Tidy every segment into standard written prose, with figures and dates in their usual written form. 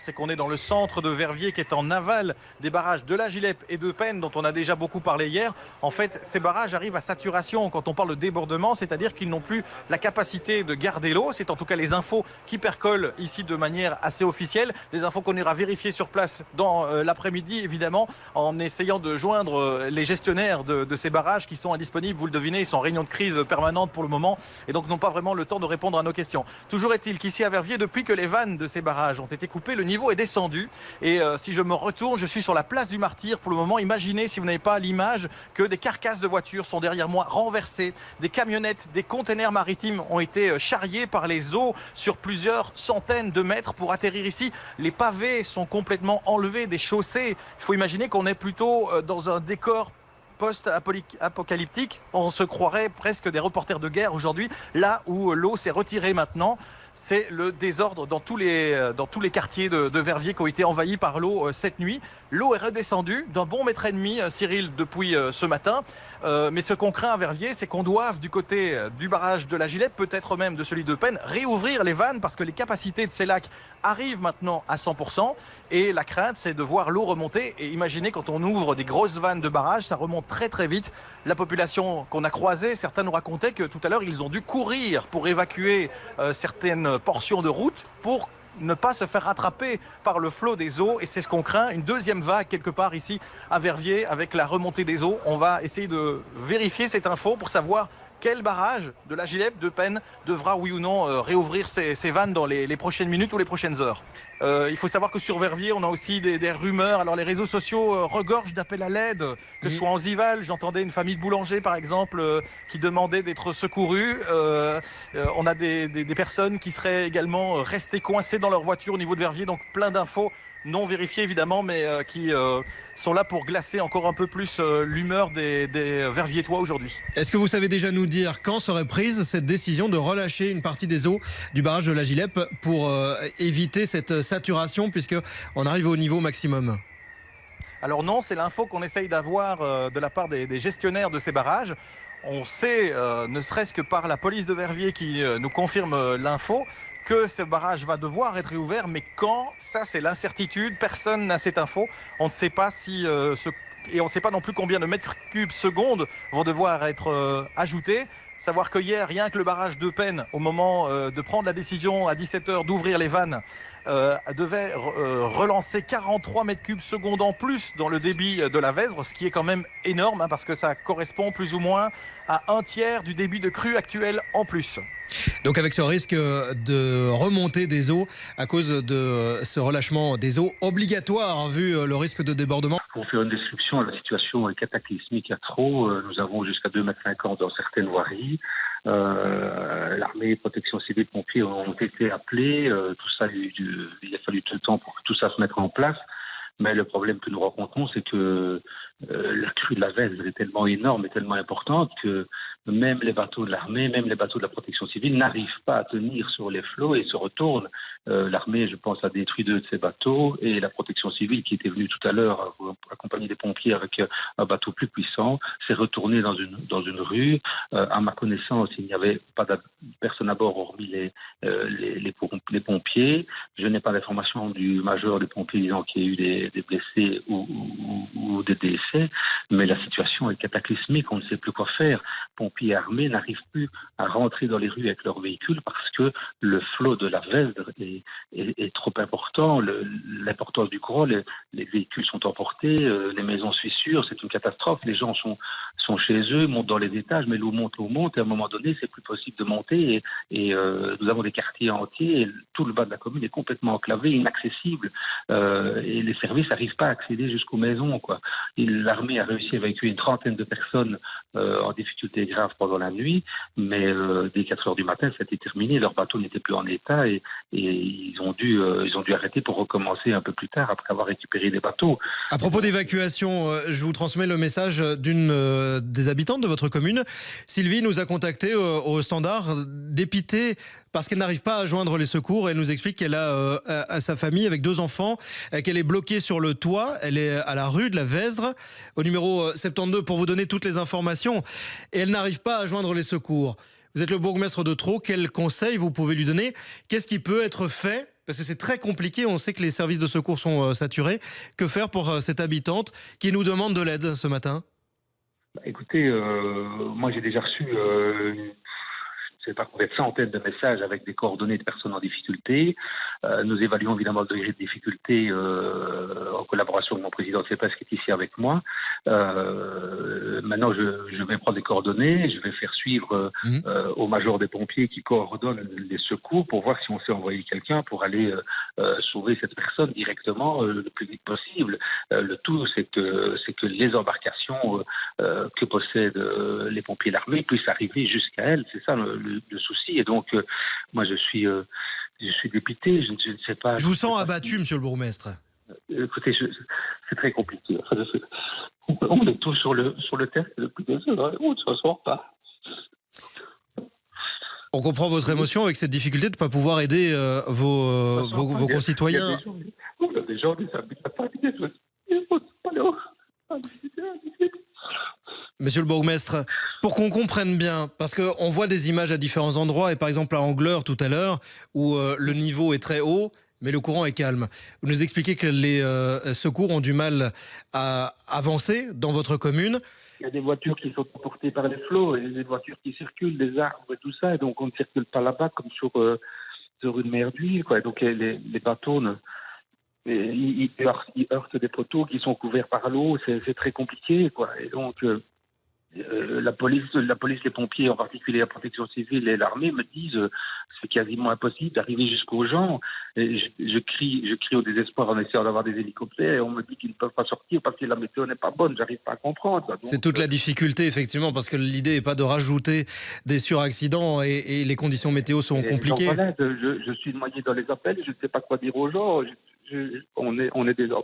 c'est qu'on est dans le centre de Verviers qui est en aval des barrages de la Gilep et de Penne dont on a déjà beaucoup parlé hier. En fait, ces barrages arrivent à saturation quand on parle de débordement, c'est-à-dire qu'ils n'ont plus la capacité de garder l'eau. C'est en tout cas les infos qui percolent ici de manière assez officielle. Des infos qu'on ira vérifier sur place dans l'après-midi, évidemment, en essayant de joindre les gestionnaires de ces barrages qui sont indisponibles. Vous le devinez, ils sont en réunion de crise permanente pour le moment et donc n'ont pas vraiment le temps de répondre à nos questions. Toujours est-il qu'ici à Verviers, depuis que les vannes de ces barrages ont été coupées, le niveau est descendu. Et si je me retourne, je suis sur la place du Martyr pour le moment. Imaginez, si vous n'avez pas l'image, que des carcasses de voitures sont derrière moi renversées. Des camionnettes, des containers maritimes ont été charriés par les eaux sur plusieurs centaines de mètres pour atterrir ici. Les pavés sont complètement enlevés des chaussées. Il faut imaginer qu'on est plutôt dans un décor post-apocalyptique. On se croirait presque des reporters de guerre aujourd'hui, là où l'eau s'est retirée maintenant. C'est le désordre dans tous les quartiers de Verviers qui ont été envahis par l'eau cette nuit. L'eau est redescendue d'un bon mètre et demi, Cyril, depuis ce matin. Mais ce qu'on craint à Verviers, c'est qu'on doive, du côté du barrage de la Gilette, peut-être même de celui de Penne, réouvrir les vannes parce que les capacités de ces lacs arrivent maintenant à 100%. Et la crainte, c'est de voir l'eau remonter. Et imaginez, quand on ouvre des grosses vannes de barrage, ça remonte très très vite. La population qu'on a croisée, certains nous racontaient que tout à l'heure, ils ont dû courir pour évacuer certaines portions de route pour ne pas se faire rattraper par le flot des eaux. Et c'est ce qu'on craint, une deuxième vague quelque part ici à Verviers avec la remontée des eaux. On va essayer de vérifier cette info pour savoir quel barrage de la Gilep, de Penne, devra oui ou non réouvrir ses vannes dans les prochaines minutes ou les prochaines heures. Il faut savoir que sur Verviers, on a aussi des rumeurs. Alors les réseaux sociaux regorgent d'appels à l'aide, que ce soit en Zival. J'entendais une famille de boulangers, par exemple, qui demandait d'être secourue. On a des personnes qui seraient également restées coincées dans leur voiture au niveau de Verviers. Donc plein d'infos non vérifiées évidemment, mais qui sont là pour glacer encore un peu plus l'humeur des Verviétois aujourd'hui. Est-ce que vous savez déjà nous dire quand serait prise cette décision de relâcher une partie des eaux du barrage de la Gilep pour éviter cette saturation puisqu'on arrive au niveau maximum ? Alors non, c'est l'info qu'on essaye d'avoir de la part des gestionnaires de ces barrages. On sait, ne serait-ce que par la police de Verviers qui nous confirme l'info, que ce barrage va devoir être réouvert, mais quand, ça c'est l'incertitude, personne n'a cette info. On ne sait pas si et on ne sait pas non plus combien de mètres cubes secondes vont devoir être ajoutés. Savoir que hier, rien que le barrage de Penne, au moment de prendre la décision à 17h d'ouvrir les vannes, devait relancer 43 mètres cubes secondes en plus dans le débit de la Vesdre, ce qui est quand même énorme, parce que ça correspond plus ou moins à un tiers du débit de crue actuel en plus. Donc avec ce risque de remontée des eaux à cause de ce relâchement des eaux obligatoire, vu le risque de débordement. Pour faire une description, la situation est cataclysmique. Il y a trop. Nous avons jusqu'à 2,50 m dans certaines voiries. L'armée, protection civile, pompiers ont été appelés. Tout ça, il a fallu tout le temps pour que tout ça se mette en place. Mais le problème que nous rencontrons, c'est que la crue de la Vesdre est tellement énorme et tellement importante que même les bateaux de l'armée, même les bateaux de la protection civile n'arrivent pas à tenir sur les flots et se retournent. L'armée, je pense, a détruit 2 de ces bateaux et la protection civile, qui était venue tout à l'heure accompagnée des pompiers avec un bateau plus puissant, s'est retournée dans une rue. À ma connaissance, il n'y avait pas de personne à bord hormis les pompiers. Je n'ai pas d'informations du major des pompiers disant qu'il y a eu des blessés ou des décès, mais la situation est cataclysmique. On ne sait plus quoi faire. Pompiers armés n'arrivent plus à rentrer dans les rues avec leurs véhicules parce que le flot de la Vesdre est trop important. L'importance du courant, les véhicules sont emportés, les maisons se fissurent, c'est une catastrophe. Les gens sont chez eux, montent dans les étages, mais l'eau monte, et à un moment donné, c'est plus possible de monter. Et nous avons des quartiers entiers, et tout le bas de la commune est complètement enclavé, inaccessible, et les services n'arrivent pas à accéder jusqu'aux maisons, quoi. L'armée a réussi à évacuer une trentaine de personnes en difficulté grave pendant la nuit, mais dès 4 heures du matin, ça a été terminé. Leur bateau n'était plus en état et ils ont dû arrêter pour recommencer un peu plus tard après avoir récupéré des bateaux. À propos d'évacuation, je vous transmets le message d'une des habitantes de votre commune. Sylvie nous a contacté au standard, dépitée parce qu'elle n'arrive pas à joindre les secours. Elle nous explique qu'elle a à sa famille avec 2 enfants, qu'elle est bloquée sur le toit. Elle est à la rue de la Vesdre, au numéro 72, pour vous donner toutes les informations. Et elle n'arrive pas à joindre les secours. Vous êtes le bourgmestre de Thro. Quel conseil vous pouvez lui donner ? Qu'est-ce qui peut être fait ? Parce que c'est très compliqué, on sait que les services de secours sont saturés. Que faire pour cette habitante qui nous demande de l'aide ce matin? Écoutez, moi j'ai déjà reçu je ne sais pas combien de centaines de messages avec des coordonnées de personnes en difficulté. Nous évaluons évidemment le degré de difficulté en collaboration avec mon président CEPES qui est ici avec moi. Maintenant, je vais prendre des coordonnées, je vais faire suivre au major des pompiers qui coordonne les secours pour voir si on sait envoyer quelqu'un pour aller sauver cette personne directement le plus vite possible. Le tout, c'est que les embarcations que possèdent les pompiers de l'armée puissent arriver jusqu'à elle. C'est ça le souci. Et donc, moi, je suis dépité. Je ne sais pas. Je vous sens abattu, monsieur le bourgmestre. Écoutez, c'est très compliqué. On est tous sur le terrain depuis 2 heures. On ne se sort pas. On comprend votre émotion avec cette difficulté de ne pas pouvoir aider vos concitoyens. Il y a des gens qui habitent à Paris. Monsieur le bourgmestre, pour qu'on comprenne bien, parce qu'on voit des images à différents endroits, et par exemple à Angleur tout à l'heure, où le niveau est très haut, mais le courant est calme. Vous nous expliquez que les secours ont du mal à avancer dans votre commune. Il y a des voitures qui sont emportées par les flots, et des voitures qui circulent, des arbres et tout ça, et donc on ne circule pas là-bas comme sur une mer d'huile, quoi. Donc les bateaux, ils heurtent des poteaux qui sont couverts par l'eau, c'est très compliqué, quoi. Et donc la police, les pompiers, en particulier la protection civile et l'armée me disent c'est quasiment impossible d'arriver jusqu'aux gens. Et je crie au désespoir en essayant d'avoir des hélicoptères et on me dit qu'ils ne peuvent pas sortir parce que la météo n'est pas bonne. J'arrive pas à comprendre. Donc, c'est toute la difficulté, effectivement, parce que l'idée n'est pas de rajouter des suraccidents et les conditions météo sont compliquées. Donc voilà, je suis noyé dans les appels, je ne sais pas quoi dire aux gens. On est des hommes.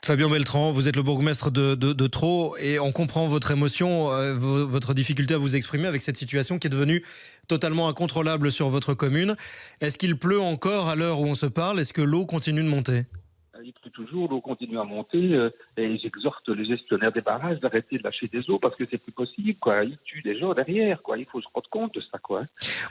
Fabien Beltran, vous êtes le bourgmestre de Thro et on comprend votre émotion, votre difficulté à vous exprimer avec cette situation qui est devenue totalement incontrôlable sur votre commune. Est-ce qu'il pleut encore à l'heure où on se parle? Est-ce que l'eau continue de monter? Il pleut toujours, l'eau continue à monter et j'exhorte les gestionnaires des barrages d'arrêter de lâcher des eaux parce que c'est plus possible, quoi. Ils tuent des gens derrière, quoi. Il faut se rendre compte de ça, quoi.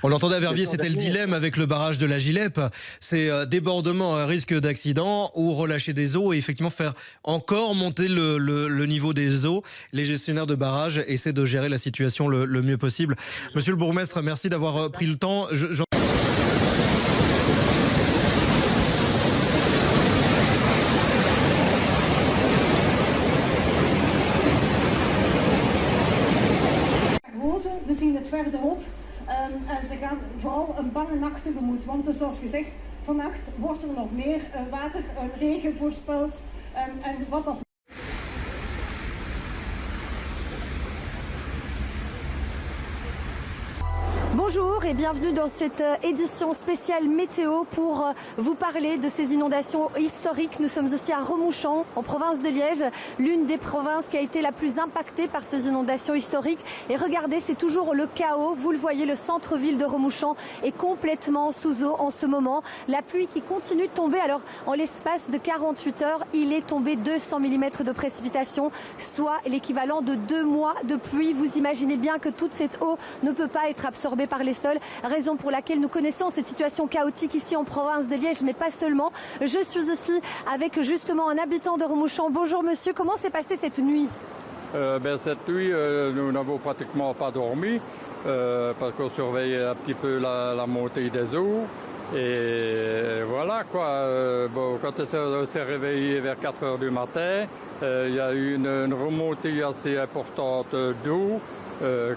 On l'entendait à Verviers, c'était le dilemme avec le barrage de la Gilep. C'est débordement à risque d'accident ou relâcher des eaux et effectivement faire encore monter le niveau des eaux. Les gestionnaires de barrages essaient de gérer la situation le mieux possible. Monsieur le bourgmestre, merci d'avoir pris le temps. We zien het verderop en ze gaan vooral een bange nacht tegemoet. Want zoals gezegd, vannacht wordt er nog meer water, regen voorspeld. En wat dat... Bonjour et bienvenue dans cette édition spéciale météo pour vous parler de ces inondations historiques. Nous sommes ici à Remouchamps, en province de Liège, l'une des provinces qui a été la plus impactée par ces inondations historiques. Et regardez, c'est toujours le chaos. Vous le voyez, le centre-ville de Remouchamps est complètement sous eau en ce moment. La pluie qui continue de tomber. Alors, en l'espace de 48 heures, il est tombé 200 mm de précipitations, soit l'équivalent de 2 mois de pluie. Vous imaginez bien que toute cette eau ne peut pas être absorbée par les sols, raison pour laquelle nous connaissons cette situation chaotique ici en province de Liège, mais pas seulement. Je suis ici avec justement un habitant de Remouchamps. Bonjour monsieur, comment s'est passée cette nuit? Cette nuit, nous n'avons pratiquement pas dormi parce qu'on surveille un petit peu la montée des eaux. Et voilà quoi, quand on s'est réveillé vers 4 heures du matin, il y a eu une remontée assez importante d'eau.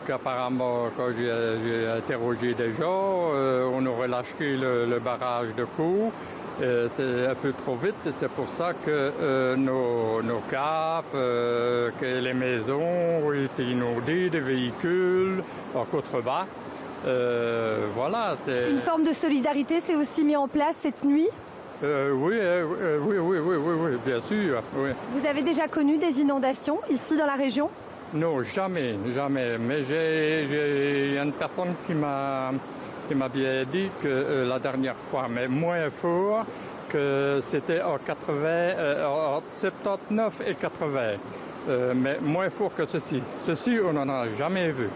Qu'apparemment, quand j'ai interrogé des gens, on aurait lâché le barrage de Caux. C'est un peu trop vite et c'est pour ça que nos caves, que les maisons ont été inondées, des véhicules en contrebas. Voilà. Une forme de solidarité s'est aussi mise en place cette nuit? Oui, bien sûr. Oui. Vous avez déjà connu des inondations ici dans la région? Non, jamais. Mais il y a une personne qui m'a bien dit que la dernière fois, mais moins fort, que c'était en 79 et 80. Mais moins fort que ceci. Ceci, on n'en a jamais vu.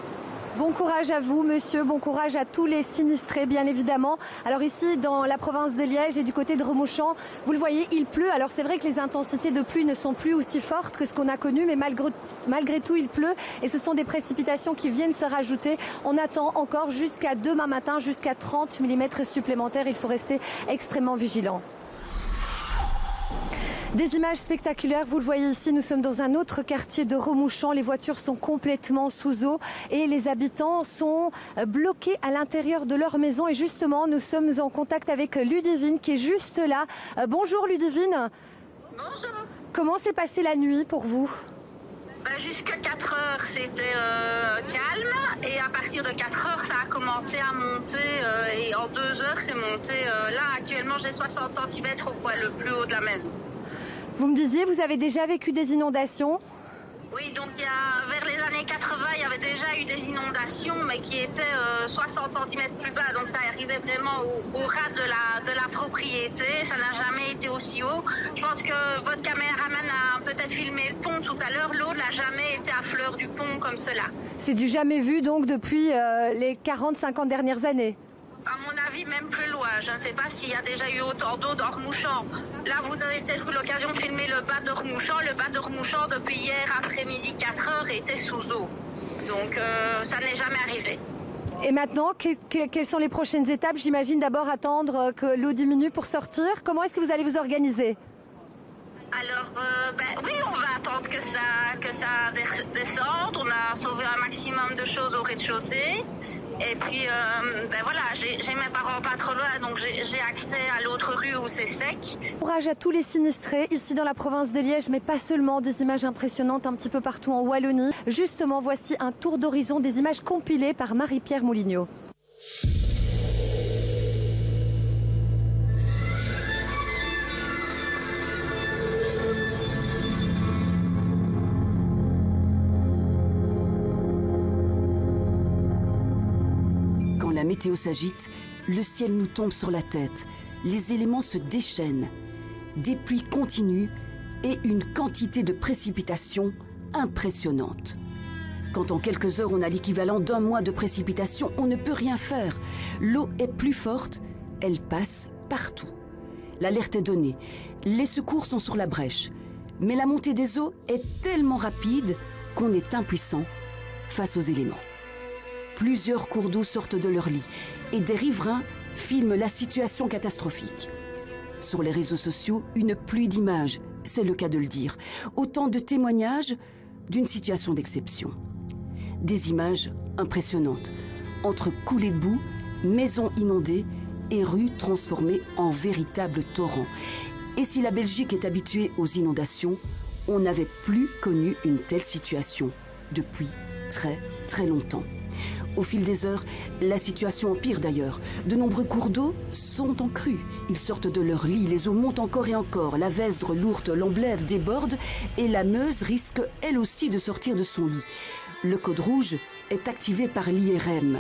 Bon courage à vous, monsieur. Bon courage à tous les sinistrés, bien évidemment. Alors ici, dans la province de Liège et du côté de Remouchamps, vous le voyez, il pleut. Alors c'est vrai que les intensités de pluie ne sont plus aussi fortes que ce qu'on a connu, mais malgré tout, il pleut. Et ce sont des précipitations qui viennent se rajouter. On attend encore jusqu'à demain matin, jusqu'à 30 mm supplémentaires. Il faut rester extrêmement vigilant. Des images spectaculaires, vous le voyez ici, nous sommes dans un autre quartier de Remouchamps. Les voitures sont complètement sous eau et les habitants sont bloqués à l'intérieur de leur maison. Et justement, nous sommes en contact avec Ludivine qui est juste là. Bonjour Ludivine. Bonjour. Comment s'est passée la nuit pour vous ? Jusqu'à 4 heures, c'était calme. Et à partir de 4 heures, ça a commencé à monter. Et en 2 heures, c'est monté. Là, actuellement, j'ai 60 cm au point le plus haut de la maison. Vous me disiez, vous avez déjà vécu des inondations ? Oui, donc vers les années 80, il y avait déjà eu des inondations, mais qui étaient 60 cm plus bas. Donc ça arrivait vraiment au ras de la propriété. Ça n'a jamais été aussi haut. Je pense que votre caméraman a peut-être filmé le pont tout à l'heure. L'eau n'a jamais été à fleur du pont comme cela. C'est du jamais vu donc depuis les 40-50 dernières années ? À mon avis, même plus loin. Je ne sais pas s'il y a déjà eu autant d'eau dans Remouchamps. Là, vous avez peut-être eu l'occasion de filmer le bas de Remouchamps. Le bas de Remouchamps, depuis hier après-midi, 4 heures, était sous eau. Donc, ça n'est jamais arrivé. Et maintenant, quelles sont les prochaines étapes ? J'imagine d'abord attendre que l'eau diminue pour sortir. Comment est-ce que vous allez vous organiser ? Alors, oui, on va attendre que ça descende. On a sauvé un maximum de choses au rez-de-chaussée. Et puis, voilà, j'ai mes parents pas trop loin, donc j'ai accès à l'autre rue où c'est sec. Courage à tous les sinistrés, ici dans la province de Liège, mais pas seulement. Des images impressionnantes un petit peu partout en Wallonie. Justement, voici un tour d'horizon des images compilées par Marie-Pierre Moulignot. La météo s'agite, le ciel nous tombe sur la tête, les éléments se déchaînent, des pluies continues et une quantité de précipitations impressionnante. Quand en quelques heures on a l'équivalent d'un mois de précipitations, on ne peut rien faire. L'eau est plus forte, elle passe partout. L'alerte est donnée, les secours sont sur la brèche, mais la montée des eaux est tellement rapide qu'on est impuissant face aux éléments. Plusieurs cours d'eau sortent de leur lit et des riverains filment la situation catastrophique. Sur les réseaux sociaux, une pluie d'images, c'est le cas de le dire. Autant de témoignages d'une situation d'exception. Des images impressionnantes, entre coulées de boue, maisons inondées et rues transformées en véritables torrents. Et si la Belgique est habituée aux inondations, on n'avait plus connu une telle situation depuis très très longtemps. Au fil des heures, la situation empire d'ailleurs. De nombreux cours d'eau sont en crue. Ils sortent de leur lit, les eaux montent encore et encore. La Vesdre, l'Ourthe, l'Amblève déborde et la Meuse risque elle aussi de sortir de son lit. Le code rouge est activé par l'IRM.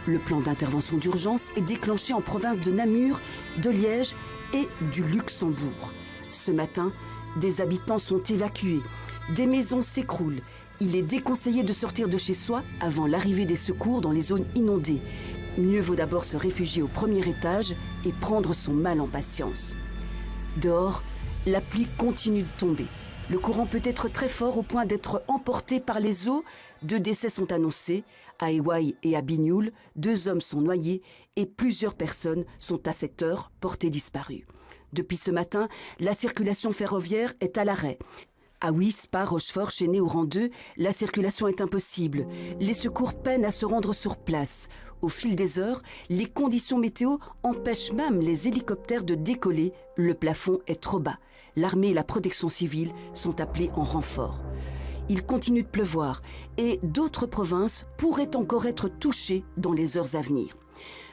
Le plan d'intervention d'urgence est déclenché en province de Namur, de Liège et du Luxembourg. Ce matin, des habitants sont évacués. Des maisons s'écroulent. Il est déconseillé de sortir de chez soi avant l'arrivée des secours dans les zones inondées. Mieux vaut d'abord se réfugier au premier étage et prendre son mal en patience. Dehors, la pluie continue de tomber. Le courant peut être très fort au point d'être emporté par les eaux. 2 décès sont annoncés. À Ewaï et à Bignoul, 2 hommes sont noyés et plusieurs personnes sont à cette heure portées disparues. Depuis ce matin, la circulation ferroviaire est à l'arrêt. À Huy, Spa, Rochefort, Chénet ou rang 2, la circulation est impossible. Les secours peinent à se rendre sur place. Au fil des heures, les conditions météo empêchent même les hélicoptères de décoller. Le plafond est trop bas. L'armée et la protection civile sont appelés en renfort. Il continue de pleuvoir et d'autres provinces pourraient encore être touchées dans les heures à venir.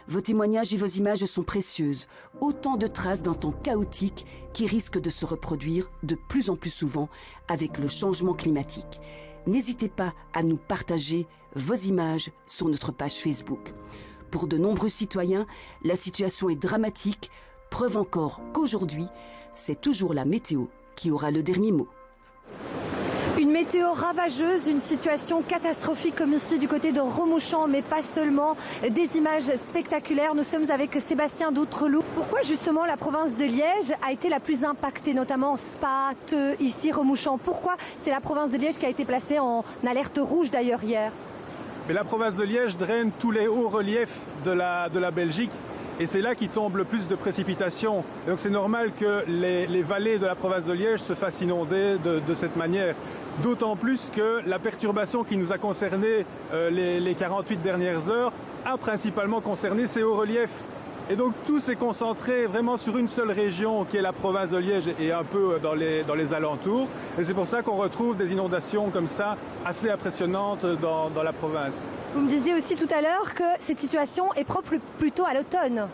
Vos témoignages et vos images sont précieuses, autant de traces d'un temps chaotique qui risque de se reproduire de plus en plus souvent avec le changement climatique. N'hésitez pas à nous partager vos images sur notre page Facebook. Pour de nombreux citoyens, la situation est dramatique, preuve encore qu'aujourd'hui, c'est toujours la météo qui aura le dernier mot. Une météo météo ravageuse, une situation catastrophique comme ici du côté de Remouchamps, mais pas seulement. Des images spectaculaires. Nous sommes avec Sébastien d'Outreloup. Pourquoi justement la province de Liège a été la plus impactée, notamment Spa, Theux, ici Remouchamps? Pourquoi c'est la province de Liège qui a été placée en alerte rouge d'ailleurs hier? Mais la province de Liège draine tous les hauts reliefs de la Belgique. Et c'est là qu'il tombe le plus de précipitations. Et donc c'est normal que les vallées de la province de Liège se fassent inonder de cette manière. D'autant plus que la perturbation qui nous a concerné les 48 dernières heures a principalement concerné ces hauts reliefs. Et donc tout s'est concentré vraiment sur une seule région qui est la province de Liège et un peu dans les alentours. Et c'est pour ça qu'on retrouve des inondations comme ça assez impressionnantes dans la province. Vous me disiez aussi tout à l'heure que cette situation est propre plutôt à l'automne.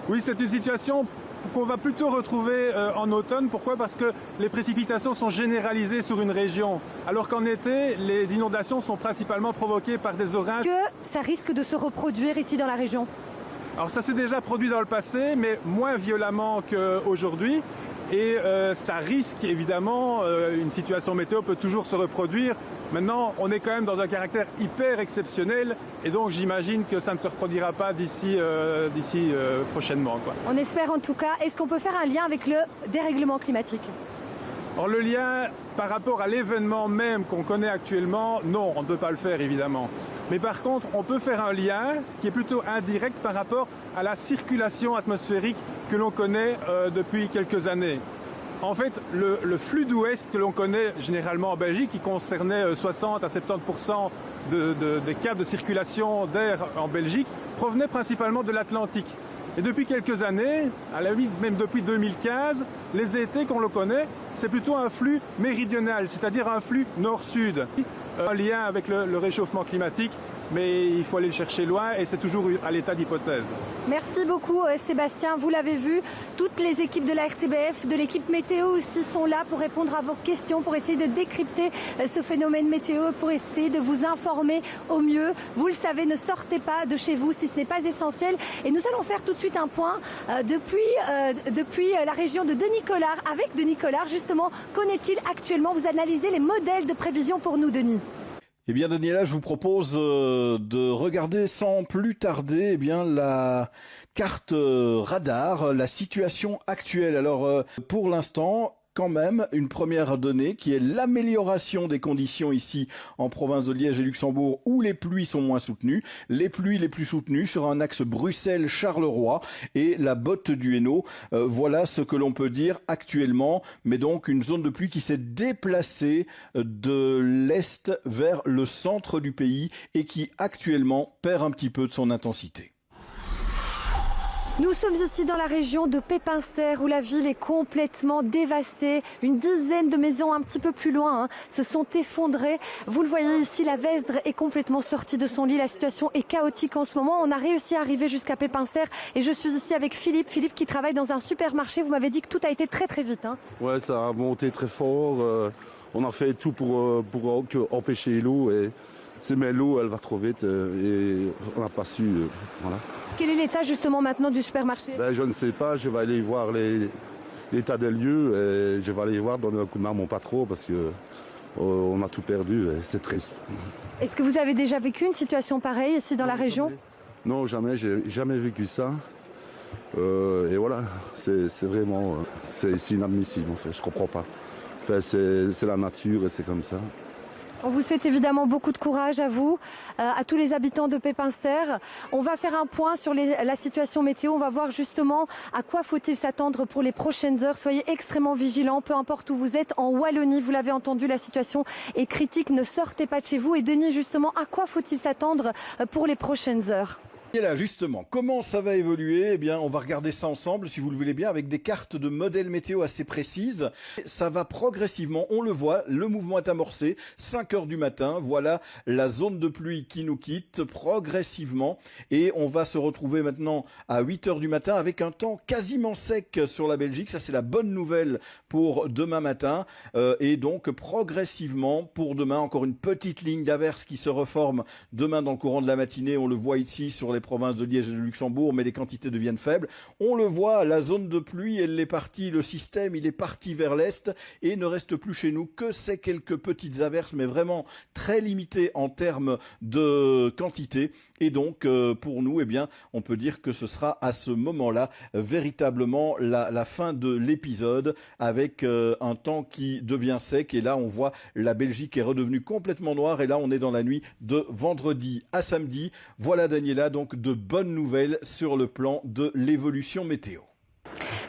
Oui, c'est une situation qu'on va plutôt retrouver en automne. Pourquoi? Parce que les précipitations sont généralisées sur une région, alors qu'en été, les inondations sont principalement provoquées par des orages. Que ça risque de se reproduire ici dans la région? Alors ça s'est déjà produit dans le passé, mais moins violemment qu'aujourd'hui. Et ça risque évidemment, une situation météo peut toujours se reproduire. Maintenant, on est quand même dans un caractère hyper exceptionnel et donc j'imagine que ça ne se reproduira pas d'ici prochainement, quoi. On espère en tout cas. Est-ce qu'on peut faire un lien avec le dérèglement climatique? Alors le lien par rapport à l'événement même qu'on connaît actuellement, non, on ne peut pas le faire évidemment. Mais par contre, on peut faire un lien qui est plutôt indirect par rapport à la circulation atmosphérique que l'on connaît depuis quelques années. En fait, le flux d'ouest que l'on connaît généralement en Belgique, qui concernait 60 à 70% des cas de circulation d'air en Belgique, provenait principalement de l'Atlantique. Et depuis quelques années, à la limite même depuis 2015, les étés qu'on le connaît, c'est plutôt un flux méridional, c'est-à-dire un flux nord-sud. Un lien avec le réchauffement climatique, mais il faut aller le chercher loin et c'est toujours à l'état d'hypothèse. Merci beaucoup Sébastien, vous l'avez vu, toutes les équipes de la RTBF, de l'équipe météo aussi sont là pour répondre à vos questions, pour essayer de décrypter ce phénomène météo, pour essayer de vous informer au mieux. Vous le savez, ne sortez pas de chez vous si ce n'est pas essentiel. Et nous allons faire tout de suite un point depuis la région de Denis Collard. Avec Denis Collard, justement, connaît-il actuellement? Vous analysez les modèles de prévision pour nous, Denis. Eh bien, Daniela, je vous propose de regarder sans plus tarder la carte radar, la situation actuelle. Alors, pour l'instant, quand même, une première donnée qui est l'amélioration des conditions ici en province de Liège et Luxembourg où les pluies sont moins soutenues. Les pluies les plus soutenues sur un axe Bruxelles-Charleroi et la botte du Hainaut. Voilà ce que l'on peut dire actuellement. Mais donc une zone de pluie qui s'est déplacée de l'est vers le centre du pays et qui actuellement perd un petit peu de son intensité. Nous sommes ici dans la région de Pépinster où la ville est complètement dévastée. Une dizaine de maisons un petit peu plus loin se sont effondrées. Vous le voyez ici, la Vesdre est complètement sortie de son lit. La situation est chaotique en ce moment. On a réussi à arriver jusqu'à Pépinster et je suis ici avec Philippe. Philippe qui travaille dans un supermarché. Vous m'avez dit que tout a été très très vite. Ouais, ça a monté très fort. On a fait tout pour empêcher l'eau. Mais l'eau, elle va trop vite et on n'a pas su. Voilà. Quel est l'état justement maintenant du supermarché? Je ne sais pas, je vais aller voir l'état des lieux et je vais aller voir, donner un coup de main à mon patron parce qu'on a tout perdu et c'est triste. Est-ce que vous avez déjà vécu une situation pareille ici dans la région? Non, jamais, j'ai jamais vécu ça. Et voilà, c'est vraiment c'est inadmissible en fait, je comprends pas. Enfin, c'est la nature et c'est comme ça. On vous souhaite évidemment beaucoup de courage à vous, à tous les habitants de Pépinster. On va faire un point sur la situation météo. On va voir justement à quoi faut-il s'attendre pour les prochaines heures. Soyez extrêmement vigilants, peu importe où vous êtes. En Wallonie, vous l'avez entendu, la situation est critique. Ne sortez pas de chez vous. Et Denis, justement, à quoi faut-il s'attendre pour les prochaines heures? Et là, justement, comment ça va évoluer? Eh bien, on va regarder ça ensemble, si vous le voulez bien, avec des cartes de modèles météo assez précises. Ça va progressivement, on le voit, le mouvement est amorcé, 5 heures du matin, voilà la zone de pluie qui nous quitte progressivement. Et on va se retrouver maintenant à 8 heures du matin avec un temps quasiment sec sur la Belgique. Ça, c'est la bonne nouvelle pour demain matin. Et donc, progressivement, pour demain, encore une petite ligne d'averse qui se reforme demain dans le courant de la matinée. On le voit ici sur les provinces de Liège et de Luxembourg, mais les quantités deviennent faibles. On le voit, la zone de pluie, elle est partie, le système, il est parti vers l'est et il ne reste plus chez nous que ces quelques petites averses, mais vraiment très limitées en termes de quantité. Et donc, pour nous, eh bien, on peut dire que ce sera à ce moment-là véritablement la fin de l'épisode avec un temps qui devient sec. Et là, on voit la Belgique est redevenue complètement noire. Et là, on est dans la nuit de vendredi à samedi. Voilà, Daniela, donc de bonnes nouvelles sur le plan de l'évolution météo.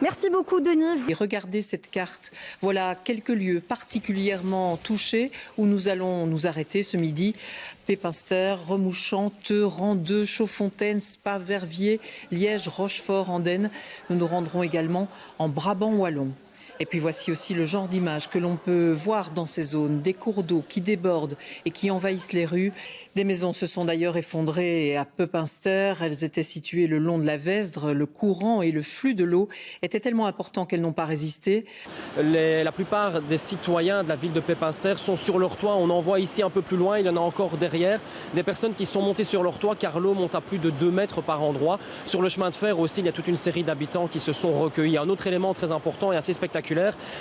Merci beaucoup Denis. Et regardez cette carte. Voilà quelques lieux particulièrement touchés où nous allons nous arrêter ce midi. Pépinster, Remouchant, Theux, Randeux, Chaudfontaine, Spa, Verviers, Liège, Rochefort, Andenne. Nous nous rendrons également en Brabant wallon. Et puis voici aussi le genre d'images que l'on peut voir dans ces zones, des cours d'eau qui débordent et qui envahissent les rues. Des maisons se sont d'ailleurs effondrées à Pépinster. Elles étaient situées le long de la Vesdre. Le courant et le flux de l'eau étaient tellement importants qu'elles n'ont pas résisté. La plupart des citoyens de la ville de Pépinster sont sur leur toit. On en voit ici un peu plus loin, il y en a encore derrière. Des personnes qui sont montées sur leur toit car l'eau monte à plus de 2 mètres par endroit. Sur le chemin de fer aussi, il y a toute une série d'habitants qui se sont recueillis. Un autre élément très important et assez spectaculaire,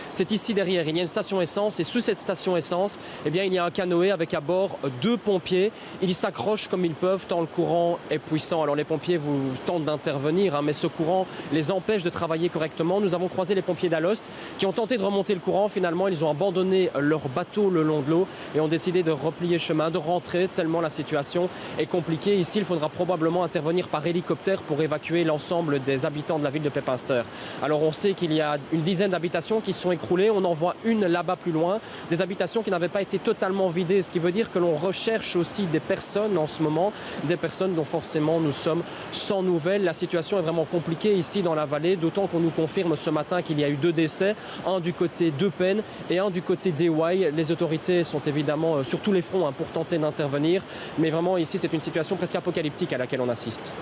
c'est ici derrière. Il y a une station essence et sous cette station essence, eh bien, il y a un canoë avec à bord 2 pompiers. Ils s'accrochent comme ils peuvent tant le courant est puissant. Alors les pompiers vous tentent d'intervenir, mais ce courant les empêche de travailler correctement. Nous avons croisé les pompiers d'Alost qui ont tenté de remonter le courant. Finalement, ils ont abandonné leur bateau le long de l'eau et ont décidé de replier chemin, de rentrer tellement la situation est compliquée. Ici, il faudra probablement intervenir par hélicoptère pour évacuer l'ensemble des habitants de la ville de Pépinster. Alors on sait qu'il y a une dizaine d'habitations qui se sont écroulées. On en voit une là-bas plus loin. Des habitations qui n'avaient pas été totalement vidées, ce qui veut dire que l'on recherche aussi des personnes en ce moment, des personnes dont forcément nous sommes sans nouvelles. La situation est vraiment compliquée ici dans la vallée, d'autant qu'on nous confirme ce matin qu'il y a eu 2 décès, un du côté d'Eupen et un du côté d'Ewaï. Les autorités sont évidemment sur tous les fronts pour tenter d'intervenir, mais vraiment ici c'est une situation presque apocalyptique à laquelle on assiste.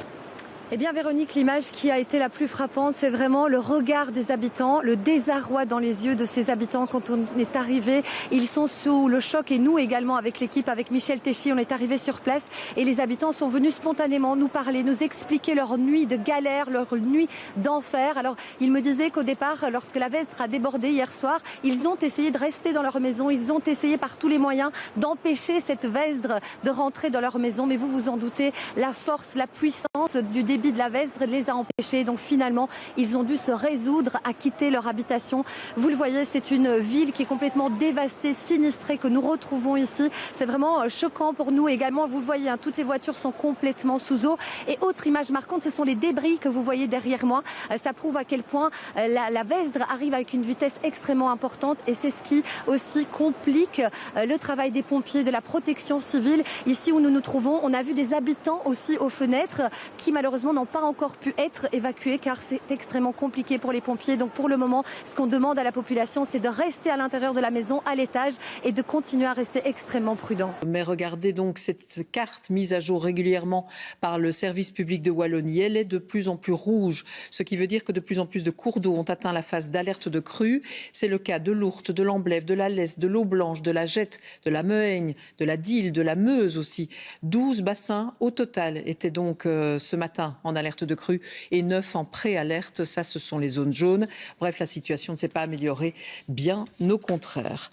Eh bien Véronique, l'image qui a été la plus frappante, c'est vraiment le regard des habitants, le désarroi dans les yeux de ces habitants quand on est arrivé. Ils sont sous le choc et nous également avec l'équipe, avec Michel Téchy, on est arrivé sur place et les habitants sont venus spontanément nous parler, nous expliquer leur nuit de galère, leur nuit d'enfer. Alors ils me disaient qu'au départ, lorsque la Vesdre a débordé hier soir, ils ont essayé de rester dans leur maison, ils ont essayé par tous les moyens d'empêcher cette Vesdre de rentrer dans leur maison. Mais vous vous en doutez, la force, la puissance du débit de la Vesdre les a empêchés. Donc finalement, ils ont dû se résoudre à quitter leur habitation. Vous le voyez, c'est une ville qui est complètement dévastée, sinistrée, que nous retrouvons ici. C'est vraiment choquant pour nous également. Vous le voyez, toutes les voitures sont complètement sous eau. Et autre image marquante, ce sont les débris que vous voyez derrière moi. Ça prouve à quel point la Vesdre arrive avec une vitesse extrêmement importante et c'est ce qui aussi complique le travail des pompiers, de la protection civile. Ici où nous nous trouvons, on a vu des habitants aussi aux fenêtres qui malheureusement n'ont pas encore pu être évacués car c'est extrêmement compliqué pour les pompiers. Donc pour le moment, ce qu'on demande à la population, c'est de rester à l'intérieur de la maison, à l'étage et de continuer à rester extrêmement prudent. Mais regardez donc cette carte mise à jour régulièrement par le service public de Wallonie. Elle est de plus en plus rouge, ce qui veut dire que de plus en plus de cours d'eau ont atteint la phase d'alerte de crue. C'est le cas de l'Ourthe, de l'Amblève, de la Lesse, de l'Eau Blanche, de la Jette, de la Mehaigne, de la Dyle, de la Meuse aussi. 12 bassins au total étaient donc ce matin en alerte de crue et 9 en pré-alerte. Ça, ce sont les zones jaunes. Bref, la situation ne s'est pas améliorée, bien au contraire.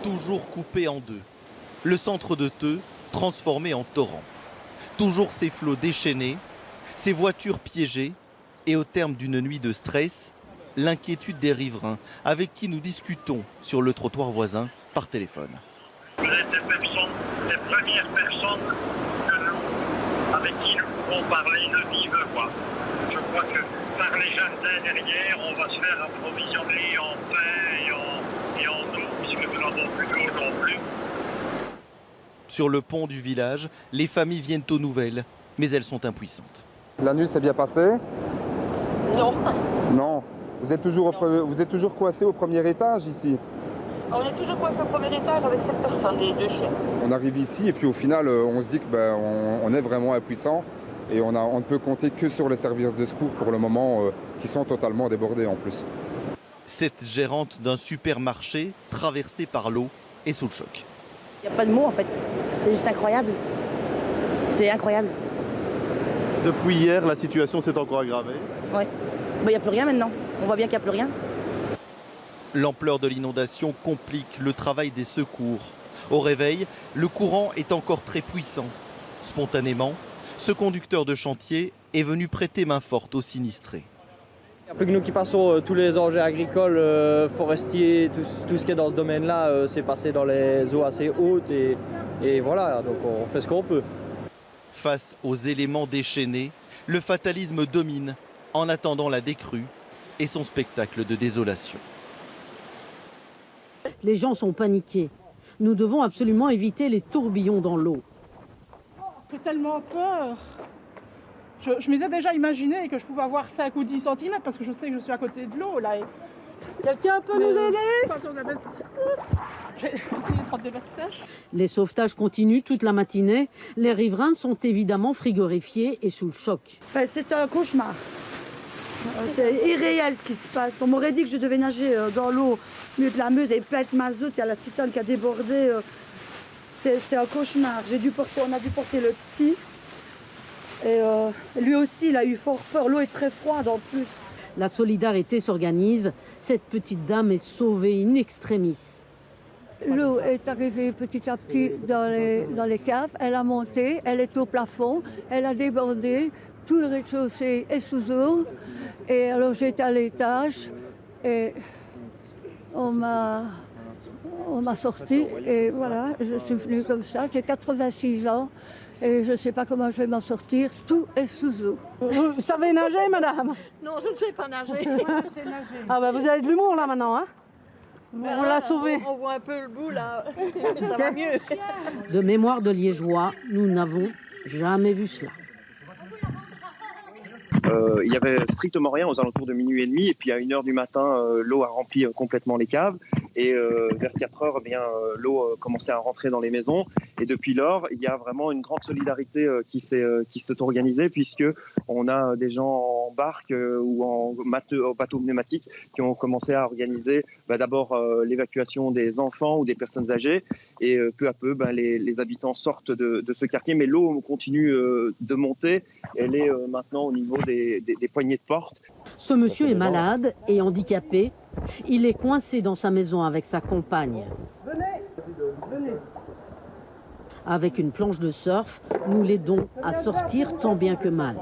Toujours coupé en deux. Le centre de Theux transformé en torrent. Toujours ces flots déchaînés, ces voitures piégées et au terme d'une nuit de stress, l'inquiétude des riverains avec qui nous discutons sur le trottoir voisin par téléphone. Vous êtes les premières personnes avec qui nous pouvons parler de vive voix. Je crois que par les jardins derrière, on va se faire approvisionner en pain et en eau, puisque nous n'avons plus d'eau non plus. Sur le pont du village, les familles viennent aux nouvelles, mais elles sont impuissantes. La nuit s'est bien passée? Non. Non. Vous êtes toujours coincé au premier étage ici? On est toujours coincé au premier étage avec cette personne, les 2 chiens. On arrive ici et puis au final, on se dit qu'on est vraiment impuissant et on ne peut compter que sur les services de secours pour le moment qui sont totalement débordés en plus. Cette gérante d'un supermarché traversée par l'eau est sous le choc. Il n'y a pas de mots en fait, c'est juste incroyable. C'est incroyable. Depuis hier, la situation s'est encore aggravée. Oui. Il n'y a plus rien maintenant. On voit bien qu'il n'y a plus rien. L'ampleur de l'inondation complique le travail des secours. Au réveil, le courant est encore très puissant. Spontanément, ce conducteur de chantier est venu prêter main forte aux sinistrés. Il n'y a plus que nous qui passons, tous les engins agricoles, forestiers, tout ce qui est dans ce domaine-là, c'est passé dans les eaux assez hautes et voilà, donc on fait ce qu'on peut. Face aux éléments déchaînés, le fatalisme domine en attendant la décrue et son spectacle de désolation. Les gens sont paniqués. Nous devons absolument éviter les tourbillons dans l'eau. J'ai tellement peur. Je m'étais déjà imaginé que je pouvais avoir 5 ou 10 cm parce que je sais que je suis à côté de l'eau là. Quelqu'un peut nous aider? J'ai essayé de prendre des vestes sèches. Les sauvetages continuent toute la matinée. Les riverains sont évidemment frigorifiés et sous le choc. Enfin, c'est un cauchemar. C'est irréel ce qui se passe. On m'aurait dit que je devais nager dans l'eau au milieu de la Meuse et plein de mazout. Il y a la citerne qui a débordé. C'est un cauchemar. On a dû porter le petit. Et lui aussi, il a eu fort peur. L'eau est très froide en plus. La solidarité s'organise. Cette petite dame est sauvée in extremis. L'eau est arrivée petit à petit dans les caves. Elle a monté, elle est au plafond, elle a débordé. Tout le rez-de-chaussée est sous eau. Et alors j'étais à l'étage et on m'a sorti. Et voilà, je suis venue comme ça. J'ai 86 ans. Et je ne sais pas comment je vais m'en sortir. Tout est sous eau. Vous savez nager, madame? Non, je ne sais pas nager. Ah ben vous avez de l'humour là maintenant, hein? On l'a sauvé. On voit un peu le bout là. Ça va mieux. De mémoire de Liégeois, nous n'avons jamais vu cela. Il y avait strictement rien aux alentours de minuit et demi, et puis à 1h du matin, l'eau a rempli complètement les caves, et vers 4h, l'eau commençait à rentrer dans les maisons, et depuis lors, il y a vraiment une grande solidarité qui s'est organisée, puisque on a des gens en barque ou en bateau pneumatique qui ont commencé à organiser d'abord l'évacuation des enfants ou des personnes âgées, et peu à peu, les habitants sortent de ce quartier, mais l'eau continue de monter. Elle est maintenant au niveau des poignées de porte. Ce monsieur est malade et handicapé. Il est coincé dans sa maison avec sa compagne. Venez. Avec une planche de surf, nous l'aidons à sortir tant bien que mal.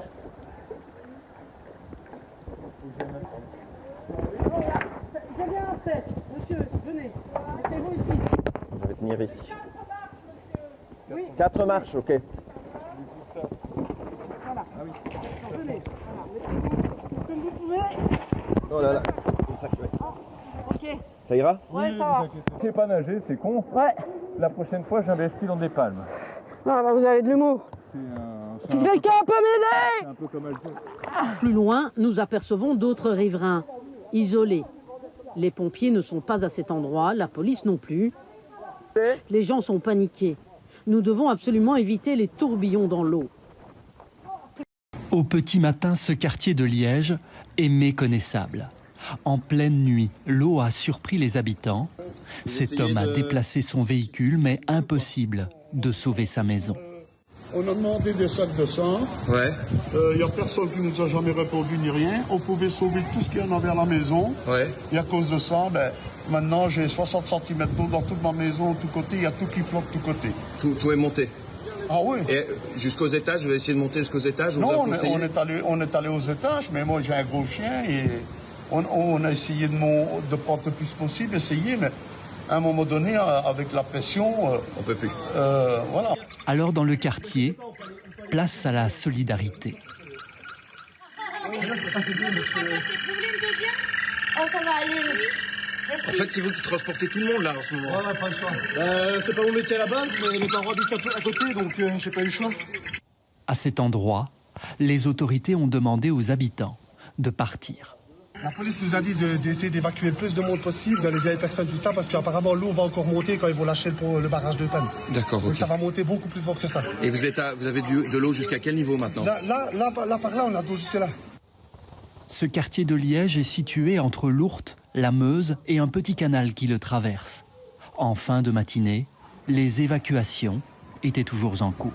J'ai bien en tête. Monsieur, venez. Mettez-vous ici. Je vais tenir ici. Oui. 4 marches, ok. Voilà. Venez. Comme vous pouvez. Oh là là. Ok. Ça ira? Ouais, ça va. Je sais pas nager, c'est con. Ouais. La prochaine fois, j'investis dans des palmes. Ah bah vous avez de l'humour. Quelqu'un peut m'aider? C'est un peu comme Alto. Plus loin, nous apercevons d'autres riverains, isolés. Les pompiers ne sont pas à cet endroit, la police non plus. Les gens sont paniqués. Nous devons absolument éviter les tourbillons dans l'eau. Au petit matin, ce quartier de Liège est méconnaissable. En pleine nuit, l'eau a surpris les habitants. Cet homme a déplacé son véhicule, mais impossible de sauver sa maison. On a demandé des sacs de sang. Ouais. Il n'y a personne qui nous a jamais répondu ni rien. On pouvait sauver tout ce qu'il y en avait à la maison. Ouais. Et à cause de ça, maintenant j'ai 60 cm d'eau dans toute ma maison, de tous côtés. Il y a tout qui flotte de tous côtés. Tout est monté. Ah oui. Et jusqu'aux étages, vous allez essayer de monter jusqu'aux étages? Non, on est allé aux étages, mais moi j'ai un gros chien et on a essayé de prendre le plus possible, mais à un moment donné, avec la pression, on peut plus. Voilà. Alors dans le quartier, place à la solidarité. En fait, c'est vous qui transportez tout le monde là en ce moment. Ouais, pas le choix. C'est pas mon métier à la base, mais mes parents habitent à côté, donc j'ai pas eu le choix. À cet endroit, les autorités ont demandé aux habitants de partir. La police nous a dit d'essayer d'évacuer le plus de monde possible, dans les vieilles personnes, tout ça, parce qu'apparemment l'eau va encore monter quand ils vont lâcher le barrage de Panne. D'accord, ok. Donc ça va monter beaucoup plus fort que ça. Et vous avez de l'eau jusqu'à quel niveau maintenant? Là, par là, on a d'eau jusque là. Ce quartier de Liège est situé entre l'Ourthe, la Meuse et un petit canal qui le traverse. En fin de matinée, les évacuations étaient toujours en cours.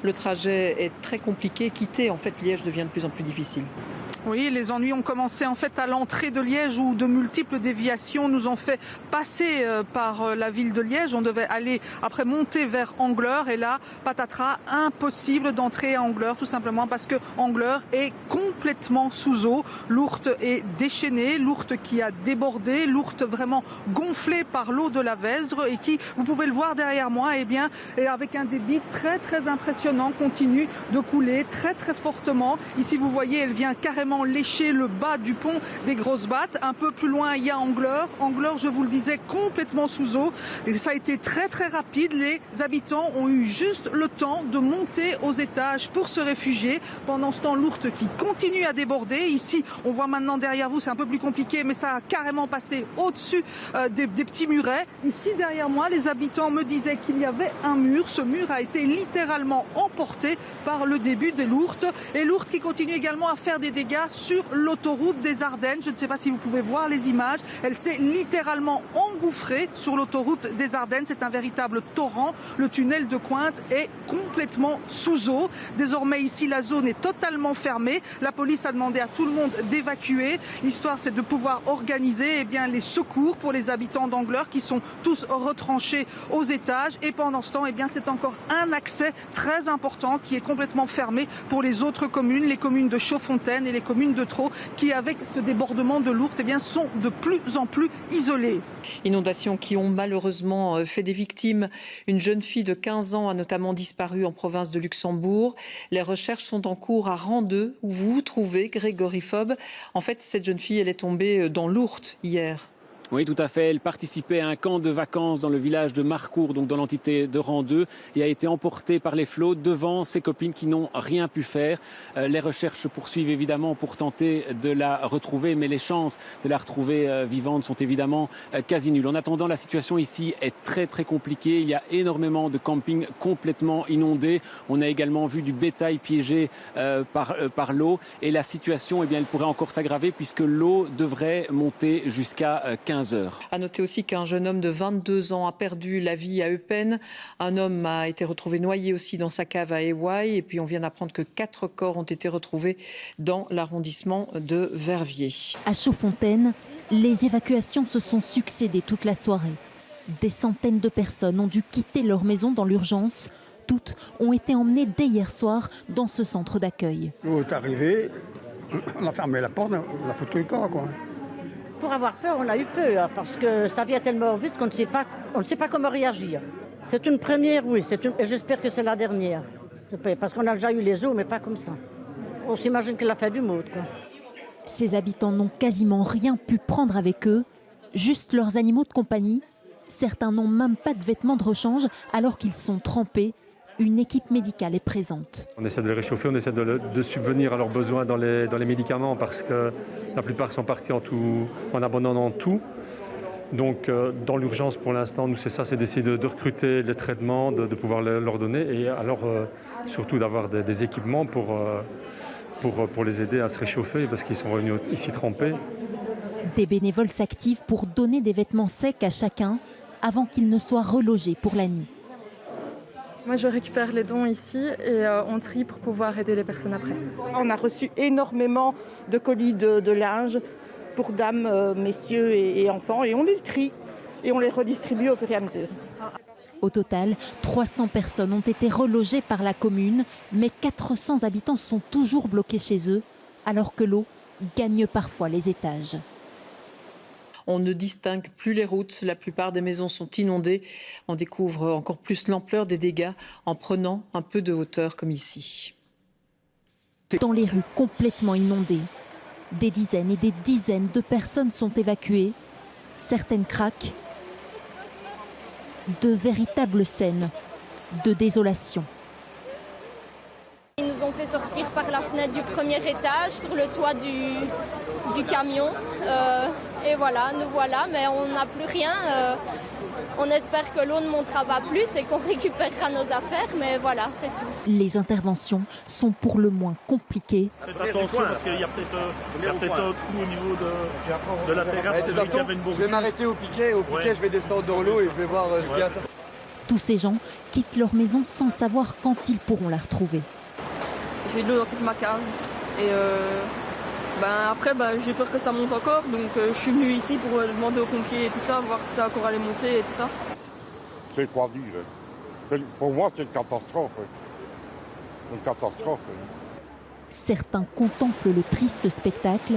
Le trajet est très compliqué. Quitter en fait Liège devient de plus en plus difficile. Oui, les ennuis ont commencé en fait à l'entrée de Liège où de multiples déviations nous ont fait passer par la ville de Liège. On devait aller après monter vers Angleur et là, patatras, impossible d'entrer à Angleur tout simplement parce que Angleur est complètement sous eau. L'Ourthe est déchaînée, l'Ourthe qui a débordé, l'Ourthe vraiment gonflée par l'eau de la Vesdre et qui, vous pouvez le voir derrière moi, est avec un débit très très impressionnant, continue de couler très très fortement. Ici vous voyez, elle vient carrément lécher le bas du pont des Grosses Battes. Un peu plus loin, il y a Angleur. Angleur, je vous le disais, complètement sous eau. Et ça a été très très rapide. Les habitants ont eu juste le temps de monter aux étages pour se réfugier. Pendant ce temps, l'Ourthe qui continue à déborder. Ici, on voit maintenant derrière vous, c'est un peu plus compliqué, mais ça a carrément passé au-dessus des petits murets. Ici, derrière moi, les habitants me disaient qu'il y avait un mur. Ce mur a été littéralement emporté par le début de l'Ourthe. Et l'Ourthe qui continue également à faire des dégâts sur l'autoroute des Ardennes. Je ne sais pas si vous pouvez voir les images. Elle s'est littéralement engouffrée sur l'autoroute des Ardennes. C'est un véritable torrent. Le tunnel de Cointe est complètement sous eau. Désormais, ici, la zone est totalement fermée. La police a demandé à tout le monde d'évacuer. L'histoire, c'est de pouvoir organiser les secours pour les habitants d'Angleur qui sont tous retranchés aux étages. Et pendant ce temps, c'est encore un accès très important qui est complètement fermé pour les autres communes, les communes de Chaudfontaine et les communes de Traux qui, avec ce débordement de l'Ourthe, sont de plus en plus isolées. Inondations qui ont malheureusement fait des victimes. Une jeune fille de 15 ans a notamment disparu en province de Luxembourg. Les recherches sont en cours à Randeux, où vous vous trouvez, Grégory Fob. En fait, cette jeune fille, elle est tombée dans l'Ourthe hier. Oui, tout à fait. Elle participait à un camp de vacances dans le village de Marcourt, donc dans l'entité de Randeux, et a été emportée par les flots devant ses copines qui n'ont rien pu faire. Les recherches se poursuivent évidemment pour tenter de la retrouver, mais les chances de la retrouver vivante sont évidemment quasi nulles. En attendant, la situation ici est très très compliquée. Il y a énormément de campings complètement inondés. On a également vu du bétail piégé par l'eau, et la situation, elle pourrait encore s'aggraver puisque l'eau devrait monter jusqu'à 15 heures. À noter aussi qu'un jeune homme de 22 ans a perdu la vie à Eupen. Un homme a été retrouvé noyé aussi dans sa cave à Éouaille. Et puis on vient d'apprendre que 4 corps ont été retrouvés dans l'arrondissement de Verviers. À Chaudfontaine, les évacuations se sont succédées toute la soirée. Des centaines de personnes ont dû quitter leur maison dans l'urgence. Toutes ont été emmenées dès hier soir dans ce centre d'accueil. L'eau est arrivée, on a fermé la porte, on a foutu le corps, quoi. Pour avoir peur, on a eu peur, parce que ça vient tellement vite qu'on ne sait pas comment réagir. C'est une première, oui, et j'espère que c'est la dernière. Parce qu'on a déjà eu les eaux, mais pas comme ça. On s'imagine qu'elle a fait du mode, quoi. Ces habitants n'ont quasiment rien pu prendre avec eux, juste leurs animaux de compagnie. Certains n'ont même pas de vêtements de rechange alors qu'ils sont trempés. Une équipe médicale est présente. On essaie de les réchauffer, on essaie de subvenir à leurs besoins dans les médicaments parce que la plupart sont partis en abandonnant tout. Donc dans l'urgence pour l'instant, nous c'est ça, c'est d'essayer de recruter les traitements, de pouvoir leur donner et alors surtout d'avoir des équipements pour les aider à se réchauffer parce qu'ils sont revenus ici trempés. Des bénévoles s'activent pour donner des vêtements secs à chacun avant qu'ils ne soient relogés pour la nuit. Moi, je récupère les dons ici et on trie pour pouvoir aider les personnes après. On a reçu énormément de colis de linge pour dames, messieurs et enfants et on les trie et on les redistribue au fur et à mesure. Au total, 300 personnes ont été relogées par la commune, mais 400 habitants sont toujours bloqués chez eux, alors que l'eau gagne parfois les étages. On ne distingue plus les routes, la plupart des maisons sont inondées. On découvre encore plus l'ampleur des dégâts en prenant un peu de hauteur comme ici. Dans les rues complètement inondées, des dizaines et des dizaines de personnes sont évacuées. Certaines craquent. De véritables scènes de désolation. Ils nous ont fait sortir par la fenêtre du premier étage sur le toit du camion. Et voilà, nous voilà, mais on n'a plus rien. On espère que l'eau ne montera pas plus et qu'on récupérera nos affaires, mais voilà, c'est tout. Les interventions sont pour le moins compliquées. Faites attention parce qu'il y a peut-être un trou au niveau de la terrasse. C'est vrai qu'il y avait une bombe. Je vais m'arrêter au piquet, je vais descendre dans l'eau et je vais voir ce qu'il y a. Tous ces gens quittent leur maison sans savoir quand ils pourront la retrouver. J'ai de l'eau dans toute ma cave et après j'ai peur que ça monte encore, donc je suis venue ici pour demander aux pompiers et tout ça, voir si ça encore allait monter et tout ça. C'est quoi dire? Pour moi, c'est une catastrophe. Une catastrophe. Certains contemplent le triste spectacle,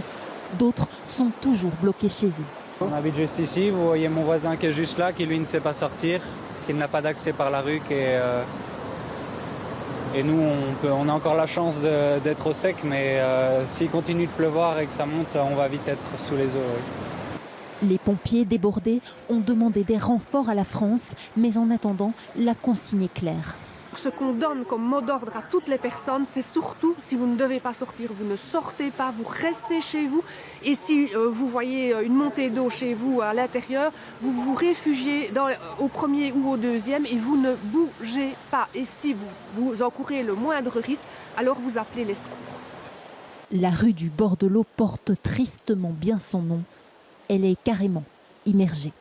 d'autres sont toujours bloqués chez eux. On habite juste ici, vous voyez mon voisin qui est juste là, qui lui ne sait pas sortir, parce qu'il n'a pas d'accès par la rue. Et nous, on a encore la chance d'être au sec, mais s'il continue de pleuvoir et que ça monte, on va vite être sous les eaux. Oui. Les pompiers débordés ont demandé des renforts à la France, mais en attendant, la consigne est claire. Ce qu'on donne comme mot d'ordre à toutes les personnes, c'est surtout, si vous ne devez pas sortir, vous ne sortez pas, vous restez chez vous. Et si vous voyez une montée d'eau chez vous à l'intérieur, vous vous réfugiez au premier ou au deuxième et vous ne bougez pas. Et si vous encourez le moindre risque, alors vous appelez les secours. La rue du bord de l'eau porte tristement bien son nom. Elle est carrément immergée.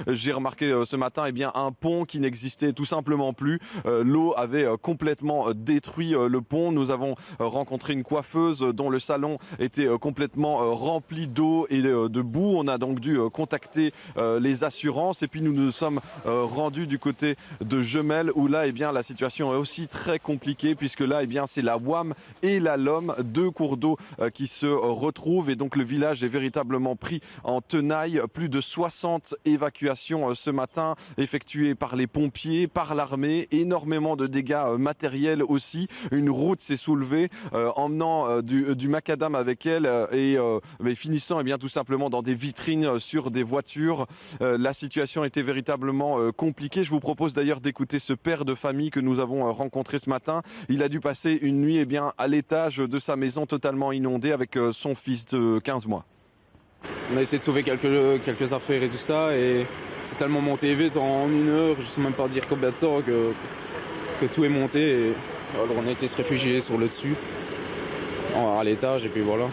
J'ai remarqué ce matin un pont qui n'existait tout simplement plus. L'eau avait complètement détruit le pont. Nous avons rencontré une coiffeuse dont le salon était complètement rempli d'eau et de boue. On a donc dû contacter les assurances et puis nous nous sommes rendus du côté de Jemelle où là la situation est aussi très compliquée puisque là c'est la Ouham et la Lomme, deux cours d'eau qui se retrouvent et donc le village est véritablement pris en tenaille. Plus de 60 évacuations ce matin effectuée par les pompiers, par l'armée, énormément de dégâts matériels aussi. Une route s'est soulevée emmenant du macadam avec elle mais finissant tout simplement dans des vitrines sur des voitures. La situation était véritablement compliquée. Je vous propose d'ailleurs d'écouter ce père de famille que nous avons rencontré ce matin. Il a dû passer une nuit à l'étage de sa maison totalement inondée avec son fils de 15 mois. On a essayé de sauver quelques affaires et tout ça et c'est tellement monté vite en 1 heure, je sais même pas dire combien de temps que tout est monté et alors on a été se réfugier sur le dessus à l'étage et puis voilà.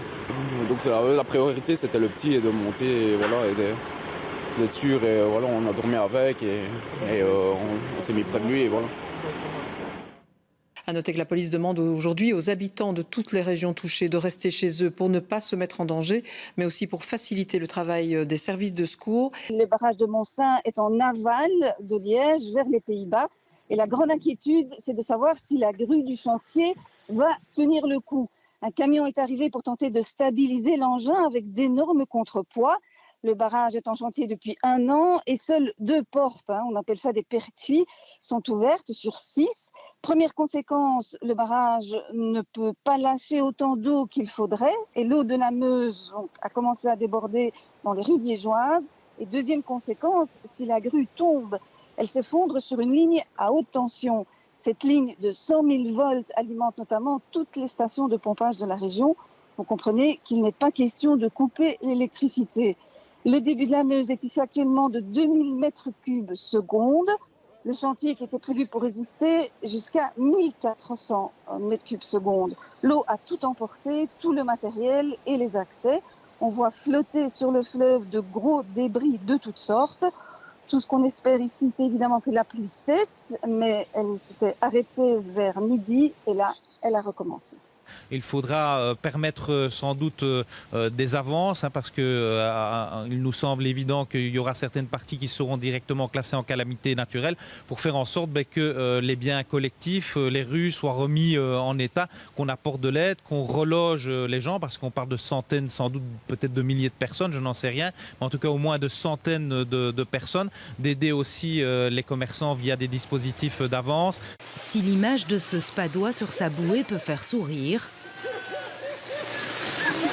Donc la priorité c'était le petit et de monter et voilà et d'être sûr et voilà on a dormi avec et on s'est mis près de lui et voilà. À noter que la police demande aujourd'hui aux habitants de toutes les régions touchées de rester chez eux pour ne pas se mettre en danger, mais aussi pour faciliter le travail des services de secours. Le barrage de Montsaint est en aval de Liège vers les Pays-Bas. Et la grande inquiétude, c'est de savoir si la grue du chantier va tenir le coup. Un camion est arrivé pour tenter de stabiliser l'engin avec d'énormes contrepoids. Le barrage est en chantier depuis 1 an et seules 2 portes, on appelle ça des pertuis, sont ouvertes sur 6. Première conséquence, le barrage ne peut pas lâcher autant d'eau qu'il faudrait et l'eau de la Meuse a commencé à déborder dans les rues liégeoises. Et deuxième conséquence, si la grue tombe, elle s'effondre sur une ligne à haute tension. Cette ligne de 100 000 volts alimente notamment toutes les stations de pompage de la région. Vous comprenez qu'il n'est pas question de couper l'électricité. Le débit de la Meuse est ici actuellement de 2000 mètres cubes seconde. Le chantier qui était prévu pour résister jusqu'à 1400 mètres cubes seconde. L'eau a tout emporté, tout le matériel et les accès. On voit flotter sur le fleuve de gros débris de toutes sortes. Tout ce qu'on espère ici, c'est évidemment que la pluie cesse, mais elle s'était arrêtée vers midi et là, elle a recommencé. Il faudra permettre sans doute des avances parce qu'il nous semble évident qu'il y aura certaines parties qui seront directement classées en calamité naturelle pour faire en sorte que les biens collectifs, les rues soient remis en état, qu'on apporte de l'aide, qu'on reloge les gens parce qu'on parle de centaines, sans doute peut-être de milliers de personnes, je n'en sais rien, mais en tout cas au moins de centaines de personnes, d'aider aussi les commerçants via des dispositifs d'avance. Si l'image de ce spadois sur sa bouée peut faire sourire,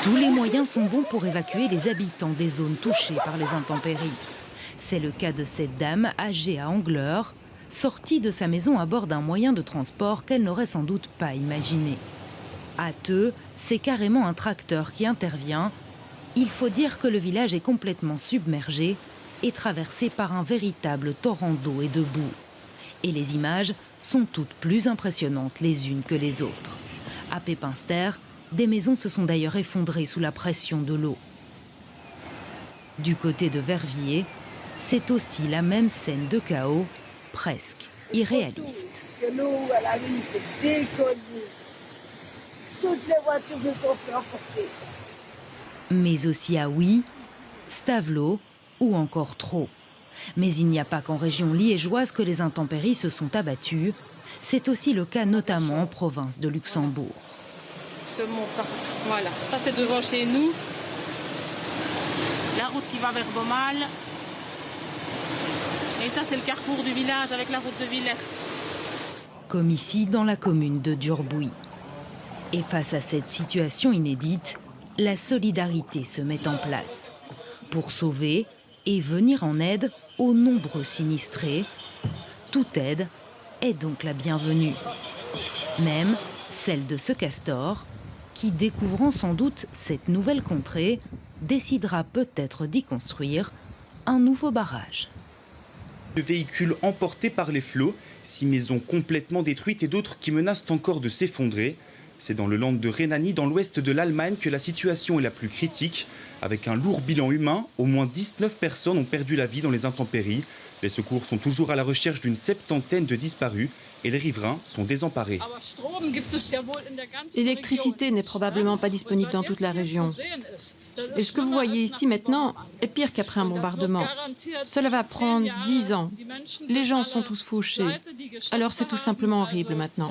tous les moyens sont bons pour évacuer les habitants des zones touchées par les intempéries. C'est le cas de cette dame âgée à Angleur, sortie de sa maison à bord d'un moyen de transport qu'elle n'aurait sans doute pas imaginé. À Theux, c'est carrément un tracteur qui intervient. Il faut dire que le village est complètement submergé et traversé par un véritable torrent d'eau et de boue. Et les images sont toutes plus impressionnantes les unes que les autres. À Pépinster, des maisons se sont d'ailleurs effondrées sous la pression de l'eau. Du côté de Verviers, C'est aussi la même scène de chaos, presque irréaliste. L'eau à la nuit s'est décollée. Toutes les voitures se sont fait emporter. Mais aussi à Oui, Stavelot ou encore Trot. Mais il n'y a pas qu'en région liégeoise que les intempéries se sont abattues. C'est aussi le cas notamment en province de Luxembourg. Ce montant, voilà, ça c'est devant chez nous. La route qui va vers Beaumal. Et ça c'est le carrefour du village avec la route de Villers. Comme ici dans la commune de Durbuy. Et face à cette situation inédite, la solidarité se met en place pour sauver et venir en aide aux nombreux sinistrés. Toute aide est donc la bienvenue. Même celle de ce castor qui, découvrant sans doute cette nouvelle contrée, décidera peut-être d'y construire un nouveau barrage. De véhicules emportés par les flots, 6 maisons complètement détruites et d'autres qui menacent encore de s'effondrer. C'est dans le land de Rhénanie, dans l'ouest de l'Allemagne, que la situation est la plus critique. Avec un lourd bilan humain, au moins 19 personnes ont perdu la vie dans les intempéries. Les secours sont toujours à la recherche d'une 70aine de disparus et les riverains sont désemparés. L'électricité n'est probablement pas disponible dans toute la région. Et ce que vous voyez ici maintenant est pire qu'après un bombardement. Cela va prendre 10 ans. Les gens sont tous fauchés. Alors c'est tout simplement horrible maintenant.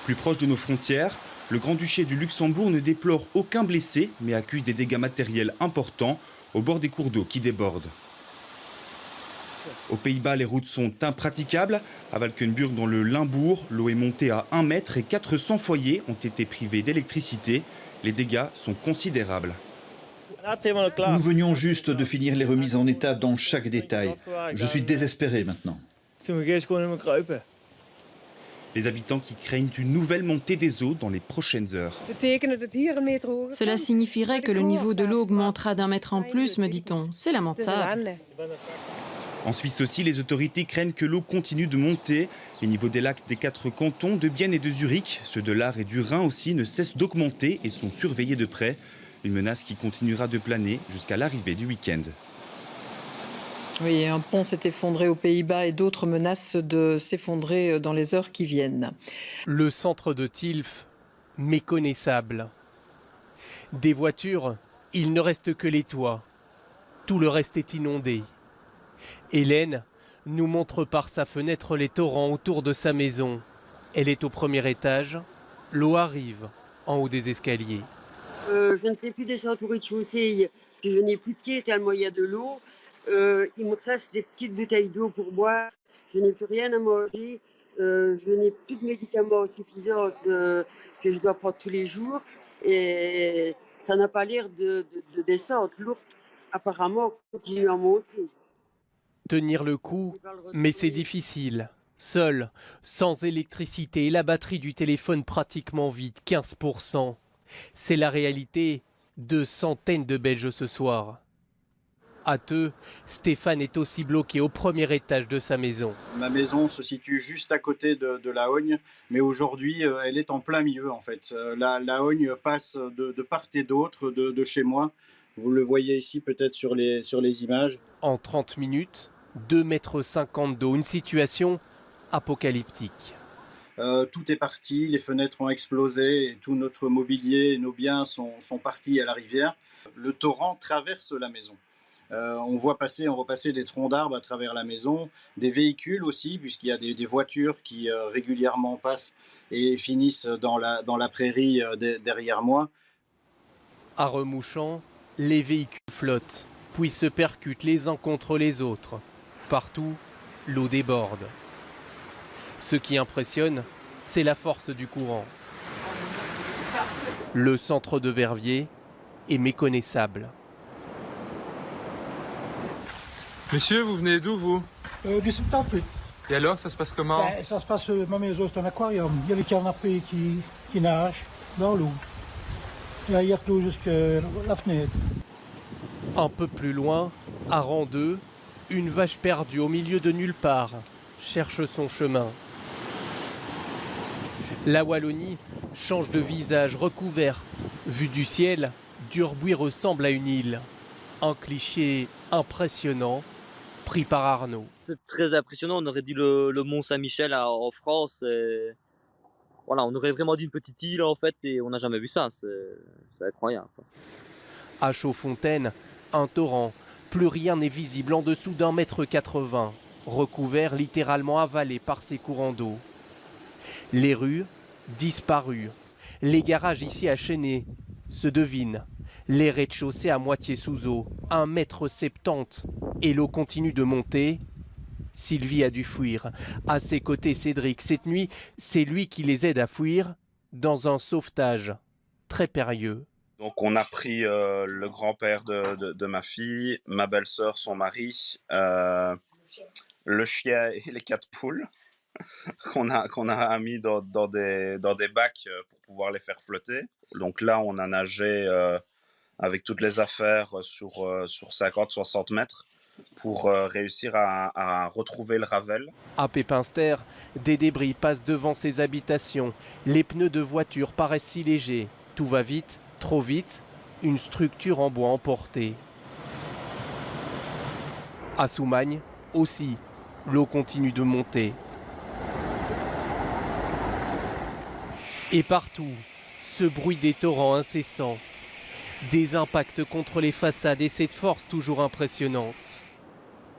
Plus proche de nos frontières, le Grand-Duché du Luxembourg ne déplore aucun blessé, mais accuse des dégâts matériels importants au bord des cours d'eau qui débordent. Aux Pays-Bas, les routes sont impraticables. À Valkenburg, dans le Limbourg, l'eau est montée à 1 mètre et 400 foyers ont été privés d'électricité. Les dégâts sont considérables. Nous venions juste de finir les remises en état dans chaque détail. Je suis désespéré maintenant. Les habitants qui craignent une nouvelle montée des eaux dans les prochaines heures. Cela signifierait que le niveau de l'eau augmentera d'1 mètre en plus, me dit-on. C'est lamentable. En Suisse aussi, les autorités craignent que l'eau continue de monter. Les niveaux des lacs des 4 cantons de Bienne et de Zurich, ceux de l'Aar et du Rhin aussi, ne cessent d'augmenter et sont surveillés de près. Une menace qui continuera de planer jusqu'à l'arrivée du week-end. Oui, un pont s'est effondré aux Pays-Bas et d'autres menacent de s'effondrer dans les heures qui viennent. Le centre de Tilff, méconnaissable. Des voitures, il ne reste que les toits. Tout le reste est inondé. Hélène nous montre par sa fenêtre les torrents autour de sa maison. Elle est au premier étage. L'eau arrive en haut des escaliers. Je ne sais plus descendre au rez-de-chaussée parce que je n'ai plus de pied tellement il y a de l'eau. Il me reste des petites bouteilles d'eau pour boire. Je n'ai plus rien à manger. Je n'ai plus de médicaments en suffisance que je dois prendre tous les jours. Et ça n'a pas l'air de descendre. L'eau, apparemment, continue à monter. Tenir le coup, mais c'est difficile. Seul, sans électricité et la batterie du téléphone pratiquement vide, 15%. C'est la réalité de centaines de Belges ce soir. Hâteux, Stéphane est aussi bloqué au premier étage de sa maison. Ma maison se situe juste à côté de la Hogne, mais aujourd'hui, elle est en plein milieu en fait. La Hogne passe de part et d'autre de chez moi. Vous le voyez ici peut-être sur les images. En 30 minutes, 2,50 mètres d'eau, une situation apocalyptique. Tout est parti, les fenêtres ont explosé, et tout notre mobilier et nos biens sont partis à la rivière. Le torrent traverse la maison. On voit passer des troncs d'arbres à travers la maison, des véhicules aussi, puisqu'il y a des voitures qui régulièrement passent et finissent dans la prairie derrière moi. À Remouchant, les véhicules flottent, puis se percutent les uns contre les autres. Partout, l'eau déborde. Ce qui impressionne, c'est la force du courant. Le centre de Verviers est méconnaissable. Monsieur, vous venez d'où, vous? Du 78. Et alors, ça se passe comment? Ça se passe, ma maison, c'est un aquarium. Il y a les canapés qui nagent dans l'eau. Là, il y a tout jusqu'à la fenêtre. Un peu plus loin, à rang 2, une vache perdue au milieu de nulle part cherche son chemin. La Wallonie change de visage, recouverte. Vue du ciel, Durbuy ressemble à une île. Un cliché impressionnant pris par Arnaud. C'est très impressionnant, on aurait dit le Mont Saint-Michel en France. Et... Voilà, on aurait vraiment dit une petite île en fait et on n'a jamais vu ça, c'est incroyable. À Chaudfontaine, un torrent, plus rien n'est visible en dessous d'1,80 m, recouvert littéralement avalé par ces courants d'eau. Les rues disparues, les garages ici achénés se devinent, les rez-de-chaussée à moitié sous eau, 1,70 m, et l'eau continue de monter. Sylvie a dû fuir. À ses côtés, Cédric. Cette nuit, c'est lui qui les aide à fuir dans un sauvetage très périlleux. Donc on a pris le grand-père de ma fille, ma belle-sœur, son mari, le chien et les 4 poules qu'on a mis dans des bacs pour pouvoir les faire flotter. Donc là, on a nagé avec toutes les affaires sur 50-60 mètres. Pour réussir à retrouver le Ravel. À Pépinster, des débris passent devant ses habitations. Les pneus de voiture paraissent si légers. Tout va vite, trop vite. Une structure en bois emportée. À Soumagne, aussi, l'eau continue de monter. Et partout, ce bruit des torrents incessants. Des impacts contre les façades et cette force toujours impressionnante.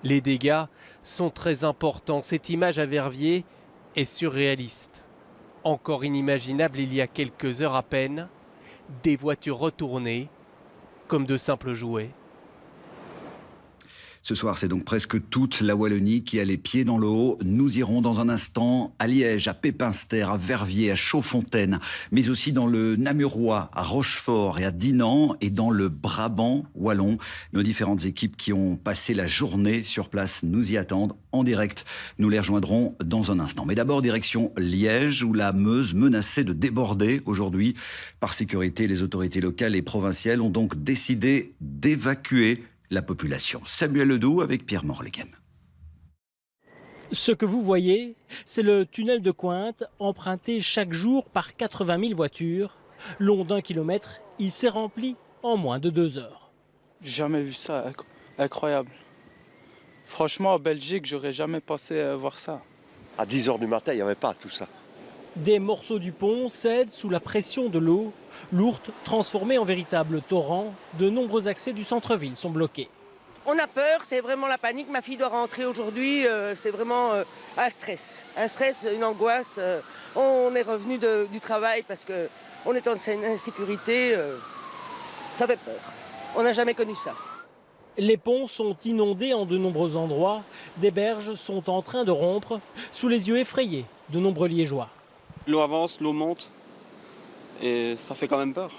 Les dégâts sont très importants. Cette image à Verviers est surréaliste. Encore inimaginable il y a quelques heures à peine, des voitures retournées comme de simples jouets. Ce soir, c'est donc presque toute la Wallonie qui a les pieds dans l'eau. Nous irons dans un instant à Liège, à Pépinster, à Verviers, à Chaudfontaine, mais aussi dans le Namurois, à Rochefort et à Dinan, et dans le Brabant wallon. Nos différentes équipes qui ont passé la journée sur place nous y attendent en direct. Nous les rejoindrons dans un instant. Mais d'abord, direction Liège, où la Meuse menaçait de déborder aujourd'hui. Par sécurité, les autorités locales et provinciales ont donc décidé d'évacuer la population. Samuel Ledoux avec Pierre Morleghem. Ce que vous voyez, c'est le tunnel de Cointe, emprunté chaque jour par 80 000 voitures. Long d'1 kilomètre, il s'est rempli en moins de 2 heures. Jamais vu ça, incroyable. Franchement, en Belgique, j'aurais jamais pensé voir ça. À 10 h du matin, il n'y avait pas tout ça. Des morceaux du pont cèdent sous la pression de l'eau. L'Ourthe, transformée en véritable torrent, de nombreux accès du centre-ville sont bloqués. On a peur, c'est vraiment la panique. Ma fille doit rentrer aujourd'hui, c'est vraiment un stress, une angoisse. On est revenu du travail parce qu'on est en insécurité. Ça fait peur. On n'a jamais connu ça. Les ponts sont inondés en de nombreux endroits. Des berges sont en train de rompre sous les yeux effrayés de nombreux Liégeois. L'eau avance, l'eau monte et ça fait quand même peur.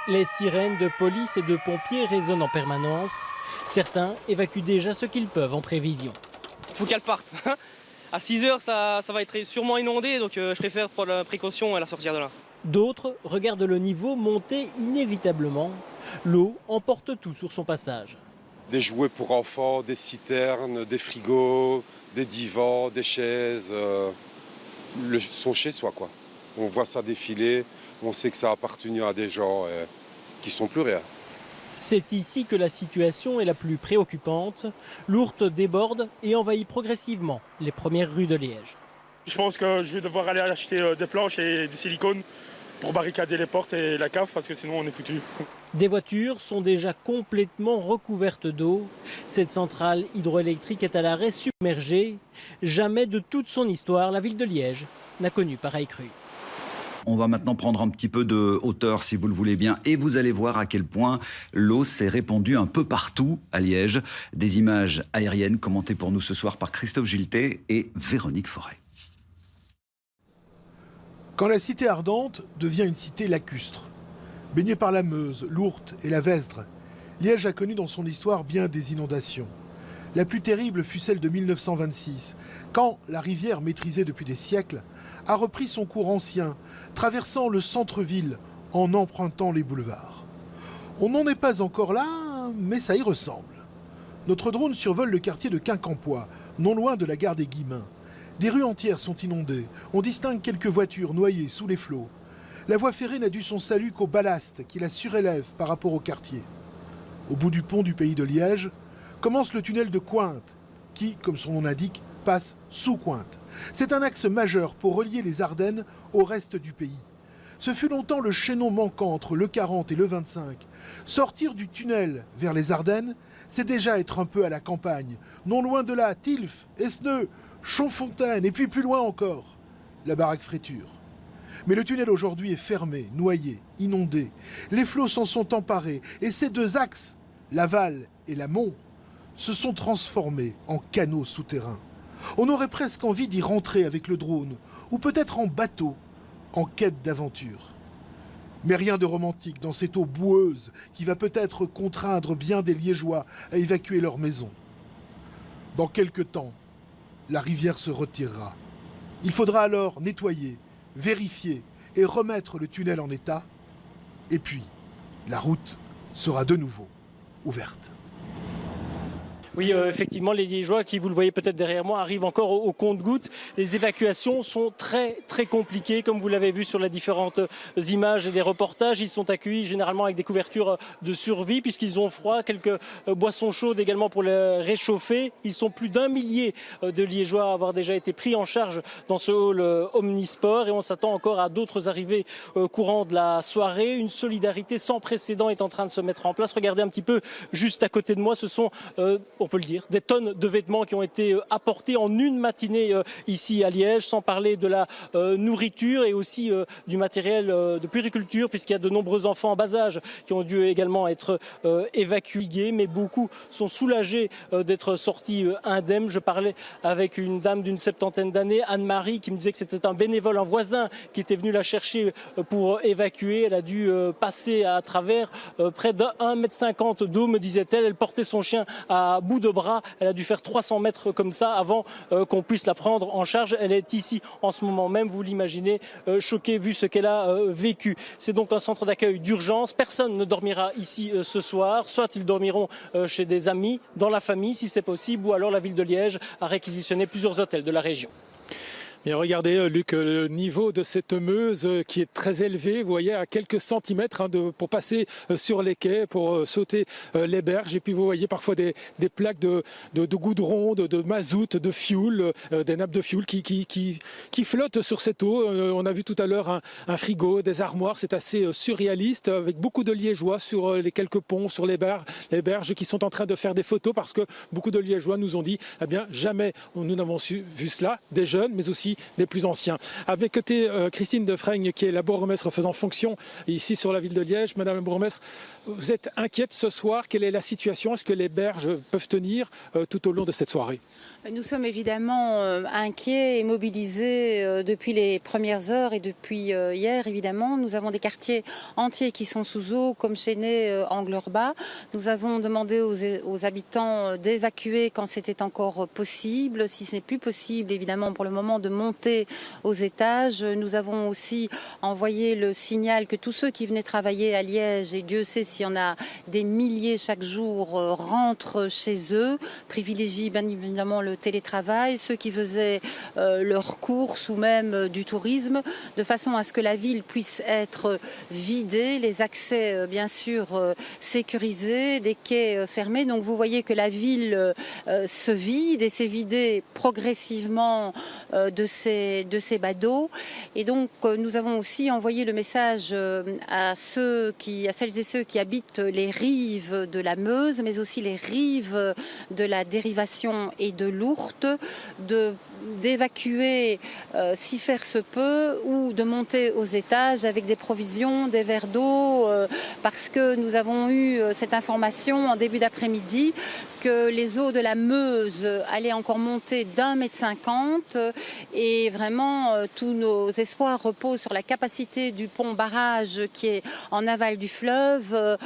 Les sirènes de police et de pompiers résonnent en permanence. Certains évacuent déjà ce qu'ils peuvent en prévision. Il faut qu'elle parte. À 6 h, ça va être sûrement inondé, donc je préfère prendre la précaution et la sortir de là. D'autres regardent le niveau monter inévitablement. L'eau emporte tout sur son passage. Des jouets pour enfants, des citernes, des frigos, des divans, des chaises, sont chez soi, quoi. On voit ça défiler, on sait que ça a appartenu à des gens qui sont plus rien. C'est ici que la situation est la plus préoccupante. L'Ourthe déborde et envahit progressivement les premières rues de Liège. Je pense que je vais devoir aller acheter des planches et du silicone pour barricader les portes et la cave parce que sinon on est foutu. Des voitures sont déjà complètement recouvertes d'eau. Cette centrale hydroélectrique est à l'arrêt submergée. Jamais de toute son histoire, la ville de Liège n'a connu pareille crue. On va maintenant prendre un petit peu de hauteur, si vous le voulez bien, et vous allez voir à quel point l'eau s'est répandue un peu partout à Liège. Des images aériennes commentées pour nous ce soir par Christophe Giltet et Véronique Forêt. Quand la cité ardente devient une cité lacustre, baignée par la Meuse, l'Ourthe et la Vesdre, Liège a connu dans son histoire bien des inondations. La plus terrible fut celle de 1926, quand la rivière, maîtrisée depuis des siècles, a repris son cours ancien, traversant le centre-ville en empruntant les boulevards. On n'en est pas encore là, mais ça y ressemble. Notre drone survole le quartier de Quincampoix, non loin de la gare des Guillemins. Des rues entières sont inondées, on distingue quelques voitures noyées sous les flots. La voie ferrée n'a dû son salut qu'au ballast qui la surélève par rapport au quartier. Au bout du pont du pays de Liège, commence le tunnel de Cointe, qui, comme son nom l'indique, passe sous Cointe. C'est un axe majeur pour relier les Ardennes au reste du pays. Ce fut longtemps le chaînon manquant entre le 40 et le 25. Sortir du tunnel vers les Ardennes, c'est déjà être un peu à la campagne. Non loin de là, Tilf, Esneux, Chonfontaine et puis plus loin encore, la baraque Fréture. Mais le tunnel aujourd'hui est fermé, noyé, inondé. Les flots s'en sont emparés et ces deux axes, l'aval et l'amont, se sont transformés en canaux souterrains. On aurait presque envie d'y rentrer avec le drone, ou peut-être en bateau, en quête d'aventure. Mais rien de romantique dans cette eau boueuse qui va peut-être contraindre bien des Liégeois à évacuer leur maison. Dans quelque temps, la rivière se retirera. Il faudra alors nettoyer, vérifier et remettre le tunnel en état. Et puis, la route sera de nouveau ouverte. Oui, effectivement, les Liégeois, qui vous le voyez peut-être derrière moi, arrivent encore au compte-gouttes. Les évacuations sont très compliquées, comme vous l'avez vu sur les différentes images et des reportages. Ils sont accueillis généralement avec des couvertures de survie puisqu'ils ont froid, quelques boissons chaudes également pour les réchauffer. Ils sont plus d'1 millier de Liégeois à avoir déjà été pris en charge dans ce hall omnisport et on s'attend encore à d'autres arrivées courant de la soirée. Une solidarité sans précédent est en train de se mettre en place. Regardez un petit peu juste à côté de moi, ce sont on peut le dire, des tonnes de vêtements qui ont été apportés en une matinée ici à Liège, sans parler de la nourriture et aussi du matériel de puériculture, puisqu'il y a de nombreux enfants en bas âge qui ont dû également être évacués, mais beaucoup sont soulagés d'être sortis indemnes. Je parlais avec une dame d'une 70aine d'années, Anne-Marie, qui me disait que c'était un bénévole, un voisin qui était venu la chercher pour évacuer. Elle a dû passer à travers près d'1,50 m d'eau, me disait-elle. Elle portait son chien à bout de bras. Elle a dû faire 300 mètres comme ça avant qu'on puisse la prendre en charge. Elle est ici en ce moment même, vous l'imaginez, choquée vu ce qu'elle a vécu. C'est donc un centre d'accueil d'urgence. Personne ne dormira ici ce soir. Soit ils dormiront chez des amis, dans la famille si c'est possible, ou alors la ville de Liège a réquisitionné plusieurs hôtels de la région. Et regardez, Luc, le niveau de cette Meuse qui est très élevé. Vous voyez, à quelques centimètres pour passer sur les quais, pour sauter les berges. Et puis, vous voyez parfois des plaques de goudron, de mazout, de fioul, des nappes de fioul qui flottent sur cette eau. On a vu tout à l'heure un frigo, des armoires. C'est assez surréaliste, avec beaucoup de Liégeois sur les quelques ponts, sur les berges qui sont en train de faire des photos parce que beaucoup de Liégeois nous ont dit, eh bien, jamais nous n'avons vu cela, des jeunes, mais aussi des plus anciens. Avec côté Christine Defraigne, qui est la bourgmestre faisant fonction ici sur la ville de Liège. Madame la bourgmestre, vous êtes inquiète ce soir. Quelle est la situation? Est-ce que les berges peuvent tenir tout au long de cette soirée? Nous sommes évidemment inquiets et mobilisés depuis les premières heures et depuis hier évidemment. Nous avons des quartiers entiers qui sont sous eau comme Chénet, Angles-Bas. Nous avons demandé aux habitants d'évacuer quand c'était encore possible. Si ce n'est plus possible évidemment pour le moment de monter aux étages. Nous avons aussi envoyé le signal que tous ceux qui venaient travailler à Liège, et Dieu sait s'il y en a des milliers chaque jour, rentrent chez eux, privilégient bien évidemment le télétravail, ceux qui faisaient leurs courses ou même du tourisme, de façon à ce que la ville puisse être vidée, les accès bien sûr sécurisés, des quais fermés. Donc vous voyez que la ville se vide et s'est vidée progressivement de ces badauds. Et donc nous avons aussi envoyé le message à celles et ceux qui habitent les rives de la Meuse, mais aussi les rives de la dérivation et de l'Ourthe, d'évacuer si faire se peut ou de monter aux étages avec des provisions, des verres d'eau, parce que nous avons eu cette information en début d'après-midi que les eaux de la Meuse allaient encore monter d'1,50 m et vraiment tous nos espoirs reposent sur la capacité du pont barrage qui est en aval du fleuve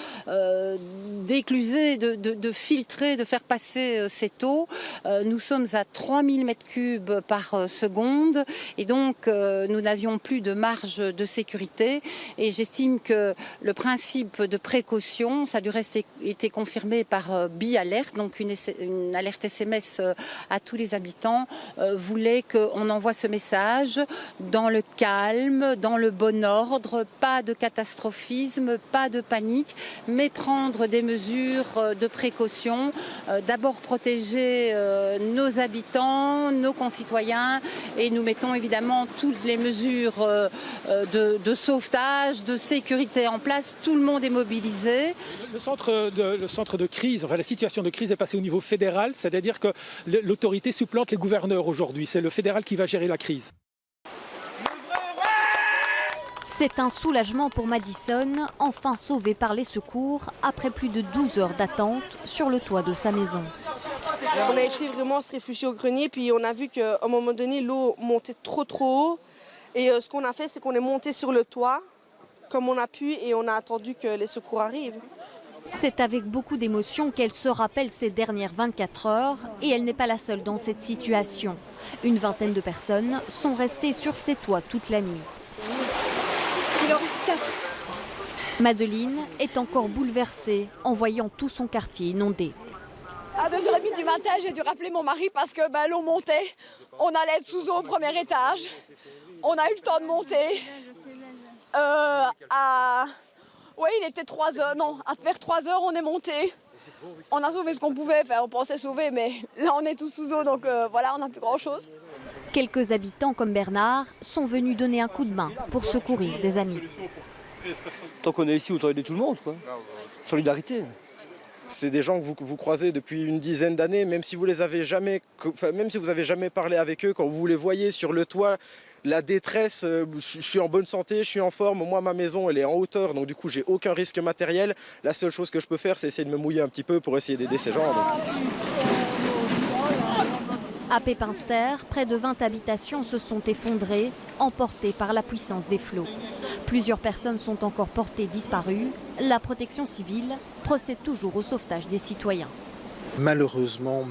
d'écluser, de filtrer, de faire passer cette eau. Nous sommes à 3000 m3 cubes par seconde et donc nous n'avions plus de marge de sécurité et j'estime que le principe de précaution, ça a du reste été confirmé par Bi-Alert, donc une alerte SMS à tous les habitants, voulait qu'on envoie ce message dans le calme, dans le bon ordre, pas de catastrophisme, pas de panique, mais prendre des mesures de précaution, d'abord protéger nos habitants, nos concitoyens et nous mettons évidemment toutes les mesures de sauvetage, de sécurité en place, tout le monde est mobilisé. Le centre de crise, enfin la situation de crise est passée au niveau fédéral, c'est-à-dire que l'autorité supplante les gouverneurs aujourd'hui, c'est le fédéral qui va gérer la crise. C'est un soulagement pour Madison, enfin sauvé par les secours après plus de 12 heures d'attente sur le toit de sa maison. On a été vraiment se réfugier au grenier, puis on a vu qu'à un moment donné, l'eau montait trop haut. Et ce qu'on a fait, c'est qu'on est monté sur le toit, comme on a pu, et on a attendu que les secours arrivent. C'est avec beaucoup d'émotion qu'elle se rappelle ces dernières 24 heures et elle n'est pas la seule dans cette situation. Une vingtaine de personnes sont restées sur ces toits toute la nuit. Il en reste 4. Madeline est encore bouleversée en voyant tout son quartier inondé. À 2h30 du matin, j'ai dû rappeler mon mari parce que l'eau montait. On allait être sous eau au premier étage. On a eu le temps de monter. Oui, il était 3h. Non, vers 3h, on est monté. On a sauvé ce qu'on pouvait. Enfin, on pensait sauver, mais là, on est tous sous eau. Donc voilà, on n'a plus grand-chose. Quelques habitants comme Bernard sont venus donner un coup de main pour secourir des amis. Tant qu'on est ici, autant aider tout le monde, quoi. Solidarité. C'est des gens que vous croisez depuis une dizaine d'années, même si vous avez jamais parlé avec eux, quand vous les voyez sur le toit, la détresse, je suis en bonne santé, je suis en forme, moi ma maison elle est en hauteur, donc du coup j'ai aucun risque matériel. La seule chose que je peux faire c'est essayer de me mouiller un petit peu pour essayer d'aider ces gens. À Pépinster, près de 20 habitations se sont effondrées, emportées par la puissance des flots. Plusieurs personnes sont encore portées disparues. La protection civile procède toujours au sauvetage des citoyens. Malheureusement,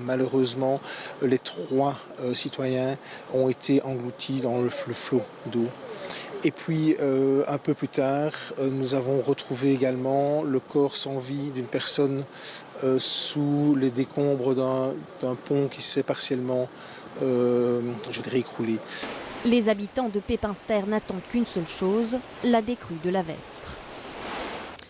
les 3 citoyens ont été engloutis dans le flot d'eau. Et puis, un peu plus tard, nous avons retrouvé également le corps sans vie d'une personne sous les décombres d'un pont qui s'est partiellement, écroulé. Les habitants de Pépinster n'attendent qu'une seule chose, la décrue de la Vestre.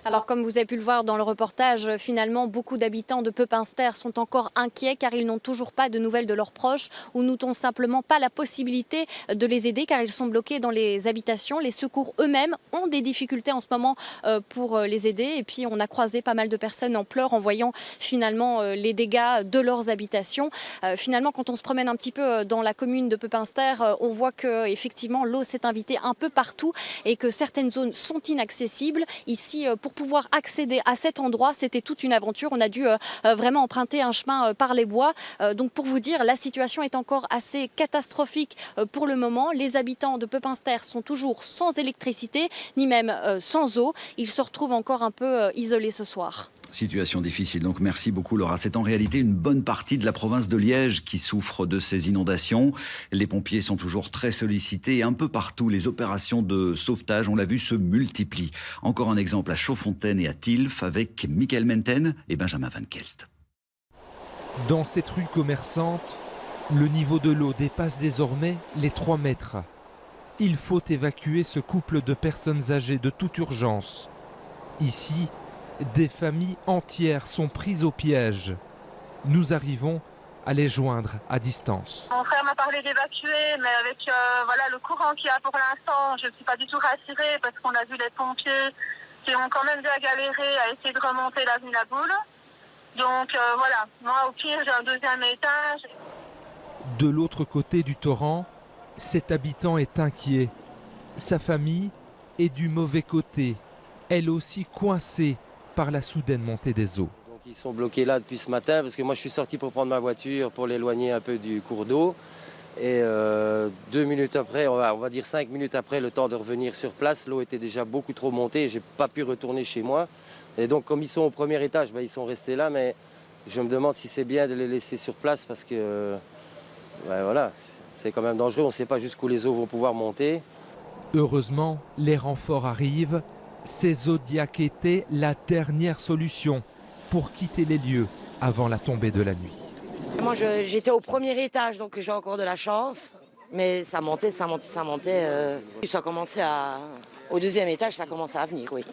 Alors comme vous avez pu le voir dans le reportage, finalement beaucoup d'habitants de Pépinster sont encore inquiets car ils n'ont toujours pas de nouvelles de leurs proches ou n'ont simplement pas la possibilité de les aider car ils sont bloqués dans les habitations. Les secours eux-mêmes ont des difficultés en ce moment pour les aider et puis on a croisé pas mal de personnes en pleurs en voyant finalement les dégâts de leurs habitations. Finalement quand on se promène un petit peu dans la commune de Pépinster, on voit que effectivement l'eau s'est invitée un peu partout et que certaines zones sont inaccessibles. Ici pour pouvoir accéder à cet endroit, c'était toute une aventure. On a dû vraiment emprunter un chemin par les bois. Donc pour vous dire, la situation est encore assez catastrophique pour le moment. Les habitants de Pépinster sont toujours sans électricité, ni même sans eau. Ils se retrouvent encore un peu isolés ce soir. Situation difficile, donc merci beaucoup Laura. C'est en réalité une bonne partie de la province de Liège qui souffre de ces inondations. Les pompiers sont toujours très sollicités et un peu partout, les opérations de sauvetage, on l'a vu, se multiplient. Encore un exemple à Chaudfontaine et à Tilf avec Michael Menten et Benjamin Van Kelst. Dans cette rue commerçante, le niveau de l'eau dépasse désormais les 3 mètres. Il faut évacuer ce couple de personnes âgées de toute urgence. Ici, des familles entières sont prises au piège. Nous arrivons à les joindre à distance. Mon frère m'a parlé d'évacuer, mais avec le courant qu'il y a pour l'instant, je ne suis pas du tout rassurée parce qu'on a vu les pompiers qui ont quand même bien galéré à essayer de remonter l'avenue La Boule. Donc moi au pire j'ai un 2e étage. De l'autre côté du torrent, cet habitant est inquiet. Sa famille est du mauvais côté, elle aussi coincée par la soudaine montée des eaux. Donc ils sont bloqués là depuis ce matin parce que moi je suis sorti pour prendre ma voiture pour l'éloigner un peu du cours d'eau. Et 2 minutes après, on va dire 5 minutes après, le temps de revenir sur place, l'eau était déjà beaucoup trop montée et je n'ai pas pu retourner chez moi. Et donc comme ils sont au premier étage, ils sont restés là, mais je me demande si c'est bien de les laisser sur place parce que voilà, C'est quand même dangereux, on ne sait pas jusqu'où les eaux vont pouvoir monter. Heureusement, les renforts arrivent. Ces Zodiacs étaient la dernière solution pour quitter les lieux avant la tombée de la nuit. Moi, j'étais au premier étage, donc j'ai encore de la chance. Mais ça montait, ça montait, ça montait. Ça commençait au deuxième étage, ça commençait à venir, oui.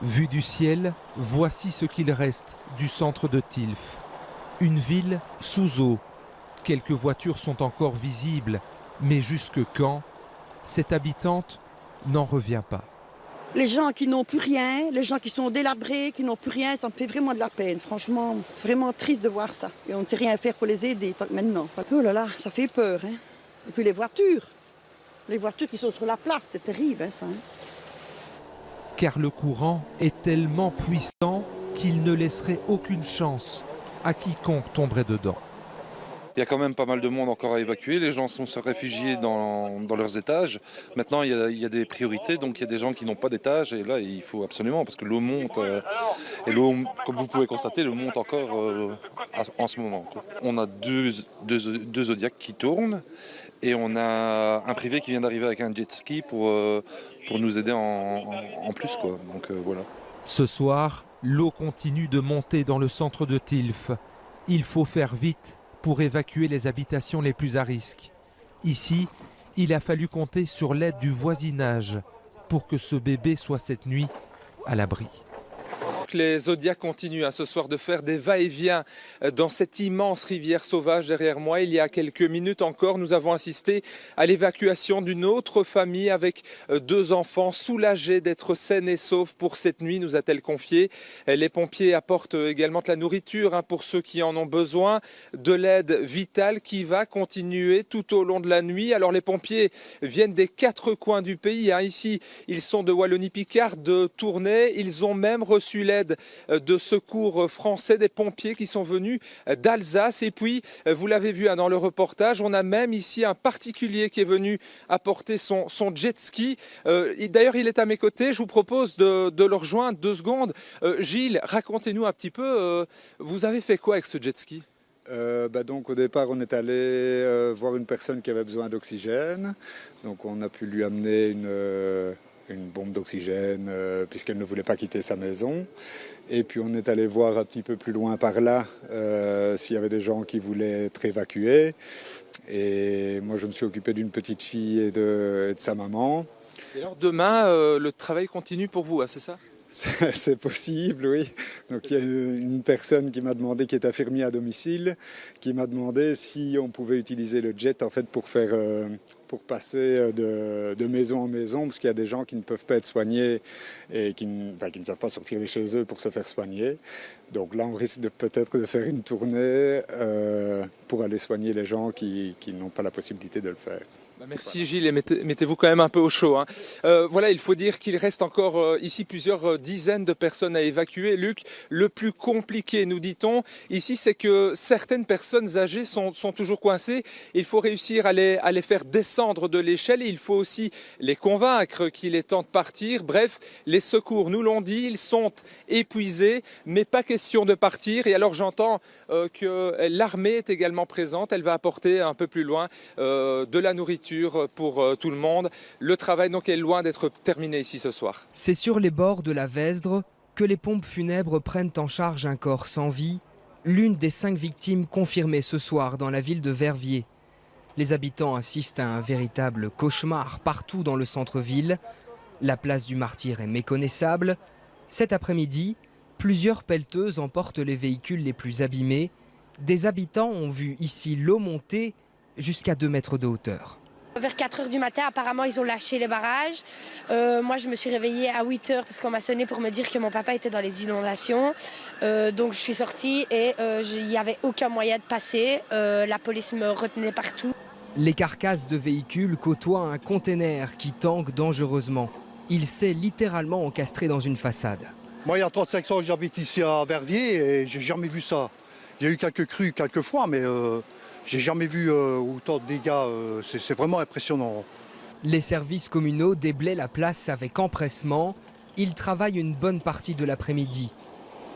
Vu du ciel, voici ce qu'il reste du centre de Tilff. Une ville sous eau. Quelques voitures sont encore visibles, mais jusque quand? Cette habitante n'en revient pas. Les gens qui n'ont plus rien, les gens qui sont délabrés, qui n'ont plus rien, ça me fait vraiment de la peine. Franchement, vraiment triste de voir ça. Et on ne sait rien faire pour les aider tant que maintenant. Oh là là, ça fait peur. Hein. Et puis les voitures qui sont sur la place, c'est terrible ça. Hein. Car le courant est tellement puissant qu'il ne laisserait aucune chance à quiconque tomberait dedans. Il y a quand même pas mal de monde encore à évacuer. Les gens sont réfugiés dans leurs étages. Maintenant, il y a des priorités. Donc, il y a des gens qui n'ont pas d'étage. Et là, il faut absolument, parce que l'eau monte. Et l'eau, comme vous pouvez constater, l'eau monte encore en ce moment. On a deux Zodiacs qui tournent. Et on a un privé qui vient d'arriver avec un jet ski pour nous aider en plus, quoi. Donc, voilà. Ce soir, l'eau continue de monter dans le centre de Tilff. Il faut faire vite pour évacuer les habitations les plus à risque. Ici, il a fallu compter sur l'aide du voisinage pour que ce bébé soit cette nuit à l'abri. Les Zodiacs continuent ce soir de faire des va-et-vient dans cette immense rivière sauvage derrière moi. Il y a quelques minutes encore, nous avons assisté à l'évacuation d'une autre famille avec 2 enfants soulagés d'être saines et saufs pour cette nuit, nous a-t-elle confié. Les pompiers apportent également de la nourriture pour ceux qui en ont besoin, de l'aide vitale qui va continuer tout au long de la nuit. Alors les pompiers viennent des 4 coins du pays. Ici, ils sont de Wallonie-Picard, de Tournai. Ils ont même reçu l'aide de secours français, des pompiers qui sont venus d'Alsace. Et puis, vous l'avez vu dans le reportage, on a même ici un particulier qui est venu apporter son jet ski. D'ailleurs, il est à mes côtés. Je vous propose de le rejoindre 2 secondes. Gilles, racontez-nous un petit peu, vous avez fait quoi avec ce jet ski ? Donc au départ on est allé voir une personne qui avait besoin d'oxygène. Donc on a pu lui amener une bombe d'oxygène puisqu'elle ne voulait pas quitter sa maison. Et puis on est allé voir un petit peu plus loin par là s'il y avait des gens qui voulaient être évacués. Et moi je me suis occupé d'une petite fille et de sa maman. Et alors demain, le travail continue pour vous, c'est ça ? C'est possible, oui. Donc il y a une personne qui m'a demandé, qui est infirmier à domicile, qui m'a demandé si on pouvait utiliser le jet en fait pour passer de maison en maison, parce qu'il y a des gens qui ne peuvent pas être soignés et qui ne savent pas sortir de chez eux pour se faire soigner. Donc là, on risque peut-être de faire une tournée pour aller soigner les gens qui n'ont pas la possibilité de le faire. Merci Gilles, et mettez-vous quand même un peu au chaud. Voilà, il faut dire qu'il reste encore ici plusieurs dizaines de personnes à évacuer. Luc, le plus compliqué, nous dit-on, ici, c'est que certaines personnes âgées sont toujours coincées. Il faut réussir à les faire descendre de l'échelle et il faut aussi les convaincre qu'il est temps de partir. Bref, les secours nous l'ont dit, ils sont épuisés, mais pas question de partir. Et alors j'entends que l'armée est également présente. Elle va apporter un peu plus loin de la nourriture pour tout le monde. Le travail donc est loin d'être terminé ici ce soir. C'est sur les bords de la Vesdre que les pompes funèbres prennent en charge un corps sans vie, l'une des 5 victimes confirmées ce soir dans la ville de Verviers. Les habitants assistent à un véritable cauchemar partout dans le centre-ville. La place du Martyr est méconnaissable. Cet après-midi, plusieurs pelleteuses emportent les véhicules les plus abîmés. Des habitants ont vu ici l'eau monter jusqu'à 2 mètres de hauteur. Vers 4h du matin, apparemment, ils ont lâché les barrages. Moi, je me suis réveillée à 8h parce qu'on m'a sonné pour me dire que mon papa était dans les inondations. Donc, je suis sortie et il n'y avait aucun moyen de passer. La police me retenait partout. Les carcasses de véhicules côtoient un container qui tangue dangereusement. Il s'est littéralement encastré dans une façade. Moi, il y a 35 ans que j'habite ici à Verviers et j'ai jamais vu ça. J'ai eu quelques crues quelques fois, mais j'ai jamais vu autant de dégâts. C'est vraiment impressionnant. Les services communaux déblaient la place avec empressement. Ils travaillent une bonne partie de l'après-midi.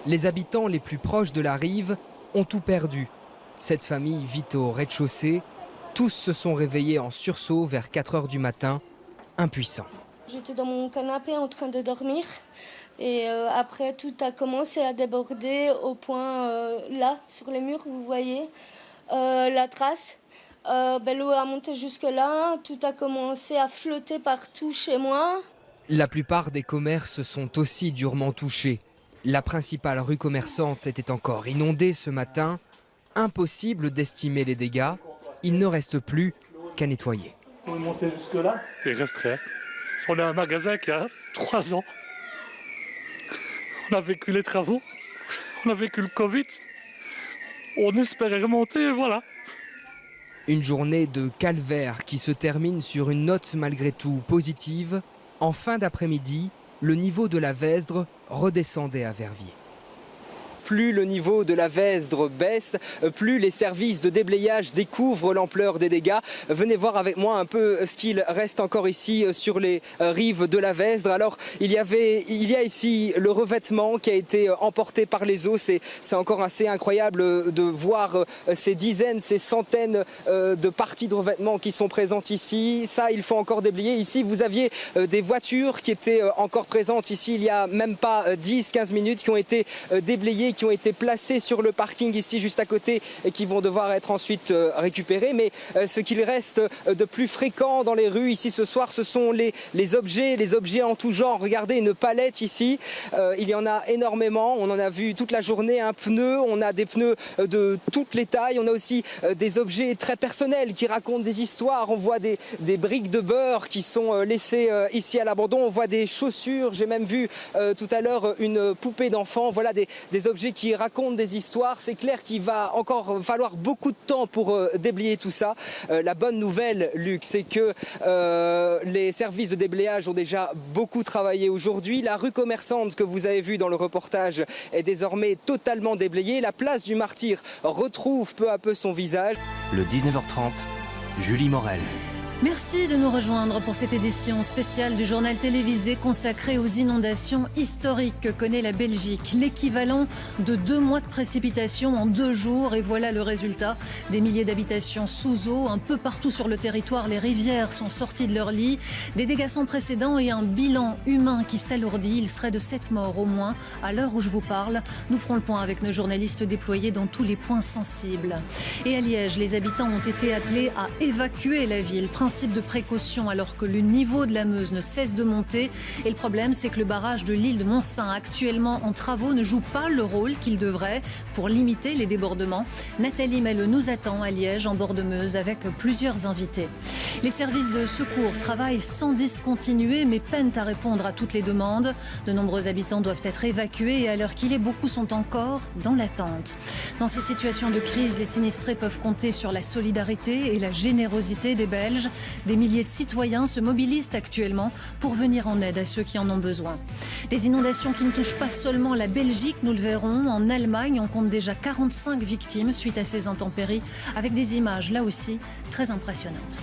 Les habitants les plus proches de la rive ont tout perdu. Cette famille vit au rez-de-chaussée. Tous se sont réveillés en sursaut vers 4 h du matin, impuissants. J'étais dans mon canapé en train de dormir et après tout a commencé à déborder au point là, sur les murs, vous voyez la trace. L'eau a monté jusque là, tout a commencé à flotter partout chez moi. La plupart des commerces sont aussi durement touchés. La principale rue commerçante était encore inondée ce matin. Impossible d'estimer les dégâts. Il ne reste plus qu'à nettoyer. On est monté jusque là, il reste rien. On a un magasin qui a 3 ans. On a vécu les travaux, on a vécu le Covid. On espérait remonter et voilà. Une journée de calvaire qui se termine sur une note malgré tout positive. En fin d'après-midi, le niveau de la Vesdre redescendait à Verviers. Plus le niveau de la Vesdre baisse, plus les services de déblayage découvrent l'ampleur des dégâts. Venez voir avec moi un peu ce qu'il reste encore ici sur les rives de la Vesdre. Alors il y a ici le revêtement qui a été emporté par les eaux. C'est encore assez incroyable de voir ces dizaines, ces centaines de parties de revêtement qui sont présentes ici. Ça, il faut encore déblayer. Ici, vous aviez des voitures qui étaient encore présentes ici il y a même pas 10-15 minutes, qui ont été déblayées, qui ont été placés sur le parking ici juste à côté et qui vont devoir être ensuite récupérés. Mais ce qu'il reste de plus fréquent dans les rues ici ce soir, ce sont les objets en tout genre. Regardez une palette ici, il y en a énormément. On en a vu toute la journée, un pneu, on a des pneus de toutes les tailles. On a aussi des objets très personnels qui racontent des histoires. On voit des briques de beurre qui sont laissées ici à l'abandon. On voit des chaussures. J'ai même vu tout à l'heure une poupée d'enfant. Voilà des objets qui racontent des histoires. C'est clair qu'il va encore falloir beaucoup de temps pour déblayer tout ça. La bonne nouvelle, Luc, c'est que les services de déblayage ont déjà beaucoup travaillé aujourd'hui. La rue commerçante que vous avez vue dans le reportage est désormais totalement déblayée. La place du Martyr retrouve peu à peu son visage. Le 19h30, Julie Morel. Merci de nous rejoindre pour cette édition spéciale du journal télévisé consacré aux inondations historiques que connaît la Belgique. L'équivalent de 2 mois de précipitations en 2 jours. Et voilà le résultat. Des milliers d'habitations sous eau. Un peu partout sur le territoire, les rivières sont sorties de leur lit. Des dégâts sans précédent et un bilan humain qui s'alourdit. Il serait de 7 morts au moins. À l'heure où je vous parle, nous ferons le point avec nos journalistes déployés dans tous les points sensibles. Et à Liège, les habitants ont été appelés à évacuer la ville. Principe de précaution alors que le niveau de la Meuse ne cesse de monter. Et le problème, c'est que le barrage de l'île de Montsaint, actuellement en travaux, ne joue pas le rôle qu'il devrait pour limiter les débordements. Nathalie Melleux nous attend à Liège, en bord de Meuse, avec plusieurs invités. Les services de secours travaillent sans discontinuer, mais peinent à répondre à toutes les demandes. De nombreux habitants doivent être évacués et à l'heure qu'il est, beaucoup sont encore dans l'attente. Dans ces situations de crise, les sinistrés peuvent compter sur la solidarité et la générosité des Belges. Des milliers de citoyens se mobilisent actuellement pour venir en aide à ceux qui en ont besoin. Des inondations qui ne touchent pas seulement la Belgique, nous le verrons. En Allemagne, on compte déjà 45 victimes suite à ces intempéries, avec des images, là aussi, très impressionnantes.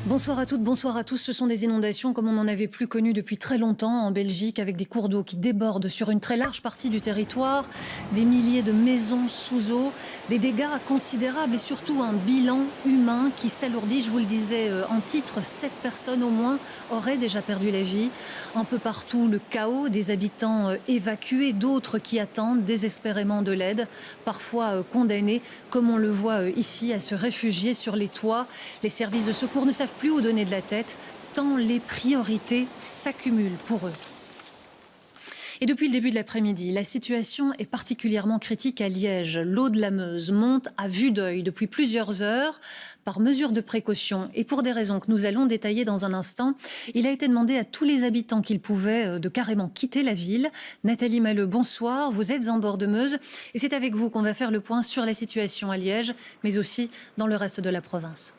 Bonsoir à toutes, bonsoir à tous. Ce sont des inondations comme on n'en avait plus connu depuis très longtemps en Belgique, avec des cours d'eau qui débordent sur une très large partie du territoire, des milliers de maisons sous eau, des dégâts considérables et surtout un bilan humain qui s'alourdit. Je vous le disais en titre, 7 personnes au moins auraient déjà perdu la vie. Un peu partout, le chaos, des habitants évacués, d'autres qui attendent désespérément de l'aide, parfois condamnés, comme on le voit ici, à se réfugier sur les toits. Les services de secours ne savent plus où donner de la tête, tant les priorités s'accumulent pour eux. Et depuis le début de l'après-midi, la situation est particulièrement critique à Liège. L'eau de la Meuse monte à vue d'œil depuis plusieurs heures. Par mesure de précaution et pour des raisons que nous allons détailler dans un instant, il a été demandé à tous les habitants qu'ils pouvaient de carrément quitter la ville. Nathalie Melleux, bonsoir. Vous êtes en bord de Meuse et c'est avec vous qu'on va faire le point sur la situation à Liège, mais aussi dans le reste de la province.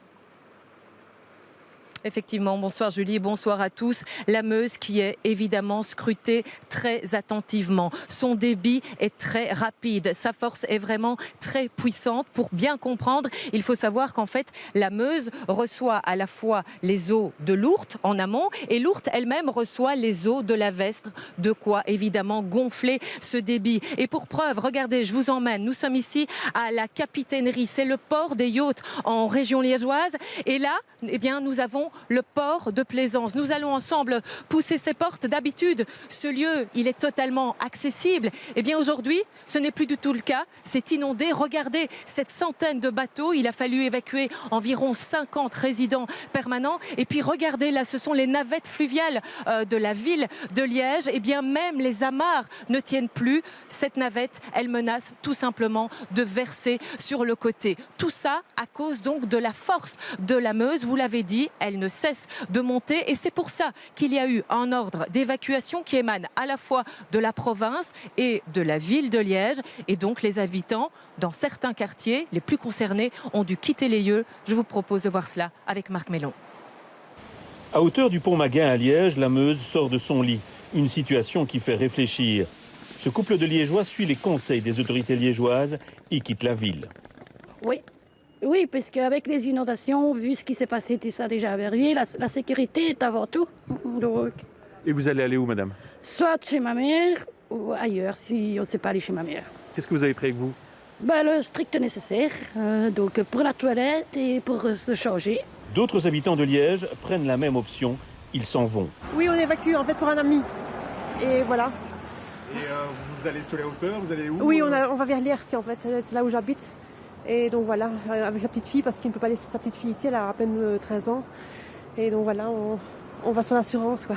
Effectivement, bonsoir Julie, bonsoir à tous. La Meuse qui est évidemment scrutée très attentivement. Son débit est très rapide, sa force est vraiment très puissante. Pour bien comprendre, il faut savoir qu'en fait, la Meuse reçoit à la fois les eaux de l'Ourthe en amont et l'Ourthe elle-même reçoit les eaux de la Vesdre. De quoi évidemment gonfler ce débit. Et pour preuve, regardez, je vous emmène. Nous sommes ici à la Capitainerie, c'est le port des yachts en région liégeoise. Et là, eh bien, nous avons le port de Plaisance. Nous allons ensemble pousser ces portes. D'habitude, ce lieu, il est totalement accessible. Eh bien, aujourd'hui, ce n'est plus du tout le cas. C'est inondé. Regardez cette centaine de bateaux. Il a fallu évacuer environ 50 résidents permanents. Et puis, regardez, là, ce sont les navettes fluviales de la ville de Liège. Eh bien, même les amarres ne tiennent plus. Cette navette, elle menace tout simplement de verser sur le côté. Tout ça à cause donc de la force de la Meuse. Vous l'avez dit, elle ne cesse de monter et c'est pour ça qu'il y a eu un ordre d'évacuation qui émane à la fois de la province et de la ville de Liège. Et donc les habitants dans certains quartiers les plus concernés ont dû quitter les lieux. Je vous propose de voir cela avec Marc Mellon. À hauteur du pont Maguin à Liège, la Meuse sort de son lit. Une situation qui fait réfléchir. Ce couple de Liégeois suit les conseils des autorités liégeoises et quitte la ville. Oui, parce qu'avec les inondations, vu ce qui s'est passé tout ça déjà à Verviers, la sécurité est avant tout. Donc, Et vous allez aller où, madame? soit chez ma mère ou ailleurs, si on ne sait pas aller chez ma mère. Qu'est-ce que vous avez pris avec vous? Le strict nécessaire, donc pour la toilette et pour se changer. D'autres habitants de Liège prennent la même option. Ils s'en vont. Oui, on évacue en fait pour un ami. Et voilà. Et vous allez sur les hauteurs? Vous allez où? Oui, on va vers l'Ercy en fait, c'est là où j'habite. Et donc voilà, avec sa petite fille, parce qu'il ne peut pas laisser sa petite fille ici, elle a à peine 13 ans. Et donc voilà, on va sur l'assurance, quoi.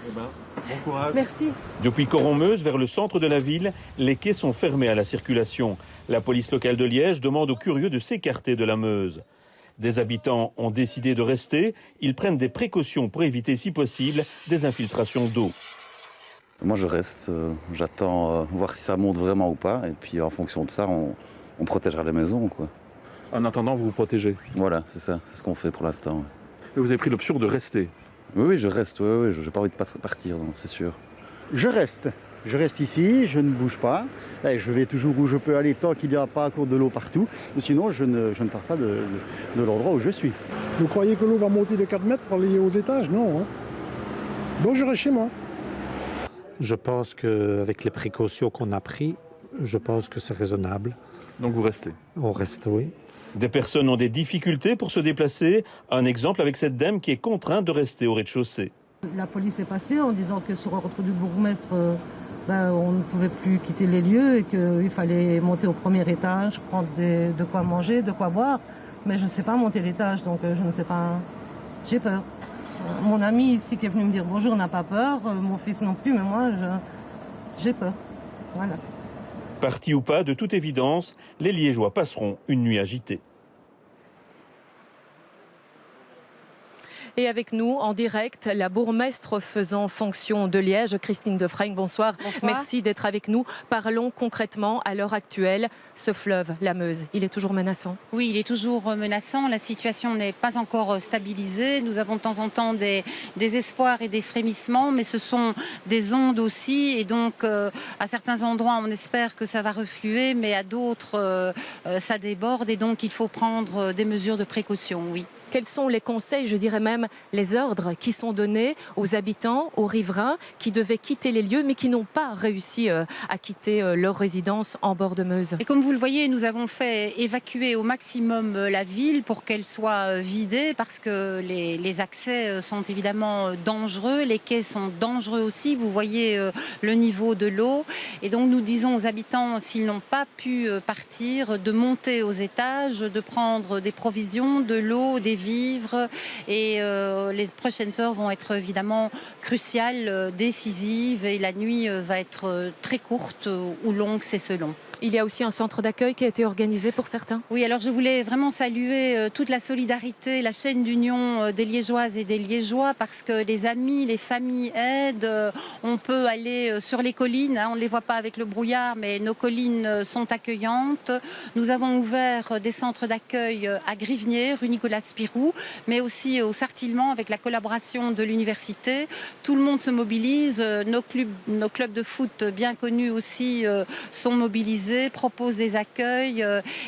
Eh ben, bon courage. Merci. Depuis Coron-Meuse vers le centre de la ville, les quais sont fermés à la circulation. La police locale de Liège demande aux curieux de s'écarter de la Meuse. Des habitants ont décidé de rester. Ils prennent des précautions pour éviter, si possible, des infiltrations d'eau. Moi, je reste. J'attends voir si ça monte vraiment ou pas. Et puis, en fonction de ça, on protégera la maison, quoi. En attendant, vous vous protégez? Voilà, c'est ça. C'est ce qu'on fait pour l'instant. Ouais. Et vous avez pris l'option de rester? Oui, je reste. Oui, je n'ai pas envie de partir, c'est sûr. Je reste. Je reste ici, je ne bouge pas. Et je vais toujours où je peux aller tant qu'il n'y a pas encore de l'eau partout. Sinon, je ne pars pas de l'endroit où je suis. Vous croyez que l'eau va monter de 4 mètres pour aller aux étages? Non. Hein. Donc je reste chez moi. Je pense qu'avec les précautions qu'on a prises, je pense que c'est raisonnable. Donc vous restez? On reste, oui. Des personnes ont des difficultés pour se déplacer. Un exemple avec cette dame qui est contrainte de rester au rez-de-chaussée. La police est passée en disant que sur ordre du bourgmestre, on ne pouvait plus quitter les lieux et qu'il fallait monter au premier étage, prendre de quoi manger, de quoi boire. Mais je ne sais pas monter l'étage, donc je ne sais pas. J'ai peur. Mon ami ici qui est venu me dire bonjour n'a pas peur, mon fils non plus, mais moi, j'ai peur. Voilà. Parti ou pas, de toute évidence, les Liégeois passeront une nuit agitée. Et avec nous, en direct, la bourgmestre faisant fonction de Liège, Christine Defreng, bonsoir. Merci d'être avec nous. Parlons concrètement, à l'heure actuelle, ce fleuve, la Meuse, il est toujours menaçant? Oui, il est toujours menaçant. La situation n'est pas encore stabilisée. Nous avons de temps en temps des espoirs et des frémissements, mais ce sont des ondes aussi. Et donc, à certains endroits, on espère que ça va refluer, mais à d'autres, ça déborde. Et donc, il faut prendre des mesures de précaution, oui. Quels sont les conseils, je dirais même les ordres qui sont donnés aux habitants, aux riverains qui devaient quitter les lieux mais qui n'ont pas réussi à quitter leur résidence en bord de Meuse? Et comme vous le voyez, nous avons fait évacuer au maximum la ville pour qu'elle soit vidée parce que les accès sont évidemment dangereux, les quais sont dangereux aussi, vous voyez le niveau de l'eau. Et donc nous disons aux habitants, s'ils n'ont pas pu partir, de monter aux étages, de prendre des provisions, de l'eau, des vivres et les prochaines heures vont être évidemment cruciales, décisives et la nuit va être très courte ou longue, c'est selon. Il y a aussi un centre d'accueil qui a été organisé pour certains. Oui, alors je voulais vraiment saluer toute la solidarité, la chaîne d'union des Liégeoises et des Liégeois, parce que les amis, les familles aident. On peut aller sur les collines, on ne les voit pas avec le brouillard, mais nos collines sont accueillantes. Nous avons ouvert des centres d'accueil à Grivnier, rue Nicolas Spirou, mais aussi au Sartillement avec la collaboration de l'université. Tout le monde se mobilise, nos clubs de foot bien connus aussi sont mobilisés, proposent des accueils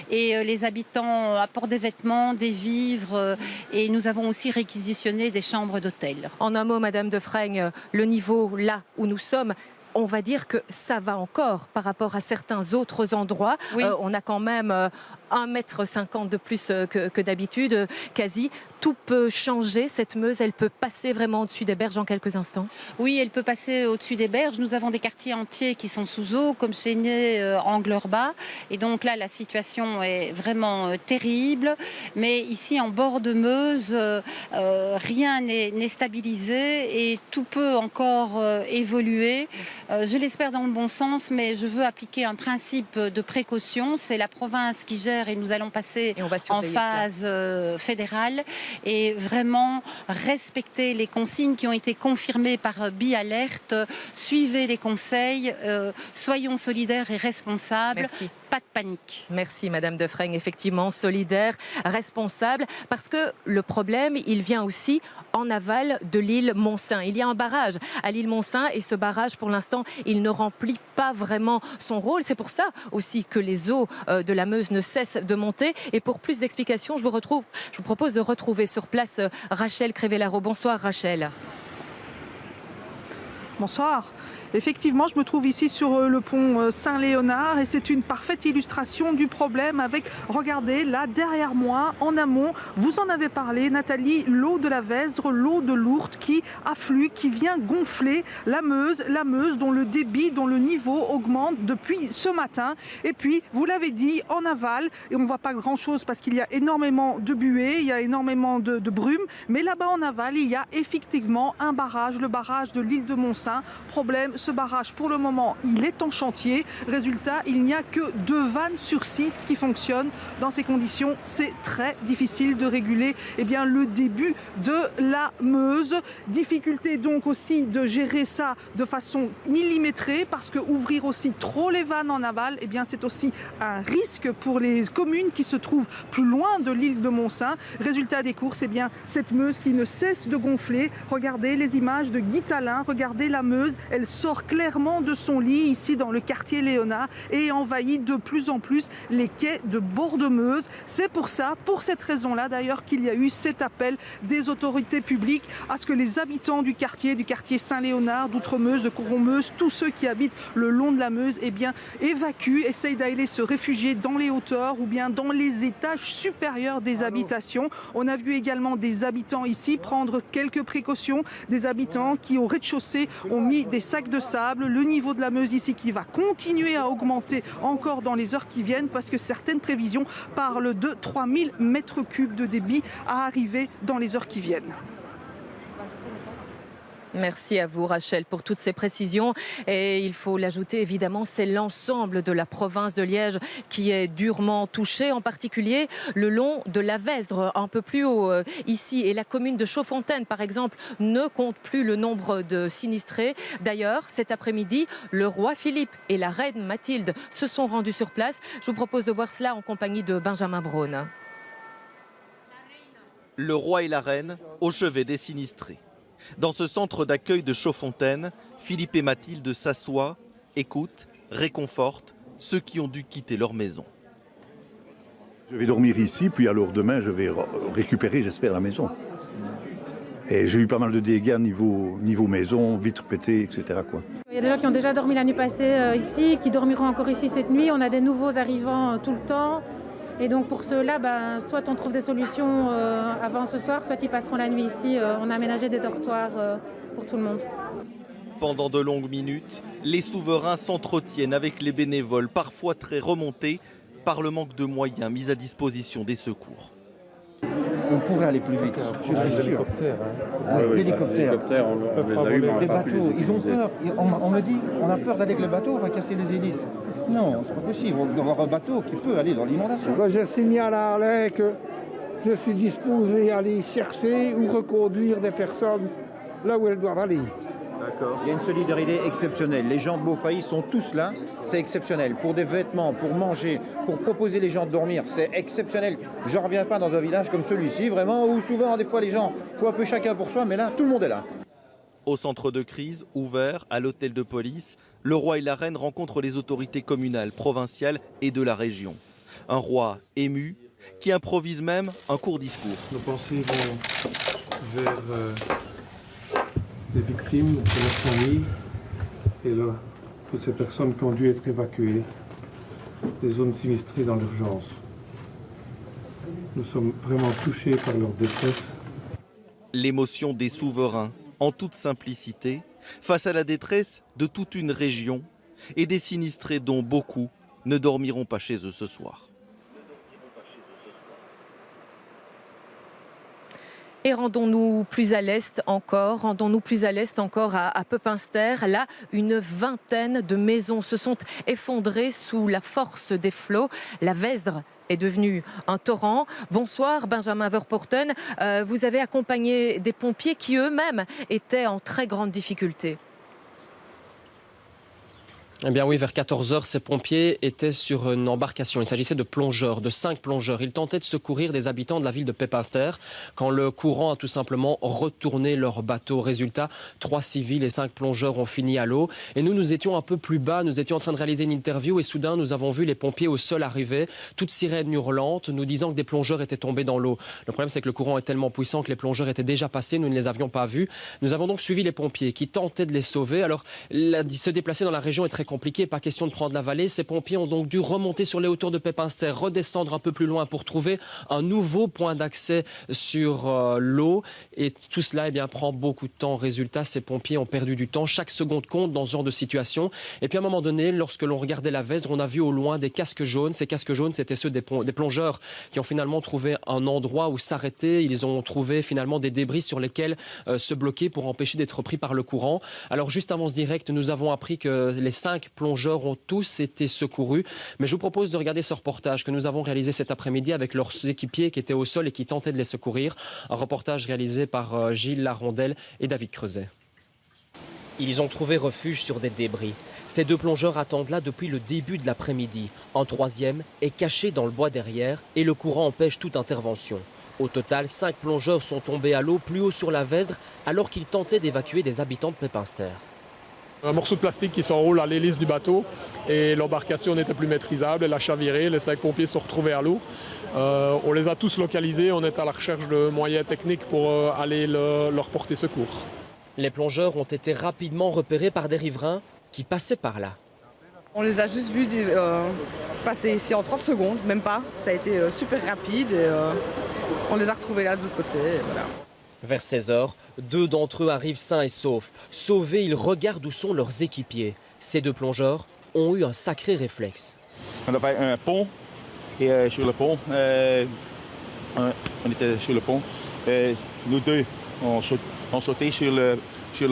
et les habitants apportent des vêtements, des vivres et nous avons aussi réquisitionné des chambres d'hôtel. En un mot, Madame de Freigne, le niveau là où nous sommes, on va dire que ça va encore par rapport à certains autres endroits. Oui. On a quand même 1,50 m de plus que d'habitude, quasi. Tout peut changer, cette Meuse, elle peut passer vraiment au-dessus des berges en quelques instants. Oui, elle peut passer au-dessus des berges. Nous avons des quartiers entiers qui sont sous eau, comme Chénier, Anglerbas. Et donc là, la situation est vraiment terrible. Mais ici, en bord de Meuse, rien n'est stabilisé et tout peut encore évoluer. Je l'espère dans le bon sens, mais je veux appliquer un principe de précaution. C'est la province qui gère et nous allons passer en phase fédérale. Et vraiment respecter les consignes qui ont été confirmées par Bi-Alerte. Suivez les conseils, soyons solidaires et responsables. Merci. Pas de panique. Merci Madame de Freigne, effectivement solidaire, responsable, parce que le problème, il vient aussi en aval de l'île Montsaint. Il y a un barrage à l'île Montsaint et ce barrage, pour l'instant, il ne remplit pas vraiment son rôle. C'est pour ça aussi que les eaux de la Meuse ne cessent de monter. Et pour plus d'explications, je vous propose de retrouver sur place Rachel Crevellaro. Bonsoir Rachel. Bonsoir. Effectivement, je me trouve ici sur le pont Saint-Léonard et c'est une parfaite illustration du problème avec, regardez, là derrière moi, en amont, vous en avez parlé, Nathalie, l'eau de la Vesdre, l'eau de l'Ourthe qui afflue, qui vient gonfler la Meuse dont le débit, dont le niveau augmente depuis ce matin. Et puis, vous l'avez dit, en aval, et on ne voit pas grand-chose parce qu'il y a énormément de buée, il y a énormément de brume, mais là-bas en aval, il y a effectivement un barrage, le barrage de l'île de Montsaint. Problème, ce barrage, pour le moment, il est en chantier. Résultat, il n'y a que 2 vannes sur 6 qui fonctionnent. Dans ces conditions, c'est très difficile de réguler le début de la Meuse. Difficulté donc aussi de gérer ça de façon millimétrée parce que ouvrir aussi trop les vannes en aval, c'est aussi un risque pour les communes qui se trouvent plus loin de l'île de Montsaint. Résultat des courses, cette Meuse qui ne cesse de gonfler. Regardez les images de Guy Tallin, regardez la Meuse, elle sort clairement de son lit ici dans le quartier Léonard et envahit de plus en plus les quais de Bord-de-Meuse. C'est pour cette raison-là d'ailleurs qu'il y a eu cet appel des autorités publiques à ce que les habitants du quartier Saint-Léonard, d'Outremeuse, de Coron-Meuse, tous ceux qui habitent le long de la Meuse, évacuent, essayent d'aller se réfugier dans les hauteurs ou bien dans les étages supérieurs des habitations. On a vu également des habitants ici prendre quelques précautions, des habitants qui au rez-de-chaussée ont mis des sacs de sable. Le niveau de la Meuse ici qui va continuer à augmenter encore dans les heures qui viennent parce que certaines prévisions parlent de 3000 mètres cubes de débit à arriver dans les heures qui viennent. Merci à vous Rachel pour toutes ces précisions et il faut l'ajouter évidemment, c'est l'ensemble de la province de Liège qui est durement touchée, en particulier le long de la Vesdre, un peu plus haut ici, et la commune de Chaudfontaine par exemple ne compte plus le nombre de sinistrés. D'ailleurs cet après-midi, le roi Philippe et la reine Mathilde se sont rendus sur place. Je vous propose de voir cela en compagnie de Benjamin Braun. Le roi et la reine au chevet des sinistrés. Dans ce centre d'accueil de Chaudfontaine, Philippe et Mathilde s'assoient, écoutent, réconfortent ceux qui ont dû quitter leur maison. Je vais dormir ici, puis alors demain je vais récupérer, j'espère, la maison. Et j'ai eu pas mal de dégâts niveau maison, vitres pétées, etc. Il y a des gens qui ont déjà dormi la nuit passée ici, qui dormiront encore ici cette nuit. On a des nouveaux arrivants tout le temps. Et donc pour ceux-là, soit on trouve des solutions avant ce soir, soit ils passeront la nuit ici. On a aménagé des dortoirs pour tout le monde. Pendant de longues minutes, les souverains s'entretiennent avec les bénévoles, parfois très remontés par le manque de moyens mis à disposition des secours. On pourrait aller plus vite, je suis sûr. L'hélicoptère, les bateaux, ils ont peur. On me dit, on a peur d'aller avec le bateau, on va casser les hélices. Non, c'est pas possible. On doit avoir un bateau qui peut aller dans l'inondation. Je signale à Alain que je suis disposé à aller chercher ou reconduire des personnes là où elles doivent aller. D'accord. Il y a une solidarité exceptionnelle. Les gens de Beaufailly sont tous là. C'est exceptionnel. Pour des vêtements, pour manger, pour proposer les gens de dormir, c'est exceptionnel. Je ne reviens pas dans un village comme celui-ci, vraiment, où souvent, des fois, les gens, il faut un peu chacun pour soi, mais là, tout le monde est là. Au centre de crise, ouvert à l'hôtel de police, le roi et la reine rencontrent les autorités communales, provinciales et de la région. Un roi ému qui improvise même un court discours. Nos pensées vont vers les victimes, de leurs familles et toutes ces personnes qui ont dû être évacuées des zones sinistrées dans l'urgence. Nous sommes vraiment touchés par leur détresse. L'émotion des souverains, en toute simplicité, face à la détresse de toute une région et des sinistrés dont beaucoup ne dormiront pas chez eux ce soir. Et rendons-nous plus à l'est encore, à Pepinster. Là, une vingtaine de maisons se sont effondrées sous la force des flots. La Vesdre est devenue un torrent. Bonsoir Benjamin Verpoorten, vous avez accompagné des pompiers qui eux-mêmes étaient en très grande difficulté. Eh bien oui, vers 14 h, ces pompiers étaient sur une embarcation. Il s'agissait de plongeurs, de 5 plongeurs. Ils tentaient de secourir des habitants de la ville de Pepinster quand le courant a tout simplement retourné leur bateau. Résultat, 3 civils et 5 plongeurs ont fini à l'eau. Et nous étions un peu plus bas. Nous étions en train de réaliser une interview et soudain, nous avons vu les pompiers au sol arriver, toutes sirènes hurlantes, nous disant que des plongeurs étaient tombés dans l'eau. Le problème, c'est que le courant est tellement puissant que les plongeurs étaient déjà passés. Nous ne les avions pas vus. Nous avons donc suivi les pompiers qui tentaient de les sauver. Alors, se déplacer dans la région est très compliqué, pas question de prendre la vallée. Ces pompiers ont donc dû remonter sur les hauteurs de Pepinster, redescendre un peu plus loin pour trouver un nouveau point d'accès sur l'eau. Et tout cela prend beaucoup de temps. Résultat, ces pompiers ont perdu du temps. Chaque seconde compte dans ce genre de situation. Et puis à un moment donné, lorsque l'on regardait la Vesdre, on a vu au loin des casques jaunes. Ces casques jaunes, c'était ceux des plongeurs qui ont finalement trouvé un endroit où s'arrêter. Ils ont trouvé finalement des débris sur lesquels se bloquer pour empêcher d'être pris par le courant. Alors juste avant ce direct, nous avons appris que les 5 plongeurs ont tous été secourus. Mais je vous propose de regarder ce reportage que nous avons réalisé cet après-midi avec leurs équipiers qui étaient au sol et qui tentaient de les secourir. Un reportage réalisé par Gilles Larondel et David Creuset. Ils ont trouvé refuge sur des débris. Ces 2 plongeurs attendent là depuis le début de l'après-midi. Un 3e est caché dans le bois derrière et le courant empêche toute intervention. Au total, 5 plongeurs sont tombés à l'eau plus haut sur la Vesdre alors qu'ils tentaient d'évacuer des habitants de Pepinster. Un morceau de plastique qui s'enroule à l'hélice du bateau et l'embarcation n'était plus maîtrisable, elle a chaviré, les 5 pompiers se sont retrouvés à l'eau. On les a tous localisés, on est à la recherche de moyens techniques pour aller leur porter secours. Les plongeurs ont été rapidement repérés par des riverains qui passaient par là. On les a juste vus passer ici en 30 secondes, même pas. Ça a été super rapide et on les a retrouvés là de l'autre côté. Voilà. Vers 16 h, 2 d'entre eux arrivent sains et saufs. Sauvés, ils regardent où sont leurs équipiers. Ces 2 plongeurs ont eu un sacré réflexe. On avait un pont et sur le pont, on était sur le pont. Nous 2, on sautait sur le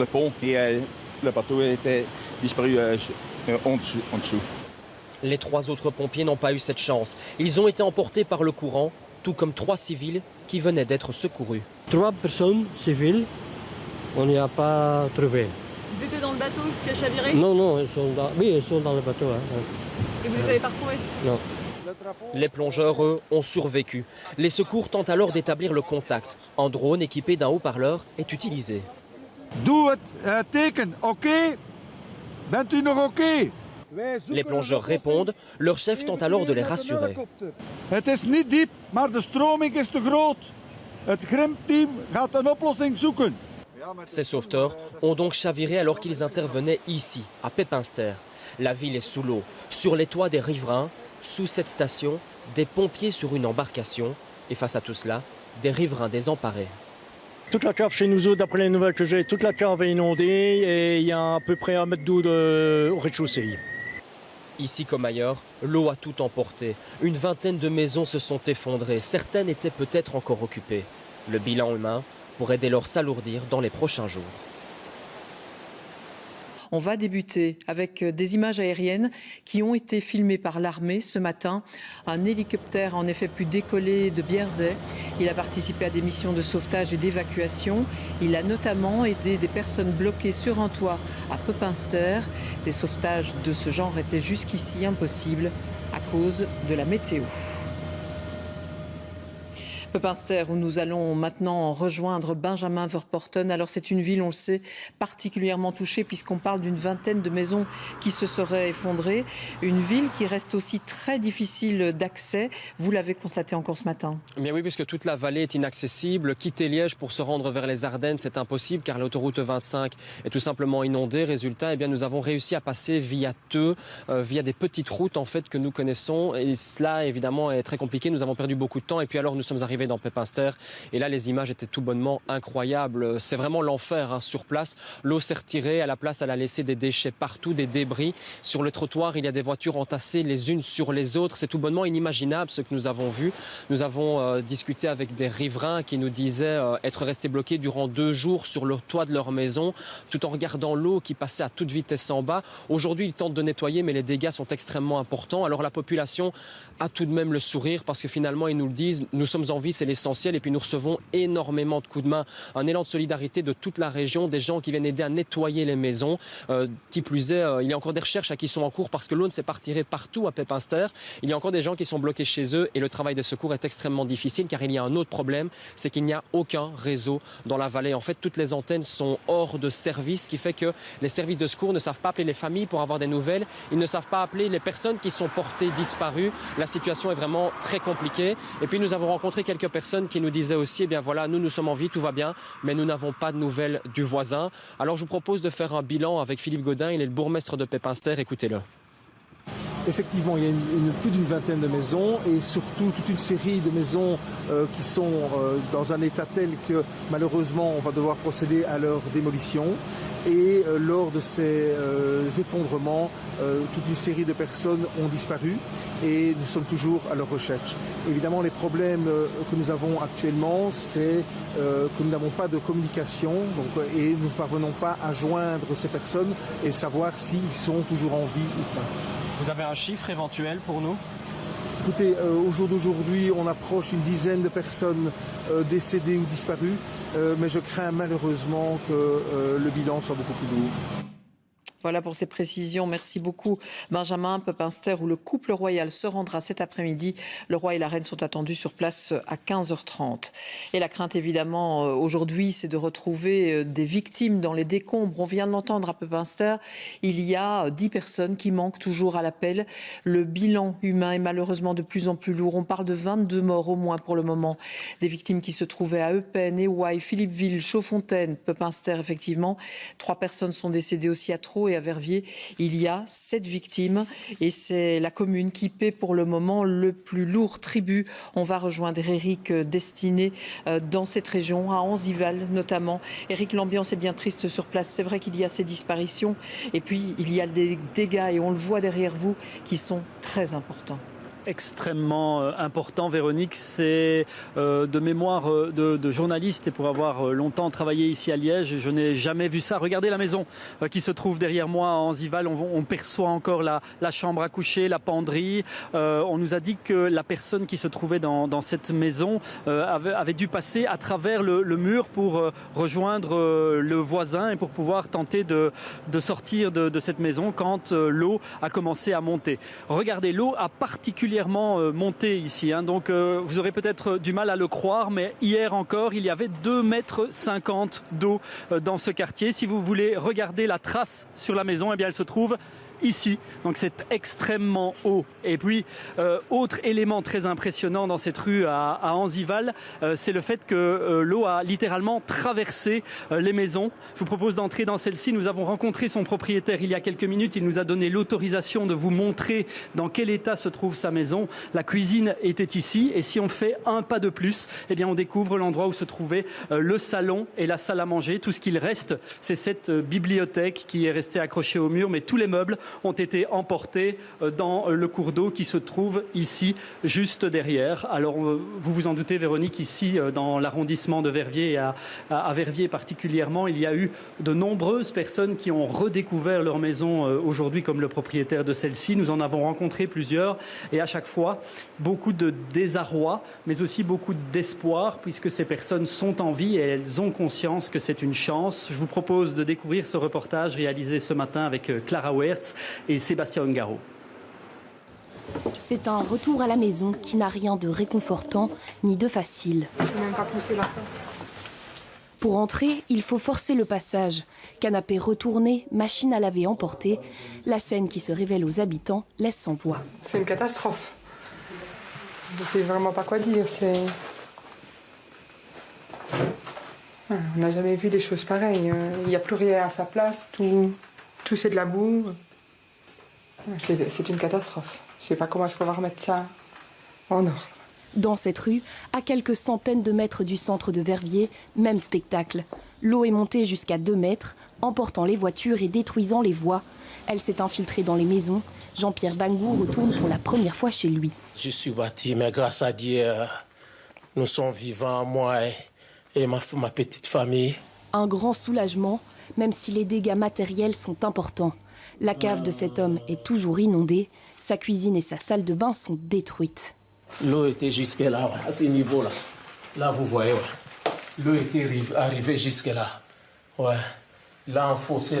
pont et le bateau était disparu en dessous. Les 3 autres pompiers n'ont pas eu cette chance. Ils ont été emportés par le courant, tout comme 3 civils qui venaient d'être secourus. 3 personnes civiles, on n'y a pas trouvé. Ils étaient dans le bateau qui a chaviré? Non, ils sont dans le bateau. Hein. Et vous ne les avez pas retrouvés? Non. Les plongeurs, eux, ont survécu. Les secours tentent alors d'établir le contact. Un drone équipé d'un haut-parleur est utilisé. Doe het teken, oké? Bent u nog oké? Les plongeurs répondent. Leur chef tente alors de les rassurer. Het is niet diep, maar de stroming is te groot. Het Grim-team gaat een oplossing zoeken. Ces sauveteurs ont donc chaviré alors qu'ils intervenaient ici, à Pepinster. La ville est sous l'eau. Sur les toits des riverains, sous cette station, des pompiers sur une embarcation. Et face à tout cela, des riverains désemparés. Toute la cave chez nous, d'après les nouvelles que j'ai, toute la cave est inondée et il y a à peu près 1 mètre d'eau au rez-de-chaussée. Ici comme ailleurs, l'eau a tout emporté. Une vingtaine de maisons se sont effondrées. Certaines étaient peut-être encore occupées. Le bilan humain pourrait dès lors s'alourdir dans les prochains jours. On va débuter avec des images aériennes qui ont été filmées par l'armée ce matin. Un hélicoptère a en effet pu décoller de Bierzet. Il a participé à des missions de sauvetage et d'évacuation. Il a notamment aidé des personnes bloquées sur un toit à Pepinster. Des sauvetages de ce genre étaient jusqu'ici impossibles à cause de la météo. Pepinster, où nous allons maintenant rejoindre Benjamin Verpoorten. Alors c'est une ville, on le sait, particulièrement touchée puisqu'on parle d'une vingtaine de maisons qui se seraient effondrées. Une ville qui reste aussi très difficile d'accès. Vous l'avez constaté encore ce matin. Bien oui, puisque toute la vallée est inaccessible. Quitter Liège pour se rendre vers les Ardennes, c'est impossible car l'autoroute 25 est tout simplement inondée. Résultat, nous avons réussi à passer via Theux, via des petites routes en fait que nous connaissons. Et cela évidemment est très compliqué. Nous avons perdu beaucoup de temps et puis alors nous sommes arrivés dans Pepinster et là les images étaient tout bonnement incroyables. C'est vraiment l'enfer sur place. L'eau s'est retirée, à la place elle a laissé des déchets partout, des débris. Sur le trottoir il y a des voitures entassées les unes sur les autres. C'est tout bonnement inimaginable ce que nous avons vu. Nous avons discuté avec des riverains qui nous disaient être restés bloqués durant 2 jours sur le toit de leur maison tout en regardant l'eau qui passait à toute vitesse en bas. Aujourd'hui ils tentent de nettoyer mais les dégâts sont extrêmement importants. Alors la population a tout de même le sourire parce que finalement ils nous le disent, nous sommes en vie, c'est l'essentiel et puis nous recevons énormément de coups de main, un élan de solidarité de toute la région, des gens qui viennent aider à nettoyer les maisons. Qui plus est, il y a encore des recherches qui sont en cours parce que l'eau ne s'est pas retirée partout à Pepinster. Il y a encore des gens qui sont bloqués chez eux et le travail de secours est extrêmement difficile car il y a un autre problème, c'est qu'il n'y a aucun réseau dans la vallée. En fait, toutes les antennes sont hors de service, ce qui fait que les services de secours ne savent pas appeler les familles pour avoir des nouvelles, ils ne savent pas appeler les personnes qui sont portées disparues. La situation est vraiment très compliquée. Et puis nous avons rencontré quelques personnes qui nous disaient aussi, nous sommes en vie, tout va bien, mais nous n'avons pas de nouvelles du voisin. Alors je vous propose de faire un bilan avec Philippe Gaudin, il est le bourgmestre de Pepinster, écoutez-le. Effectivement, il y a plus d'une vingtaine de maisons et surtout toute une série de maisons qui sont dans un état tel que malheureusement on va devoir procéder à leur démolition. Et lors de ces effondrements, toute une série de personnes ont disparu et nous sommes toujours à leur recherche. Évidemment, les problèmes que nous avons actuellement, c'est que nous n'avons pas de communication et nous ne parvenons pas à joindre ces personnes et savoir s'ils sont toujours en vie ou pas. Vous avez un chiffre éventuel pour nous ? Écoutez, au jour d'aujourd'hui, on approche une dizaine de personnes décédées ou disparues, mais je crains malheureusement que le bilan soit beaucoup plus lourd. Voilà pour ces précisions. Merci beaucoup Benjamin. Pepinster où le couple royal se rendra cet après-midi. Le roi et la reine sont attendus sur place à 15h30. Et la crainte évidemment aujourd'hui, c'est de retrouver des victimes dans les décombres. On vient de l'entendre à Pepinster. Il y a 10 personnes qui manquent toujours à l'appel. Le bilan humain est malheureusement de plus en plus lourd. On parle de 22 morts au moins pour le moment. Des victimes qui se trouvaient à Eupen, Éouaille, Philippeville, Chaudfontaine, Pepinster effectivement. 3 personnes sont décédées aussi à Traux. Et à Verviers, il y a 7 victimes et c'est la commune qui paie pour le moment le plus lourd tribut. On va rejoindre Éric Destiné dans cette région, à Anzival notamment. Éric, l'ambiance est bien triste sur place. C'est vrai qu'il y a ces disparitions et puis il y a des dégâts et on le voit derrière vous qui sont très importants. Extrêmement important, Véronique, c'est de mémoire de journaliste et pour avoir longtemps travaillé ici à Liège, je n'ai jamais vu ça. Regardez la maison qui se trouve derrière moi à Anzival, on perçoit encore la chambre à coucher, la penderie. On nous a dit que la personne qui se trouvait dans cette maison avait dû passer à travers le mur pour rejoindre le voisin et pour pouvoir tenter de sortir de cette maison quand l'eau a commencé à monter. Regardez, l'eau a particulièrement monté ici, donc vous aurez peut-être du mal à le croire, mais hier encore il y avait 2,50 mètres d'eau dans ce quartier. Si vous voulez regarder la trace sur la maison, elle se trouve ici, donc c'est extrêmement haut. Et puis, autre élément très impressionnant dans cette rue à Anzival, c'est le fait que l'eau a littéralement traversé les maisons. Je vous propose d'entrer dans celle-ci. Nous avons rencontré son propriétaire il y a quelques minutes. Il nous a donné l'autorisation de vous montrer dans quel état se trouve sa maison. La cuisine était ici et si on fait un pas de plus, on découvre l'endroit où se trouvait le salon et la salle à manger. Tout ce qu'il reste, c'est cette bibliothèque qui est restée accrochée au mur, mais tous les meubles ont été emportés dans le cours d'eau qui se trouve ici, juste derrière. Alors, vous vous en doutez, Véronique, ici, dans l'arrondissement de Verviers, et à Verviers particulièrement, il y a eu de nombreuses personnes qui ont redécouvert leur maison aujourd'hui, comme le propriétaire de celle-ci. Nous en avons rencontré plusieurs, et à chaque fois, beaucoup de désarroi, mais aussi beaucoup d'espoir, puisque ces personnes sont en vie et elles ont conscience que c'est une chance. Je vous propose de découvrir ce reportage réalisé ce matin avec Clara Wertz et Sébastien Ungaro. C'est un retour à la maison qui n'a rien de réconfortant ni de facile. Pour entrer, il faut forcer le passage. Canapé retourné, machine à laver emportée. La scène qui se révèle aux habitants laisse sans voix. C'est une catastrophe. Je ne sais vraiment pas quoi dire. On n'a jamais vu des choses pareilles. Il n'y a plus rien à sa place. Tout c'est de la boue. C'est une catastrophe. Je ne sais pas comment est-ce qu'on va remettre ça en ordre. Dans cette rue, à quelques centaines de mètres du centre de Verviers, même spectacle. L'eau est montée jusqu'à 2 mètres, emportant les voitures et détruisant les voies. Elle s'est infiltrée dans les maisons. Jean-Pierre Bangou retourne pour la première fois chez lui. Je suis bâti, mais grâce à Dieu, nous sommes vivants, moi et ma petite famille. Un grand soulagement, même si les dégâts matériels sont importants. La cave de cet homme est toujours inondée. Sa cuisine et sa salle de bain sont détruites. L'eau était jusque là, à ce niveau-là. Là, vous voyez, l'eau était arrivée jusque là. Ouais. Il a enfoncé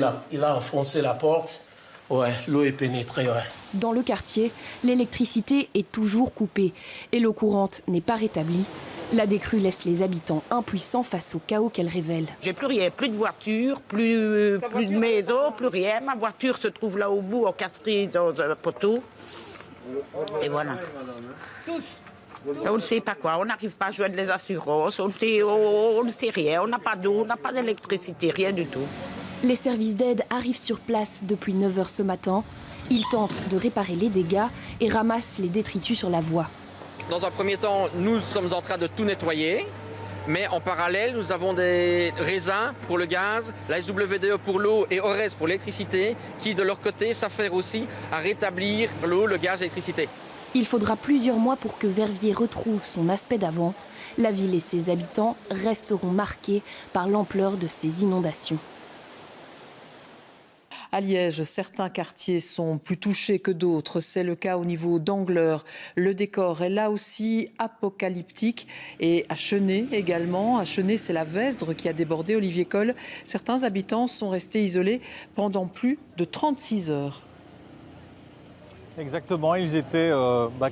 la porte. Ouais, l'eau est pénétrée. Ouais. Dans le quartier, l'électricité est toujours coupée et l'eau courante n'est pas rétablie. La décrue laisse les habitants impuissants face au chaos qu'elle révèle. J'ai plus rien, plus de voiture, plus de maison, plus rien. Ma voiture se trouve là au bout, encastrée dans un poteau. Et voilà. On ne sait pas quoi, on n'arrive pas à joindre les assurances, on ne sait rien, on n'a pas d'eau, on n'a pas d'électricité, rien du tout. Les services d'aide arrivent sur place depuis 9h ce matin. Ils tentent de réparer les dégâts et ramassent les détritus sur la voie. Dans un premier temps, nous sommes en train de tout nettoyer, mais en parallèle, nous avons des raisins pour le gaz, la SWDE pour l'eau et ORES pour l'électricité, qui de leur côté s'affairent aussi à rétablir l'eau, le gaz et l'électricité. Il faudra plusieurs mois pour que Verviers retrouve son aspect d'avant. La ville et ses habitants resteront marqués par l'ampleur de ces inondations. À Liège, certains quartiers sont plus touchés que d'autres. C'est le cas au niveau d'Angleur. Le décor est là aussi apocalyptique. Et à Chenay également. À Chenay, c'est la Vesdre qui a débordé. Olivier Coll. Certains habitants sont restés isolés pendant plus de 36 heures. Exactement, ils étaient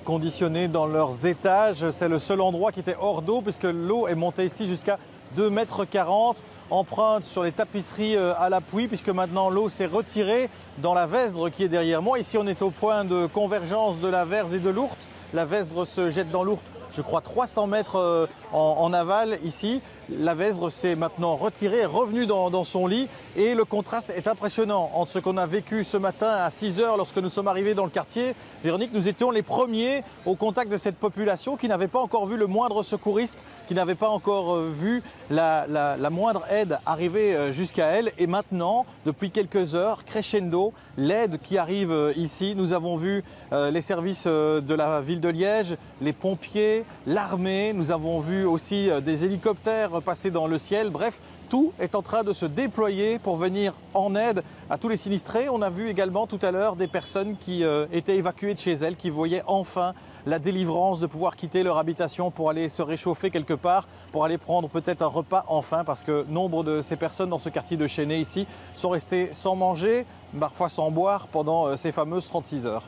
conditionnés dans leurs étages. C'est le seul endroit qui était hors d'eau puisque l'eau est montée ici jusqu'à 2,40 m, empreinte sur les tapisseries à l'appui, puisque maintenant l'eau s'est retirée dans la Vesdre qui est derrière moi. Ici, on est au point de convergence de la Verze et de l'Ourthe. La Vesdre se jette dans l'Ourthe, je crois 300 mètres en aval ici. La Vesdre s'est maintenant retirée, est revenue dans son lit et le contraste est impressionnant entre ce qu'on a vécu ce matin à 6 h lorsque nous sommes arrivés dans le quartier. Véronique, nous étions les premiers au contact de cette population qui n'avait pas encore vu le moindre secouriste, qui n'avait pas encore vu la moindre aide arriver jusqu'à elle. Et maintenant, depuis quelques heures, crescendo, l'aide qui arrive ici. Nous avons vu les services de la ville de Liège, les pompiers, l'armée. Nous avons vu aussi des hélicoptères passer dans le ciel. Bref, tout est en train de se déployer pour venir en aide à tous les sinistrés. On a vu également tout à l'heure des personnes qui étaient évacuées de chez elles, qui voyaient enfin la délivrance de pouvoir quitter leur habitation pour aller se réchauffer quelque part, pour aller prendre peut-être un repas enfin, parce que nombre de ces personnes dans ce quartier de Chenay ici sont restées sans manger, parfois sans boire pendant ces fameuses 36 heures.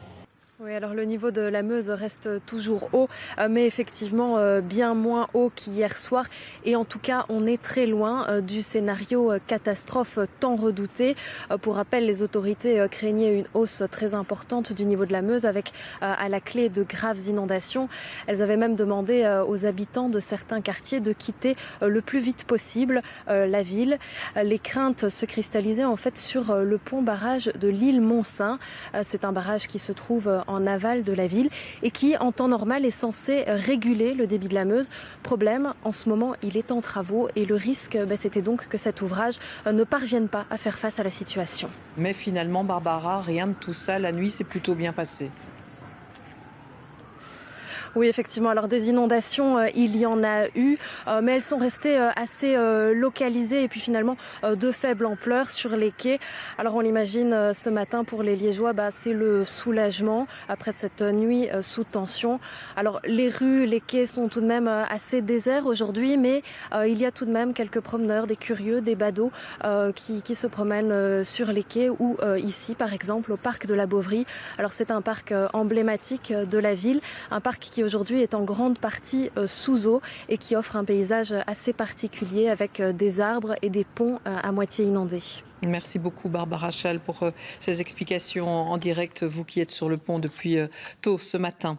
Oui, alors le niveau de la Meuse reste toujours haut, mais effectivement bien moins haut qu'hier soir. Et en tout cas, on est très loin du scénario catastrophe tant redouté. Pour rappel, les autorités craignaient une hausse très importante du niveau de la Meuse avec à la clé de graves inondations. Elles avaient même demandé aux habitants de certains quartiers de quitter le plus vite possible la ville. Les craintes se cristallisaient en fait sur le pont barrage de l'île Montsaint. C'est un barrage qui se trouve en aval de la ville et qui, en temps normal, est censé réguler le débit de la Meuse. Problème, en ce moment, il est en travaux et le risque, c'était donc que cet ouvrage ne parvienne pas à faire face à la situation. Mais finalement, Barbara, rien de tout ça. La nuit s'est plutôt bien passée. Oui, effectivement. Alors des inondations, il y en a eu, mais elles sont restées assez localisées et puis finalement de faible ampleur sur les quais. Alors on l'imagine ce matin pour les Liégeois, c'est le soulagement après cette nuit sous tension. Alors les rues, les quais sont tout de même assez déserts aujourd'hui, mais il y a tout de même quelques promeneurs, des curieux, des badauds qui se promènent sur les quais ou ici par exemple au parc de la Bovry. Alors c'est un parc emblématique de la ville, un parc qui aujourd'hui est en grande partie sous eau et qui offre un paysage assez particulier avec des arbres et des ponts à moitié inondés. Merci beaucoup Barbara Schall pour ces explications en direct, vous qui êtes sur le pont depuis tôt ce matin.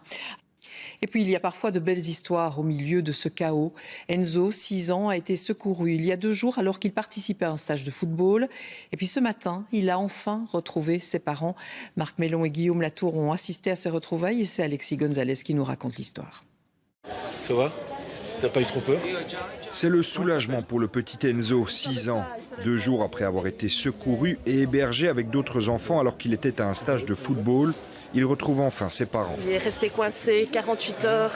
Et puis il y a parfois de belles histoires au milieu de ce chaos. Enzo, 6 ans, a été secouru il y a 2 jours alors qu'il participait à un stage de football. Et puis ce matin, il a enfin retrouvé ses parents. Marc Mellon et Guillaume Latour ont assisté à ces retrouvailles et c'est Alexis Gonzalez qui nous raconte l'histoire. Ça va ? T'as pas eu trop peur ? C'est le soulagement pour le petit Enzo, 6 ans. 2 jours après avoir été secouru et hébergé avec d'autres enfants alors qu'il était à un stage de football, il retrouve enfin ses parents. Il est resté coincé 48 heures.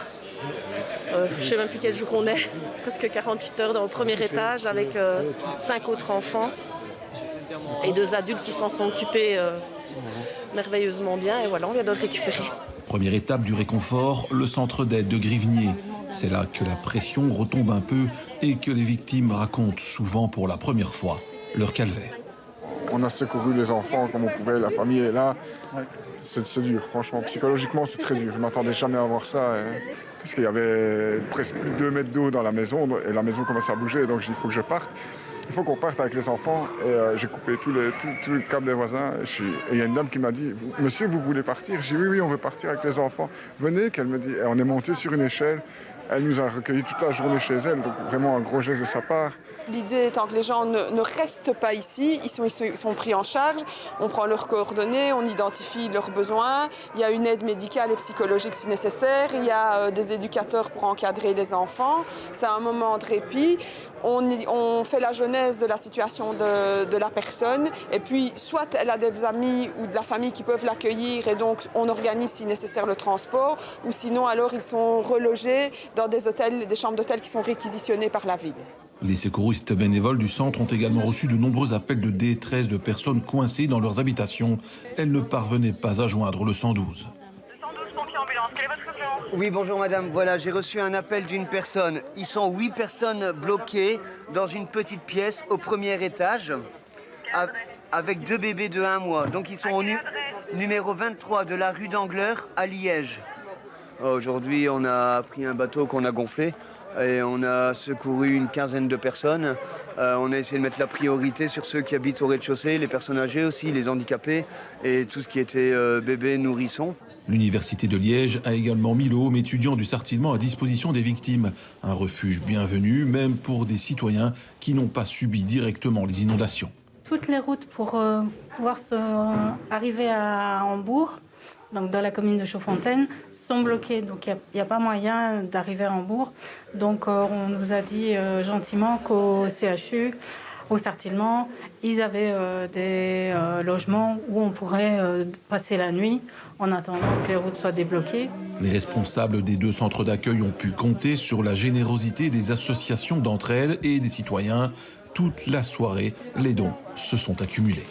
Je ne sais même plus quel jour on est. Presque 48 heures dans le premier étage avec 5 autres enfants et 2 adultes qui s'en sont occupés merveilleusement bien. Et voilà, on vient de le récupérer. Première étape du réconfort, le centre d'aide de Grivnier. C'est là que la pression retombe un peu et que les victimes racontent souvent pour la première fois leur calvaire. On a secouru les enfants comme on pouvait, la famille est là. C'est dur, franchement. Psychologiquement, c'est très dur. Je ne m'attendais jamais à voir ça. Parce qu'il y avait presque plus de 2 mètres d'eau dans la maison et la maison commençait à bouger. Donc j'ai dit, il faut que je parte. Il faut qu'on parte avec les enfants. Et j'ai coupé tout le câble des voisins. Et il y a une dame qui m'a dit, monsieur, vous voulez partir ? J'ai dit, oui, on veut partir avec les enfants. Venez, qu'elle me dit. Et on est monté sur une échelle. Elle nous a recueillis toute la journée chez elle. Donc vraiment un gros geste de sa part. L'idée étant que les gens ne restent pas ici, ils sont pris en charge, on prend leurs coordonnées, on identifie leurs besoins, il y a une aide médicale et psychologique si nécessaire, il y a des éducateurs pour encadrer les enfants, c'est un moment de répit, on fait la genèse de la situation de la personne et puis soit elle a des amis ou de la famille qui peuvent l'accueillir et donc on organise si nécessaire le transport ou sinon alors ils sont relogés dans des hôtels, des chambres d'hôtel qui sont réquisitionnées par la ville. Les secouristes bénévoles du centre ont également reçu de nombreux appels de détresse de personnes coincées dans leurs habitations. Elles ne parvenaient pas à joindre le 112. Oui, bonjour madame. Voilà, j'ai reçu un appel d'une personne. Ils sont 8 personnes bloquées dans une petite pièce au premier étage avec 2 bébés de 1 mois. Donc ils sont au numéro 23 de la rue d'Angleur à Liège. Aujourd'hui, on a pris un bateau qu'on a gonflé. Et on a secouru une quinzaine de personnes. On a essayé de mettre la priorité sur ceux qui habitent au rez-de-chaussée, les personnes âgées aussi, les handicapés et tout ce qui était bébés, nourrissons. L'Université de Liège a également mis le home étudiant du Sartillement à disposition des victimes. Un refuge bienvenu, même pour des citoyens qui n'ont pas subi directement les inondations. Toutes les routes pour pouvoir arriver à Hambourg, donc dans la commune de Chaudfontaine, sont bloquées. Donc il n'y a pas moyen d'arriver à Hambourg. Donc on nous a dit gentiment qu'au CHU, au Sartillement, ils avaient des logements où on pourrait passer la nuit en attendant que les routes soient débloquées. Les responsables des 2 centres d'accueil ont pu compter sur la générosité des associations d'entraide et des citoyens. Toute la soirée, les dons se sont accumulés.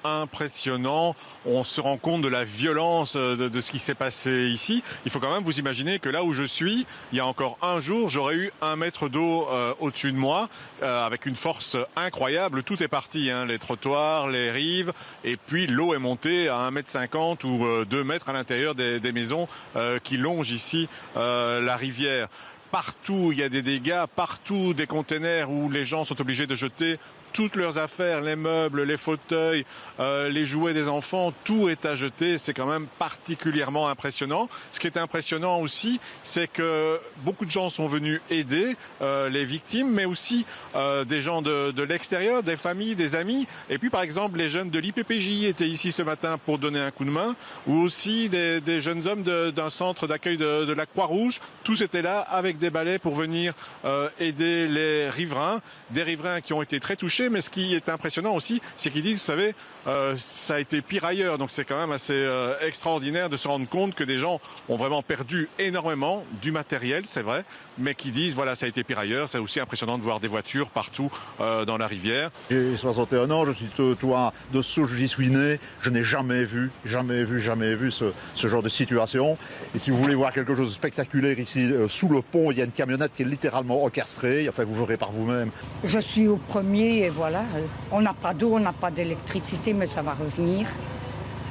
Impressionnant. On se rend compte de la violence de ce qui s'est passé ici. Il faut quand même vous imaginer que là où je suis, il y a encore un jour, j'aurais eu 1 mètre d'eau au-dessus de moi, avec une force incroyable. Tout est parti, les trottoirs, les rives, et puis l'eau est montée à 1,50 m ou 2 mètres à l'intérieur des maisons qui longent ici la rivière. partout il y a des dégâts, partout des containers où les gens sont obligés de jeter toutes leurs affaires, les meubles, les fauteuils, les jouets des enfants, tout est à jeter. C'est quand même particulièrement impressionnant. Ce qui est impressionnant aussi, c'est que beaucoup de gens sont venus aider les victimes, mais aussi des gens de l'extérieur, des familles, des amis. Et puis par exemple, les jeunes de l'IPPJ étaient ici ce matin pour donner un coup de main, ou aussi des jeunes hommes d'un centre d'accueil de la Croix-Rouge. Tous étaient là avec des balais pour venir aider les riverains, des riverains qui ont été très touchés. Mais ce qui est impressionnant aussi, c'est qu'ils disent, vous savez, ça a été pire ailleurs. Donc c'est quand même assez extraordinaire de se rendre compte que des gens ont vraiment perdu énormément du matériel, c'est vrai, mais qui disent, voilà, ça a été pire ailleurs. C'est aussi impressionnant de voir des voitures partout dans la rivière. J'ai 61 ans, je suis toit de Souche, j'y suis né. Je n'ai jamais vu ce genre de situation. Et si vous voulez voir quelque chose de spectaculaire ici, sous le pont, il y a une camionnette qui est littéralement orchestrée. Enfin, vous verrez par vous-même. Je suis au premier et voilà. On n'a pas d'eau, on n'a pas d'électricité, mais ça va revenir.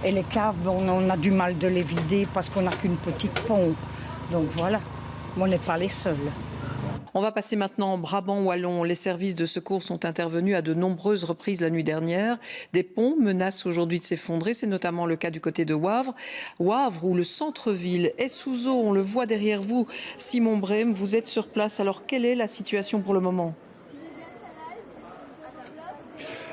Et les caves, on a du mal de les vider parce qu'on n'a qu'une petite pompe. Donc voilà, on n'est pas les seuls. On va passer maintenant en Brabant wallon. Les services de secours sont intervenus à de nombreuses reprises la nuit dernière. Des ponts menacent aujourd'hui de s'effondrer. C'est notamment le cas du côté de Wavre. Wavre, où le centre-ville est sous eau. On le voit derrière vous. Simon Brem, vous êtes sur place. Alors, quelle est la situation pour le moment ?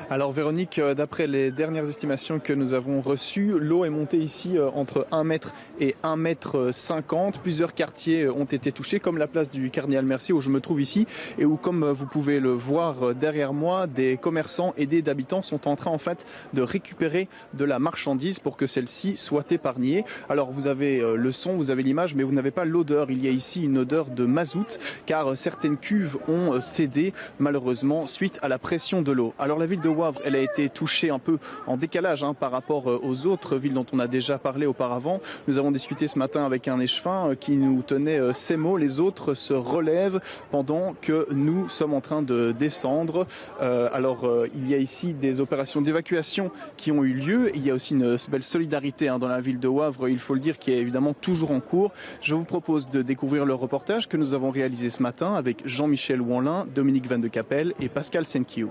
Alors Véronique, d'après les dernières estimations que nous avons reçues, l'eau est montée ici entre 1 mètre et 1 mètre 50. Plusieurs quartiers ont été touchés, comme la place du Cardinal Mercier où je me trouve ici et où, comme vous pouvez le voir derrière moi, des commerçants aidés d'habitants sont en train en fait de récupérer de la marchandise pour que celle-ci soit épargnée. Alors vous avez le son, vous avez l'image, mais vous n'avez pas l'odeur. Il y a ici une odeur de mazout car certaines cuves ont cédé malheureusement suite à la pression de l'eau. Alors la ville de Wavre, elle a été touchée un peu en décalage par rapport aux autres villes dont on a déjà parlé auparavant. Nous avons discuté ce matin avec un échevin qui nous tenait ces mots. Les autres se relèvent pendant que nous sommes en train de descendre. Il y a ici des opérations d'évacuation qui ont eu lieu. Il y a aussi une belle solidarité dans la ville de Wavre, il faut le dire, qui est évidemment toujours en cours. Je vous propose de découvrir le reportage que nous avons réalisé ce matin avec Jean-Michel Ouanlin, Dominique Van de Capelle et Pascal Senkiou.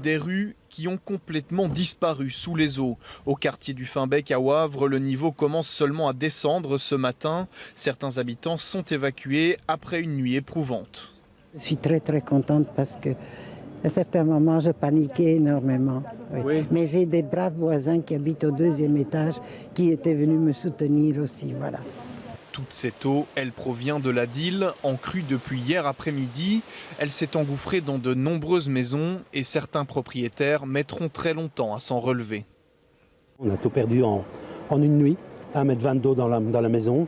Des rues qui ont complètement disparu sous les eaux. Au quartier du Finbec à Wavre, le niveau commence seulement à descendre ce matin. Certains habitants sont évacués après une nuit éprouvante. Je suis très contente parce que à certains moments je paniquais énormément. Oui. Mais j'ai des braves voisins qui habitent au 2e étage qui étaient venus me soutenir aussi. Voilà. Toute cette eau, elle provient de la Dyle, en crue depuis hier après-midi. Elle s'est engouffrée dans de nombreuses maisons et certains propriétaires mettront très longtemps à s'en relever. On a tout perdu en une nuit, 1,20 m d'eau dans la maison.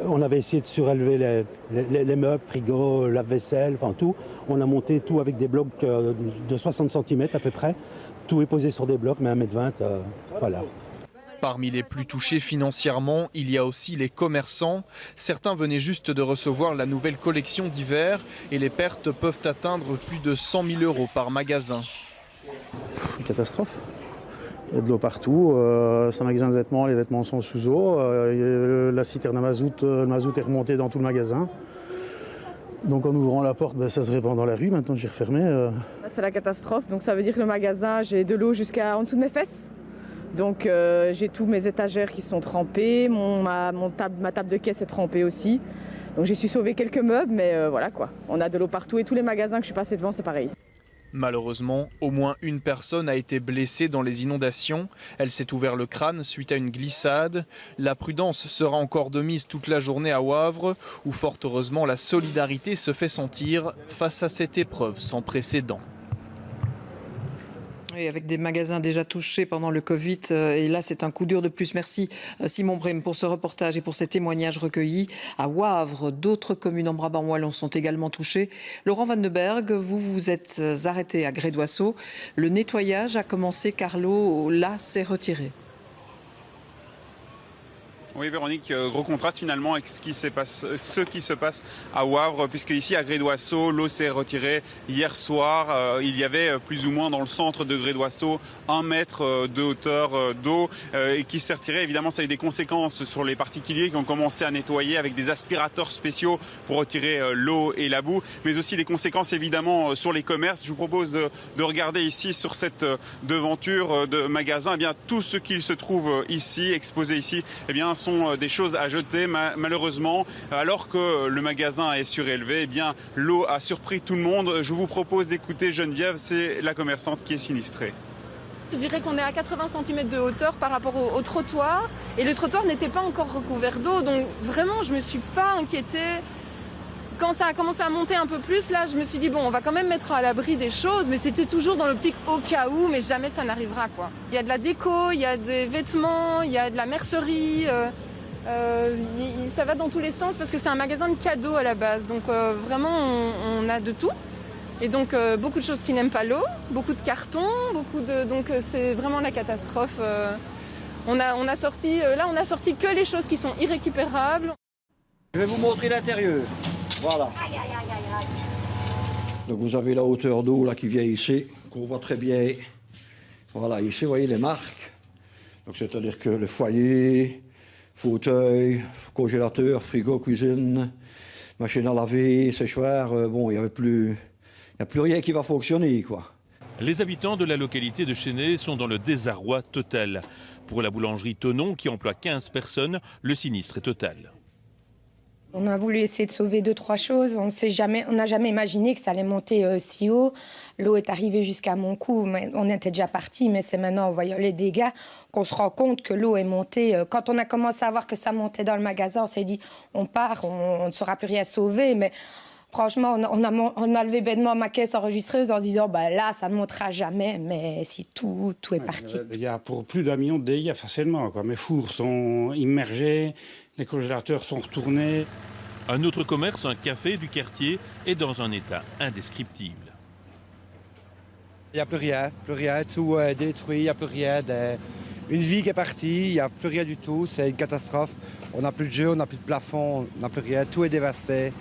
On avait essayé de surélever les meubles, frigo, lave-vaisselle, enfin tout. On a monté tout avec des blocs de 60 cm à peu près. Tout est posé sur des blocs, mais 1,20 m, voilà. Parmi les plus touchés financièrement, il y a aussi les commerçants. Certains venaient juste de recevoir la nouvelle collection d'hiver et les pertes peuvent atteindre plus de 100 000 € par magasin. Une catastrophe. Il y a de l'eau partout. C'est un magasin de vêtements, les vêtements sont sous eau. La citerne à mazout, le mazout est remonté dans tout le magasin. Donc en ouvrant la porte, ça se répand dans la rue. Maintenant j'ai refermé. C'est la catastrophe. Donc ça veut dire que le magasin, j'ai de l'eau jusqu'en dessous de mes fesses. Donc j'ai tous mes étagères qui sont trempées, ma table de caisse est trempée aussi. Donc j'ai su sauver quelques meubles, mais voilà quoi. On a de l'eau partout et tous les magasins que je suis passée devant, c'est pareil. Malheureusement, au moins une personne a été blessée dans les inondations. Elle s'est ouvert le crâne suite à une glissade. La prudence sera encore de mise toute la journée à Wavre, où fort heureusement la solidarité se fait sentir face à cette épreuve sans précédent. Et avec des magasins déjà touchés pendant le Covid. Et là, c'est un coup dur de plus. Merci Simon Brem pour ce reportage et pour ces témoignages recueillis. À Wavre, d'autres communes en Brabant wallon sont également touchées. Laurent Van de Berg, vous vous êtes arrêté à Grédoisseau. Le nettoyage a commencé car l'eau là s'est retirée. Oui, Véronique, gros contraste finalement avec ce qui se passe à Wavre, puisque ici à Grédoisseau, l'eau s'est retirée hier soir. Il y avait plus ou moins dans le centre de Grédoisseau 1 mètre de hauteur d'eau qui s'est retirée. Évidemment, ça a eu des conséquences sur les particuliers qui ont commencé à nettoyer avec des aspirateurs spéciaux pour retirer l'eau et la boue, mais aussi des conséquences évidemment sur les commerces. Je vous propose de regarder ici sur cette devanture de magasin, eh bien tout ce qu'il se trouve ici, exposé ici, eh bien sont des choses à jeter. Malheureusement, alors que le magasin est surélevé, eh bien l'eau a surpris tout le monde. Je vous propose d'écouter Geneviève, c'est la commerçante qui est sinistrée. Je dirais qu'on est à 80 cm de hauteur par rapport au trottoir, et le trottoir n'était pas encore recouvert d'eau, donc vraiment je me suis pas inquiétée. Quand ça a commencé à monter un peu plus, là, je me suis dit, bon, on va quand même mettre à l'abri des choses, mais c'était toujours dans l'optique au cas où, mais jamais ça n'arrivera, quoi. Il y a de la déco, il y a des vêtements, il y a de la mercerie, ça va dans tous les sens parce que c'est un magasin de cadeaux à la base, donc vraiment, on a de tout. Et donc, beaucoup de choses qui n'aiment pas l'eau, beaucoup de cartons, donc c'est vraiment la catastrophe. On a sorti que les choses qui sont irrécupérables. Je vais vous montrer l'intérieur. Voilà. Donc vous avez la hauteur d'eau là qui vient ici, qu'on voit très bien. Voilà, ici vous voyez les marques. Donc c'est-à-dire que le foyer, fauteuil, congélateur, frigo, cuisine, machine à laver, séchoir, bon, il n'y a plus rien qui va fonctionner, quoi. Les habitants de la localité de Chénet sont dans le désarroi total. Pour la boulangerie Tonon, qui emploie 15 personnes, le sinistre est total. On a voulu essayer de sauver 2-3 choses. On n'a jamais imaginé que ça allait monter si haut. L'eau est arrivée jusqu'à mon cou. Mais on était déjà partis, mais c'est maintenant en voyant les dégâts qu'on se rend compte que l'eau est montée. Quand on a commencé à voir que ça montait dans le magasin, on s'est dit on part, on ne saura plus rien sauver. Mais franchement, on a levé bêtement ma caisse enregistreuse en se disant là, ça ne montera jamais. Mais si tout est parti. Il y a pour plus d'1 million de dégâts facilement, quoi. Mes fours sont immergés. Les congélateurs sont retournés. Un autre commerce, un café du quartier, est dans un état indescriptible. Il n'y a plus rien, tout est détruit, il n'y a plus rien. Une vie qui est partie, il n'y a plus rien du tout, c'est une catastrophe. On n'a plus de jeu, on n'a plus de plafond, on n'a plus rien, tout est dévasté.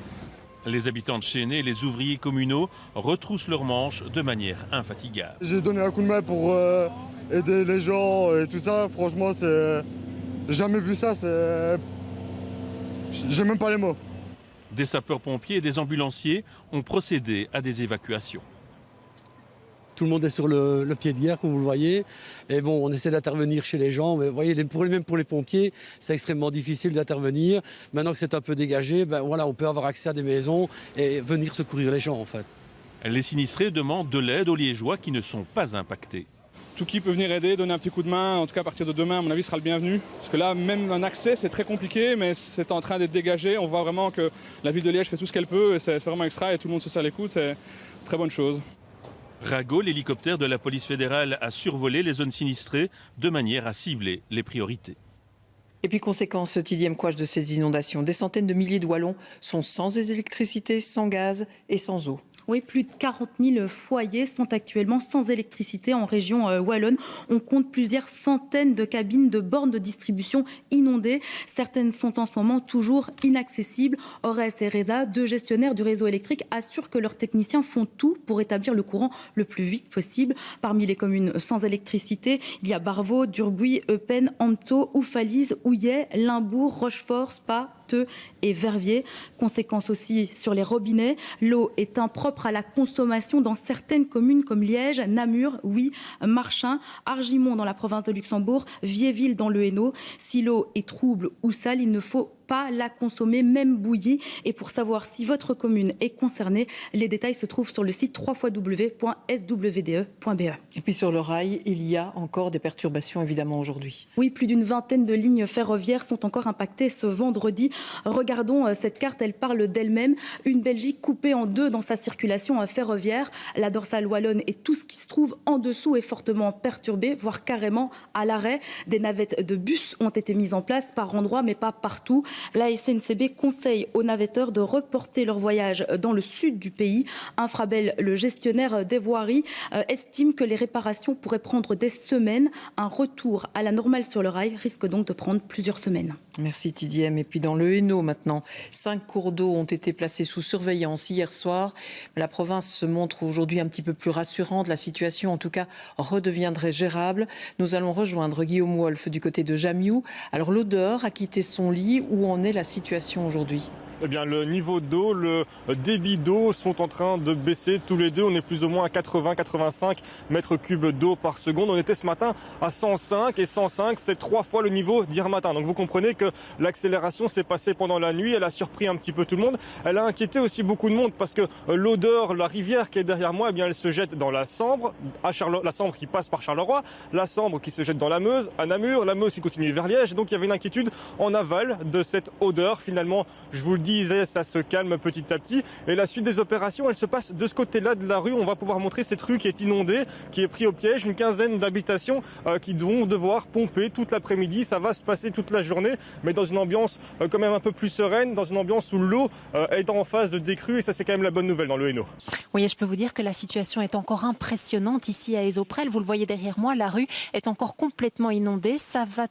Les habitants de Chénet et les ouvriers communaux retroussent leurs manches de manière infatigable. J'ai donné un coup de main pour aider les gens et tout ça, franchement, j'ai jamais vu ça, j'ai même pas les mots. Des sapeurs-pompiers et des ambulanciers ont procédé à des évacuations. Tout le monde est sur le pied de guerre, comme vous le voyez. Et bon, on essaie d'intervenir chez les gens. Mais vous voyez, même pour les pompiers, c'est extrêmement difficile d'intervenir. Maintenant que c'est un peu dégagé, on peut avoir accès à des maisons et venir secourir les gens, en fait. Les sinistrés demandent de l'aide aux Liégeois qui ne sont pas impactés. Tout qui peut venir aider, donner un petit coup de main, en tout cas à partir de demain, à mon avis, sera le bienvenu. Parce que là, même un accès, c'est très compliqué, mais c'est en train d'être dégagé. On voit vraiment que la ville de Liège fait tout ce qu'elle peut, et c'est vraiment extra, et tout le monde se serre les coudes, c'est une très bonne chose. Rago, l'hélicoptère de la police fédérale, a survolé les zones sinistrées de manière à cibler les priorités. Et puis conséquence, dixième couche de ces inondations, des centaines de milliers de Wallons sont sans électricité, sans gaz et sans eau. Oui, plus de 40 000 foyers sont actuellement sans électricité en région wallonne. On compte plusieurs centaines de cabines de bornes de distribution inondées. Certaines sont en ce moment toujours inaccessibles. Ores et Reza, deux gestionnaires du réseau électrique, assurent que leurs techniciens font tout pour établir le courant le plus vite possible. Parmi les communes sans électricité, il y a Barvaux, Durbuy, Eupen, Amto, Oufalise, Houillet, Limbourg, Rochefort, Spa, Teux et Verviers. Conséquence aussi sur les robinets. L'eau est impropre à la consommation dans certaines communes comme Liège, Namur, Oui, Marchin, Argimont dans la province de Luxembourg, Viéville dans le Hainaut. Si l'eau est trouble ou sale, il ne faut pas la consommer, même bouillie. Et pour savoir si votre commune est concernée, les détails se trouvent sur le site www.swde.be. Et puis sur le rail, il y a encore des perturbations évidemment aujourd'hui. Oui, plus d'une vingtaine de lignes ferroviaires sont encore impactées ce vendredi. Regardons cette carte, elle parle d'elle-même. Une Belgique coupée en deux dans sa circulation ferroviaire. La dorsale wallonne et tout ce qui se trouve en dessous est fortement perturbé, voire carrément à l'arrêt. Des navettes de bus ont été mises en place par endroits, mais pas partout. La SNCB conseille aux navetteurs de reporter leur voyage dans le sud du pays. Infrabel, le gestionnaire des voiries, estime que les réparations pourraient prendre des semaines. Un retour à la normale sur le rail risque donc de prendre plusieurs semaines. Merci Tidiem. Et puis dans le Hainaut maintenant, 5 cours d'eau ont été placés sous surveillance hier soir. La province se montre aujourd'hui un petit peu plus rassurante. La situation en tout cas redeviendrait gérable. Nous allons rejoindre Guillaume Wolf du côté de Jamiou. Alors l'odeur a quitté son lit. Où en est la situation aujourd'hui ? Eh bien, le niveau d'eau, le débit d'eau sont en train de baisser tous les deux. On est plus ou moins à 80-85 mètres cubes d'eau par seconde. On était ce matin à 105 et 105, c'est 3 fois le niveau d'hier matin. Donc vous comprenez que l'accélération s'est passée pendant la nuit. Elle a surpris un petit peu tout le monde. Elle a inquiété aussi beaucoup de monde parce que l'odeur, la rivière qui est derrière moi, eh bien, elle se jette dans la Sambre, la Sambre qui passe par Charleroi, la Sambre qui se jette dans la Meuse, à Namur, la Meuse qui continue vers Liège. Donc il y avait une inquiétude en aval de cette odeur. Finalement, je vous le disais, ça se calme petit à petit. Et la suite des opérations, elle se passe de ce côté-là de la rue. On va pouvoir montrer cette rue qui est inondée, qui est prise au piège. Une quinzaine d'habitations qui vont devoir pomper toute l'après-midi. Ça va se passer toute la journée, mais dans une ambiance quand même un peu plus sereine, dans une ambiance où l'eau est en phase de décrue. Et ça, c'est quand même la bonne nouvelle dans le Hainaut. Oui, je peux vous dire que la situation est encore impressionnante ici à Esoprel. Vous le voyez derrière moi, la rue est encore complètement inondée. Ça va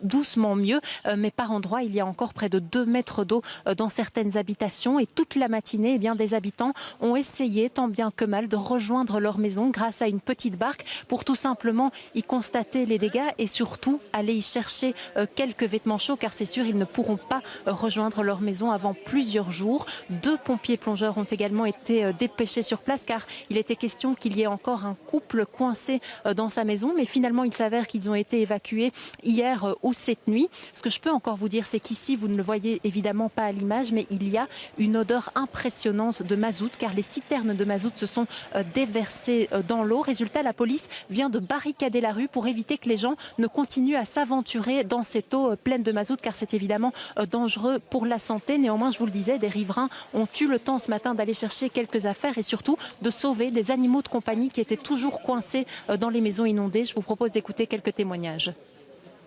doucement mieux, mais par endroits, il y a encore près de 2 mètres d'eau dans certaines habitations. Et toute la matinée, eh bien, des habitants ont essayé, tant bien que mal, de rejoindre leur maison grâce à une petite barque pour tout simplement y constater les dégâts et surtout aller y chercher quelques vêtements chauds, car c'est sûr, ils ne pourront pas rejoindre leur maison avant plusieurs jours. 2 pompiers plongeurs ont également été dépêchés sur place, car il était question qu'il y ait encore un couple coincé dans sa maison, mais finalement il s'avère qu'ils ont été évacués hier ou cette nuit. Ce que je peux encore vous dire, c'est qu'ici, vous ne le voyez évidemment pas à l'image, mais il y a une odeur impressionnante de mazout, car les citernes de mazout se sont déversées dans l'eau. Résultat, la police vient de barricader la rue pour éviter que les gens ne continuent à s'aventurer dans cette eau pleine de mazout, car c'est évidemment dangereux pour la santé. Néanmoins, je vous le disais, des riverains ont eu le temps ce matin d'aller chercher quelques affaires et surtout de sauver des animaux de compagnie qui étaient toujours coincés dans les maisons inondées. Je vous propose d'écouter quelques témoignages.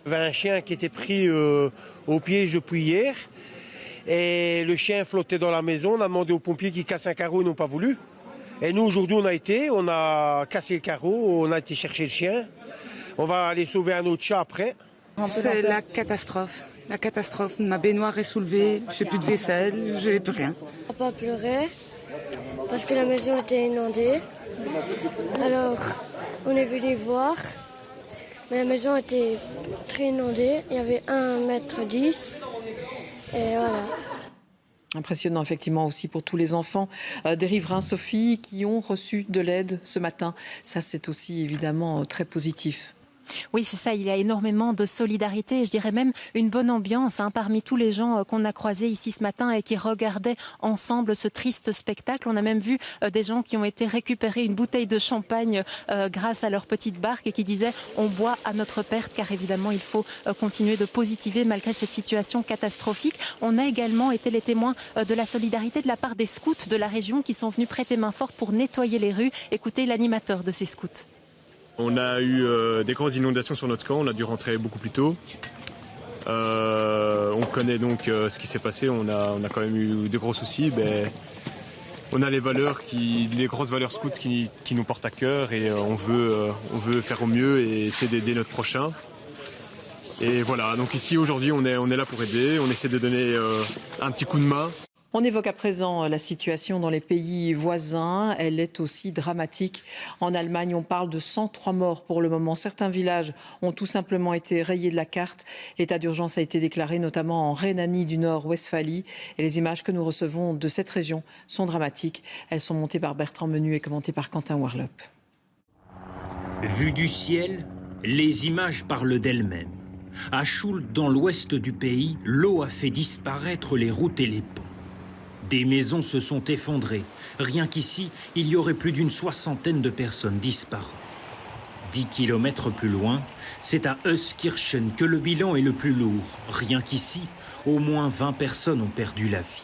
Il y avait un chien qui était pris au piège depuis hier et le chien flottait dans la maison. On a demandé aux pompiers qui cassent un carreau, ils n'ont pas voulu. Et nous aujourd'hui on a cassé le carreau, on a été chercher le chien. On va aller sauver un autre chat après. C'est la catastrophe. La catastrophe. Ma baignoire est soulevée, je n'ai plus de vaisselle, je n'ai plus rien. Papa pleurait parce que la maison était inondée. Alors on est venu voir, mais la maison était très inondée. Il y avait 1,10 m et voilà. Impressionnant effectivement aussi pour tous les enfants des riverains, Sophie, qui ont reçu de l'aide ce matin. Ça, c'est aussi évidemment très positif. Oui, c'est ça, il y a énormément de solidarité et je dirais même une bonne ambiance parmi tous les gens qu'on a croisés ici ce matin et qui regardaient ensemble ce triste spectacle. On a même vu des gens qui ont été récupérer une bouteille de champagne grâce à leur petite barque et qui disaient on boit à notre perte, car évidemment il faut continuer de positiver malgré cette situation catastrophique. On a également été les témoins de la solidarité de la part des scouts de la région qui sont venus prêter main forte pour nettoyer les rues. Écoutez l'animateur de ces scouts. On a eu des grosses inondations sur notre camp, on a dû rentrer beaucoup plus tôt. On connaît donc ce qui s'est passé, on a quand même eu de gros soucis. On a les grosses valeurs scouts qui nous portent à cœur et on veut faire au mieux et essayer d'aider notre prochain. Et voilà, donc ici aujourd'hui on est là pour aider, on essaie de donner un petit coup de main. On évoque à présent la situation dans les pays voisins. Elle est aussi dramatique. En Allemagne, on parle de 103 morts pour le moment. Certains villages ont tout simplement été rayés de la carte. L'état d'urgence a été déclaré notamment en Rhénanie du Nord-Westphalie. Et les images que nous recevons de cette région sont dramatiques. Elles sont montées par Bertrand Menu et commentées par Quentin Warlop. Vue du ciel, les images parlent d'elles-mêmes. À Schuld, dans l'ouest du pays, l'eau a fait disparaître les routes et les ponts. Des maisons se sont effondrées. Rien qu'ici, il y aurait plus d'une 60aine de personnes disparues. 10 kilomètres plus loin, c'est à Euskirchen que le bilan est le plus lourd. Rien qu'ici, au moins 20 personnes ont perdu la vie.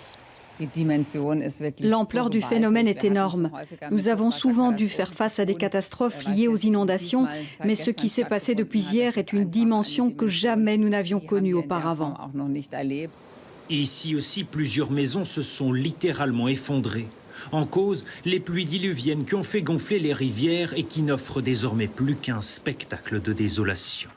L'ampleur du phénomène est énorme. Nous avons souvent dû faire face à des catastrophes liées aux inondations, mais ce qui s'est passé depuis hier est une dimension que jamais nous n'avions connue auparavant. Ici aussi, plusieurs maisons se sont littéralement effondrées. En cause, les pluies diluviennes qui ont fait gonfler les rivières et qui n'offrent désormais plus qu'un spectacle de désolation.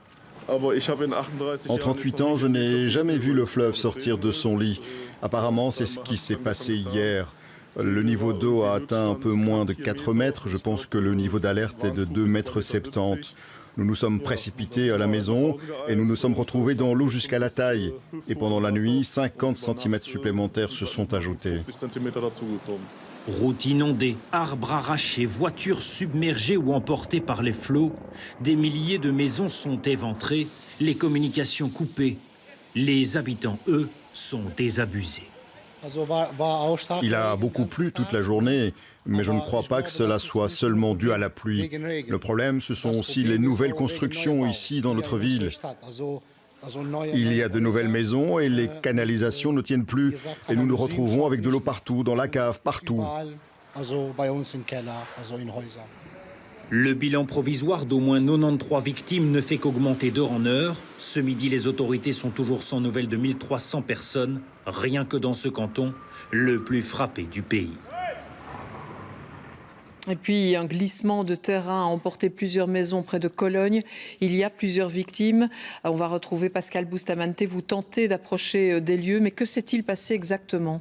En 38 ans, je n'ai jamais vu le fleuve sortir de son lit. Apparemment, c'est ce qui s'est passé hier. Le niveau d'eau a atteint un peu moins de 4 mètres. Je pense que le niveau d'alerte est de 2,70 m. Nous nous sommes précipités à la maison et nous nous sommes retrouvés dans l'eau jusqu'à la taille. Et pendant la nuit, 50 cm supplémentaires se sont ajoutés. Routes inondées, arbres arrachés, voitures submergées ou emportées par les flots. Des milliers de maisons sont éventrées, les communications coupées. Les habitants, eux, sont désabusés. Il a beaucoup plu toute la journée, mais je ne crois pas que cela soit seulement dû à la pluie. Le problème, ce sont aussi les nouvelles constructions ici dans notre ville. Il y a de nouvelles maisons et les canalisations ne tiennent plus. Et nous nous retrouvons avec de l'eau partout, dans la cave, partout. Le bilan provisoire d'au moins 93 victimes ne fait qu'augmenter d'heure en heure. Ce midi, les autorités sont toujours sans nouvelles de 1300 personnes, rien que dans ce canton, le plus frappé du pays. Et puis, un glissement de terrain a emporté plusieurs maisons près de Cologne. Il y a plusieurs victimes. On va retrouver Pascal Bustamante. Vous tentez d'approcher des lieux, mais que s'est-il passé exactement ?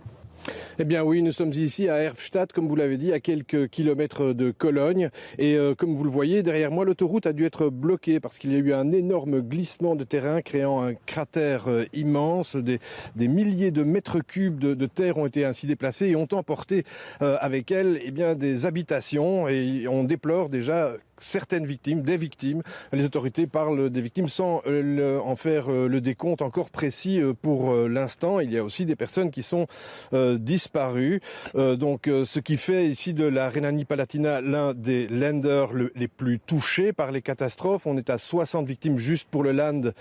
Eh bien oui, nous sommes ici à Erftstadt, comme vous l'avez dit, à quelques kilomètres de Cologne. Et comme vous le voyez, derrière moi, l'autoroute a dû être bloquée parce qu'il y a eu un énorme glissement de terrain créant un cratère immense. Des milliers de mètres cubes de terre ont été ainsi déplacés et ont emporté avec elles des habitations. Et on déplore déjà certaines victimes, des victimes. Les autorités parlent des victimes sans en faire le décompte encore précis pour l'instant. Il y a aussi des personnes qui sont disparues. Ce qui fait ici de la Rhénanie-Palatinat l'un des Länder les plus touchés par les catastrophes. On est à 60 victimes juste pour le Land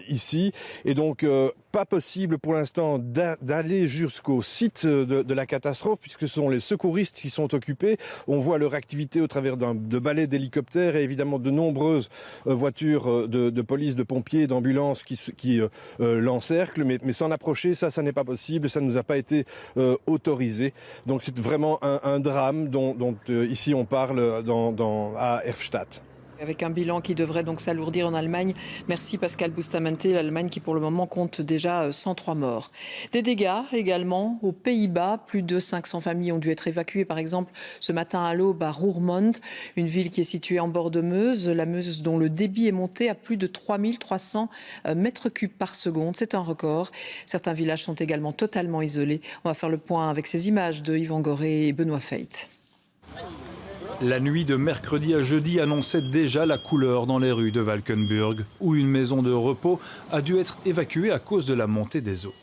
ici. Et donc, pas possible pour l'instant d'aller jusqu'au site de la catastrophe puisque ce sont les secouristes qui sont occupés. On voit leur activité au travers de balais d'hélicoptères et évidemment de nombreuses voitures de police, de pompiers, d'ambulances qui l'encerclent. Mais s'en approcher, ça n'est pas possible. Ça ne nous a pas été autorisé. Donc c'est vraiment un drame dont ici on parle à Erftstadt. Avec un bilan qui devrait donc s'alourdir en Allemagne. Merci Pascal Bustamante, l'Allemagne qui pour le moment compte déjà 103 morts. Des dégâts également aux Pays-Bas. Plus de 500 familles ont dû être évacuées par exemple ce matin à l'aube à Roermond, une ville qui est située en bord de Meuse. La Meuse dont le débit est monté à plus de 3300 mètres cubes par seconde. C'est un record. Certains villages sont également totalement isolés. On va faire le point avec ces images de Yvan Goré et Benoît Feit. La nuit de mercredi à jeudi annonçait déjà la couleur dans les rues de Valkenburg, où une maison de repos a dû être évacuée à cause de la montée des eaux.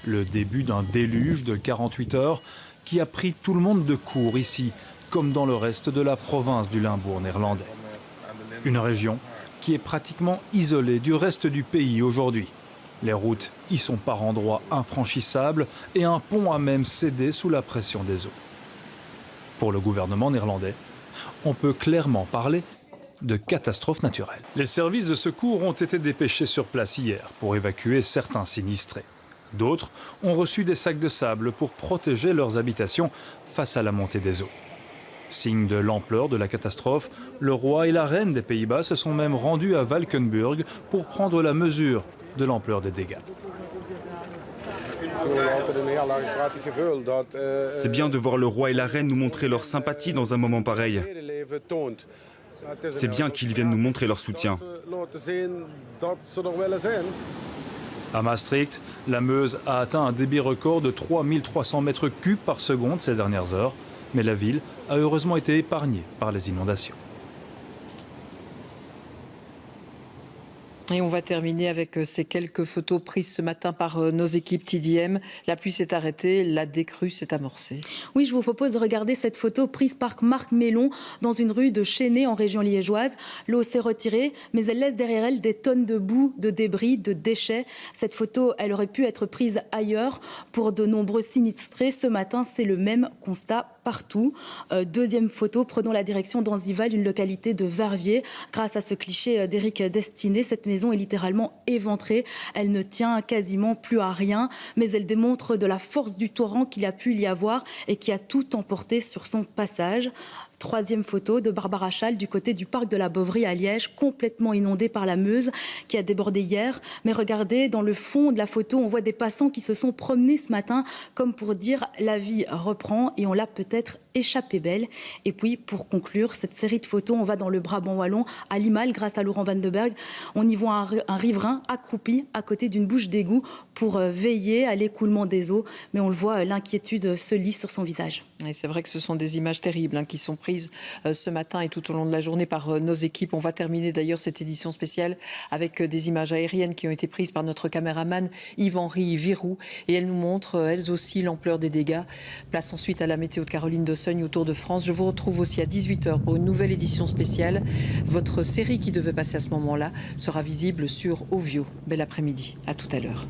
Le début d'un déluge de 48 heures qui a pris tout le monde de court ici, comme dans le reste de la province du Limbourg néerlandais. Une région qui est pratiquement isolée du reste du pays aujourd'hui. Les routes y sont par endroits infranchissables et un pont a même cédé sous la pression des eaux. Pour le gouvernement néerlandais, on peut clairement parler de catastrophe naturelle. Les services de secours ont été dépêchés sur place hier pour évacuer certains sinistrés. D'autres ont reçu des sacs de sable pour protéger leurs habitations face à la montée des eaux. Signe de l'ampleur de la catastrophe, le roi et la reine des Pays-Bas se sont même rendus à Valkenburg pour prendre la mesure de l'ampleur des dégâts. C'est bien de voir le roi et la reine nous montrer leur sympathie dans un moment pareil. C'est bien qu'ils viennent nous montrer leur soutien. À Maastricht, la Meuse a atteint un débit record de 3300 mètres cubes par seconde ces dernières heures, mais la ville a heureusement été épargnée par les inondations. Et on va terminer avec ces quelques photos prises ce matin par nos équipes TDM. La pluie s'est arrêtée, la décrue s'est amorcée. Oui, je vous propose de regarder cette photo prise par Marc Mélon dans une rue de Chênay en région liégeoise. L'eau s'est retirée, mais elle laisse derrière elle des tonnes de boue, de débris, de déchets. Cette photo, elle aurait pu être prise ailleurs pour de nombreux sinistrés. Ce matin, c'est le même constat partout. Deuxième photo, prenons la direction d'Anzival, une localité de Verviers. Grâce à ce cliché d'Éric Destiné, cette maison est littéralement éventrée. Elle ne tient quasiment plus à rien, mais elle démontre de la force du torrent qu'il a pu y avoir et qui a tout emporté sur son passage. Troisième photo de Barbara Schall du côté du parc de la Bovry à Liège, complètement inondé par la Meuse qui a débordé hier. Mais regardez, dans le fond de la photo, on voit des passants qui se sont promenés ce matin comme pour dire la vie reprend et on l'a peut-être échappé belle. Et puis pour conclure cette série de photos, on va dans le Brabant wallon à Limal grâce à Laurent Van de Berg. On y voit un riverain accroupi à côté d'une bouche d'égout pour veiller à l'écoulement des eaux. Mais on le voit, l'inquiétude se lit sur son visage. Et c'est vrai que ce sont des images terribles qui sont prises ce matin et tout au long de la journée par nos équipes. On va terminer d'ailleurs cette édition spéciale avec des images aériennes qui ont été prises par notre caméraman Yves-Henri Virou. Et elles nous montrent, elles aussi, l'ampleur des dégâts. Place ensuite à la météo de Caroline Dossogne au Tour de France. Je vous retrouve aussi à 18h pour une nouvelle édition spéciale. Votre série qui devait passer à ce moment-là sera visible sur Ovio. Bel après-midi. À tout à l'heure.